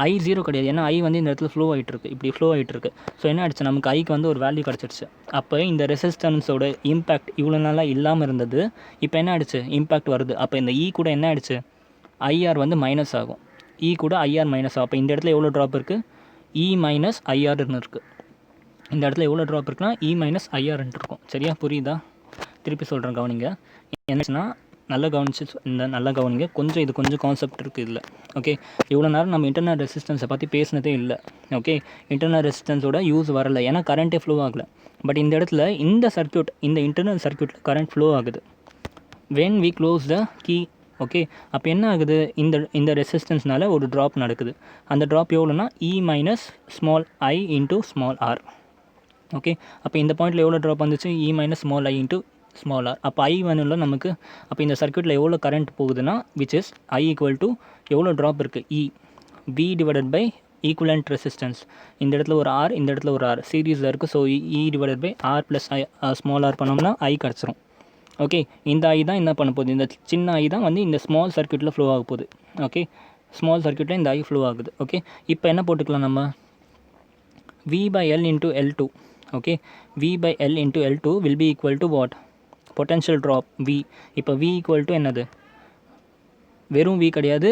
ஐ 0 கிடையாது. ஏன்னா ஐ வந்து இந்த இடத்துல ஃப்ளோ ஆகிட்டுருக்கு, இப்படி ஃப்ளோ ஆகிட்டுருக்கு. ஸோ என்ன ஆகிடுச்சு? நமக்கு ஐக்கு வந்து ஒரு வேல்யூ கிடச்சிடுச்சு. அப்போ இந்த ரெசிஸ்டன்ஸோட இம்பேக்ட் இவ்வளோ நாளாக இல்லாமல் இருந்தது. இப்போ என்ன ஆகிடுச்சு? இம்பேக்ட் வருது. அப்போ இந்த இ கூட என்ன ஆகிடுச்சு? ஐஆர் வந்து மைனஸ் ஆகும். இ கூட ஐஆர் மைனஸ் ஆகும். அப்போ இந்த இடத்துல எவ்வளோ ட்ராப் இருக்குது? இ மைனஸ் ஐஆர்னு இருக்குது. இந்த இடத்துல எவ்வளோ ட்ராப் இருக்குன்னா இ மைனஸ் ஐஆர்ன்ட்டு இருக்கும். சரியா? புரியுதா? திருப்பி சொல்கிறேன், கவனிங்க. என்னச்சுன்னா நல்லா கவனிங்க. கொஞ்சம் கான்செப்ட் இருக்குது இதில். ஓகே, இவ்வளோ நேரம் நம்ம இன்டர்னல் ரெசிஸ்டன்ஸை பற்றி பேசினதே இல்லை. ஓகே, இன்டர்னல் ரெசிஸ்டன்ஸோட யூஸ் வரலை, ஏன்னா கரண்ட்டே ஃப்ளோ ஆகலை. பட் இந்த இடத்துல இந்த இன்டர்னல் சர்க்யூட்டில் கரண்ட் ஃப்ளோ ஆகுது when we close the key. Okay, அப்போ என்ன ஆகுது? இந்த ரெசிஸ்டன்ஸ்னால ஒரு ட்ராப் நடக்குது. அந்த ட்ராப் எவ்வளோனா E minus small I into small R. Okay, அப்போ இந்த பாயிண்டில் எவ்வளோ ட்ராப் வந்துச்சு? E minus small I into small R. அப்போ ஐ வேணும்ல நமக்கு. அப்போ இந்த சர்க்யூட்டில் எவ்வளோ கரண்ட் போகுதுன்னா which is I equal to எவ்வளோ ட்ராப் இருக்குது? E V divided by equivalent resistance. இந்த இடத்துல ஒரு ஆர், இந்த இடத்துல ஒரு ஆர் சீரீஸில் இருக்குது. So E divided by R plus I small R பண்ணோம்னா ஐ கிடச்சிரும். ஓகே, இந்த ஐ தான் என்ன பண்ண போகுது? இந்த சின்ன ஐ தான் வந்து இந்த ஸ்மால் சர்க்யூட்டில் ஃப்ளோ ஆக போகுது. ஓகே, ஸ்மால் சர்க்யூட்டில் இந்த ஐ ஃப்ளோ ஆகுது. ஓகே, இப்போ என்ன போட்டுக்கலாம் நம்ம? V by L into L2. Okay, V by L into L2 will be equal to what? Potential drop V. இப்போ V equal to என்னது? வெறும் V கிடையாது,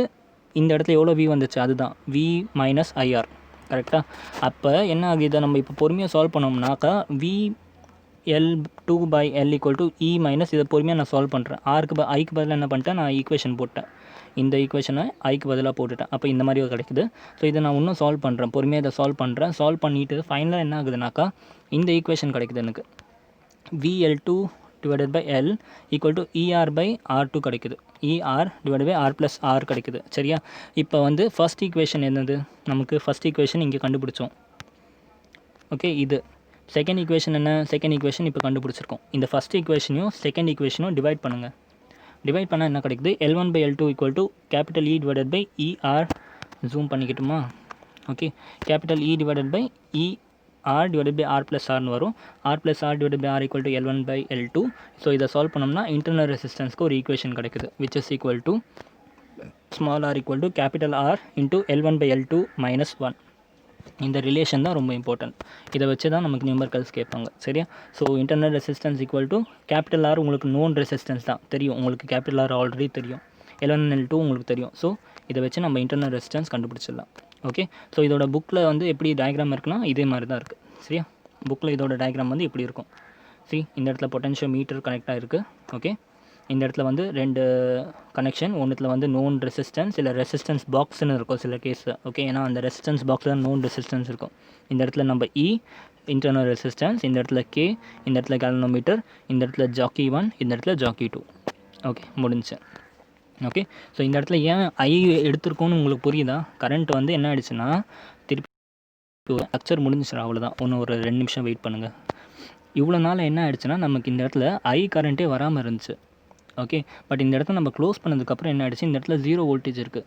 இந்த இடத்துல எவ்வளோ V வந்துச்சு அதுதான் V minus IR. கரெக்டாக? அப்போ என்ன ஆகுது? இதை நம்ம இப்போ பொறுமையாக solve பண்ணோம்னாக்கா V L2 by L equal to E minus, இதை பொறுமையாக நான் சால்வ் பண்ணுறேன். ஐக்கு பதிலாக என்ன பண்ணிட்டேன்? நான் ஈக்குவேஷன் போட்டேன். இந்த ஈக்குவேஷனை ஐக்கு பதிலாக போட்டுட்டேன். அப்போ இந்த மாதிரி கிடைக்குது. ஸோ இதை நான் இன்னும் சால்வ் பண்ணுறேன், பொறுமையாக இதை சால்வ் பண்ணுறேன். சால்வ் பண்ணிவிட்டு ஃபைனலாக என்ன ஆகுதுனாக்கா இந்த ஈக்குவேஷன் கிடைக்குது எனக்கு. VL2 divided by L equal to ER by R2 கிடைக்குது. ER divided by R plus R கிடைக்குது. சரியா? இப்போ வந்து ஃபஸ்ட் ஈக்குவேஷன் என்னது? நமக்கு ஃபஸ்ட் ஈக்குவேஷன் இங்கே கண்டுபிடிச்சோம். ஓகே, இது செகண்ட் ஈக்குவேஷன் என்ன? செகண்ட் ஈக்குவேஷன் இப்போ கண்டுபிடிச்சிருக்கோம். இந்த ஃபஸ்ட் ஈக்குவேஷனையும் செகண்ட் ஈக்குவேஷனும் டிவைட் பண்ணுங்கள். டிவைட் பண்ணால் என்ன கிடைக்குது? L1 by L2 equal to capital E divided by ER. Zoom பண்ணிக்கிட்டுமா? Okay, capital E divided by ER divided by R plus ஆர்னு வரும். R plus R divided by R equal to L1 by L2. So இதை solve பண்ணோம்னா internal ரெசிஸ்டன்ஸ்க்கு ஒரு equation கிடைக்குது which is equal to small R equal to capital R into L1 by L2 minus 1. இந்த relation தான் ரொம்ப important. இதை வச்சு தான் நமக்கு நியூமரிக்கல்ஸ் கேட்பாங்க. சரியா? So internal resistance equal to capital R உங்களுக்கு நோன் ரெசிஸ்டன்ஸ் தான் தெரியும். உங்களுக்கு கேபிட்டல் ஆர் ஆல்ரெடி தெரியும். L1 L2 உங்களுக்கு தெரியும். ஸோ இதை வச்சு நம்ம இன்டர்னல் ரெசிஸ்டன்ஸ் கண்டுபிடிச்சிடலாம். ஓகே, ஸோ இதோட புக்கில் வந்து எப்படி டயக்ராம் இருக்குன்னா இதே மாதிரி தான் இருக்குது. சரியா? புக்கில் இதோட டயக்ராம் வந்து இப்படி இருக்கும். இந்த இடத்துல பொட்டன்ஷியோ மீட்டர் கனெக்டாக இருக்குது. ஓகே, இந்த இடத்துல வந்து ரெண்டு கனெக்ஷன். ஒன்றுத்தில் வந்து நோன் ரெசிஸ்டன்ஸ் இல்லை ரெசிஸ்டன்ஸ் பாக்ஸ்னு இருக்கும் சில கேஸில். ஓகே, ஏன்னா அந்த ரெசிஸ்டன்ஸ் பாக்ஸில் நோன் ரெசிஸ்டன்ஸ் இருக்கும். இந்த இடத்துல நம்ம இ இன்டர்னல் ரெசிஸ்டன்ஸ், இந்த இடத்துல கே, இந்த இடத்துல கேலனோமீட்டர், இந்த இடத்துல ஜாக்கி 1, இந்த இடத்துல ஜாக்கி 2. ஓகே, முடிஞ்சு. ஓகே, ஸோ இந்த இடத்துல ஏன் ஐ எடுத்திருக்கோன்னு உங்களுக்கு புரியுதா? கரண்ட் வந்து என்ன ஆகிடுச்சுன்னா திருப்பி லெக்சர் முடிஞ்சிச்சு, அவ்வளோதான். ஒன்று ஒரு 2 நிமிஷம் வெயிட் பண்ணுங்கள். இவ்வளோ நாள் என்ன ஆகிடுச்சுன்னா நமக்கு இந்த இடத்துல ஐ கரண்ட்டே வராமல் இருந்துச்சு. ஓகே, பட் இந்த இடத்துல நம்ம க்ளோஸ் பண்ணதுக்கப்புறம் என்ன ஆகிடுச்சு? இந்த இடத்துல 0 வோல்டேஜ் இருக்குது,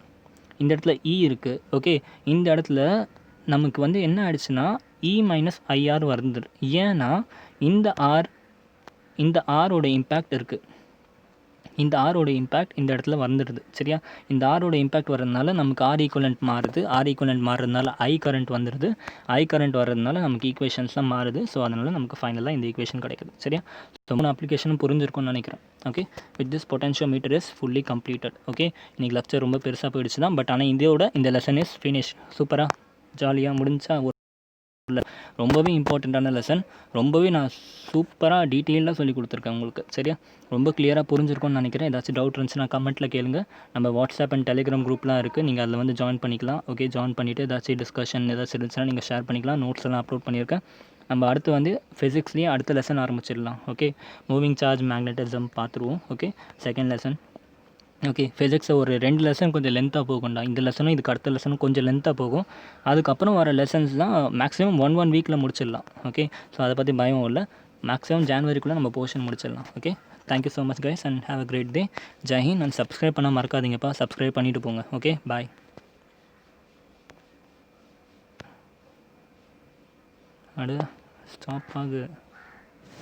இந்த இடத்துல இ இருக்குது. ஓகே, இந்த இடத்துல நமக்கு வந்து என்ன ஆகிடுச்சுன்னா இ மைனஸ் ஐஆர் வருது. ஏன்னா இந்த ஆரோட இம்பேக்ட் இருக்குது. இந்த ஆரோட இம்பேக்ட் இந்த இடத்துல வந்துடுது. சரியா? இந்த ஆரோட இம்பேக்ட் வரதுனால நமக்கு ஆர் ஈக்குவலண்ட் மாறுது. ஆர் ஈக்குவலண்ட் மாறுறதுனால ஐ கரண்ட் வந்துடுது. ஐ கரண்ட் வர்றதுனால நமக்கு ஈக்குவேஷன்ஸ்லாம் மாறுது. ஸோ அதனால் நமக்கு ஃபைனலாக இந்த ஈக்குவேஷன் கிடைக்குது. சரியா? ஸோ 3 அப்ளிகேஷனும் புரிஞ்சிருக்கும்னு நினைக்கிறேன். Okay, with this potentiometer is fully completed. Okay, இன்றைக்கி லெக்சர் ரொம்ப பெருசாக போயிடுச்சு தான். பட் ஆனால் இதோட இந்த லெசன் இஸ் ஃபினிஷ். சூப்பராக ஜாலியாக முடிஞ்சா ரொம்பவே இம்பார்ட்டண்ட்டான லெசன். ரொம்பவே நான் சூப்பராக டீட்டெயிலாக சொல்லி கொடுத்துருக்கேன் உங்களுக்கு. சரியா? ரொம்ப கிளியராக புரிஞ்சிருக்கும்னு நினைக்கிறேன். ஏதாச்சும் டவுட் இருந்துச்சுன்னா கமெண்ட்டில் கேளுங்க. நம்ம வாட்ஸ்அப் அண்ட் டெலிகிராம் குரூப்லாம் இருக்குது. நீங்கள் அதில் வந்து ஜாயின் பண்ணிக்கலாம். ஓகே, ஜாயின் பண்ணிவிட்டு ஏதாச்சும் டிஸ்கஷன் ஏதாச்சும் இருந்துச்சுன்னா நீங்கள் ஷேர் பண்ணிக்கலாம். நோட்ஸ் எல்லாம் அப்லோட் பண்ணியிருக்கேன். நம்ம அடுத்து வந்து ஃபிசிக்ஸ்லேயே அடுத்த லெசன் ஆரம்பிச்சிடலாம். ஓகே, மூவிங் சார்ஜ் மேக்னட்டிசம் பார்த்துருவோம். Okay, second lesson. ஓகே, ஃபிசிக்ஸை ஒரு 2 லெசன் கொஞ்சம் லென்த்தாக போகும்டா. இந்த லெசனும் இதுக்கு அடுத்த லெசனும் கொஞ்சம் லென்த்தாக போகும். அதுக்கப்புறம் வர லெசன்ஸ்லாம் மேக்ஸிமம் 1 வீக்கில் முடிச்சிடலாம். ஓகே, ஸோ அதை பற்றி பயம் இல்லை. மேக்ஸிமம் ஜான்வரிக்குள்ளே நம்ம போர்ஷன் முடிச்சிடலாம். Okay, thank you so much guys and have a great day. ஜெய்ஹிந்த். அண்ட் சப்ஸ்கிரைப் பண்ண மறக்காதீங்கப்பா. சப்ஸ்கிரைப் பண்ணிவிட்டு போங்க. ஓகே, பாய். ஸ்டாப் ஆகு.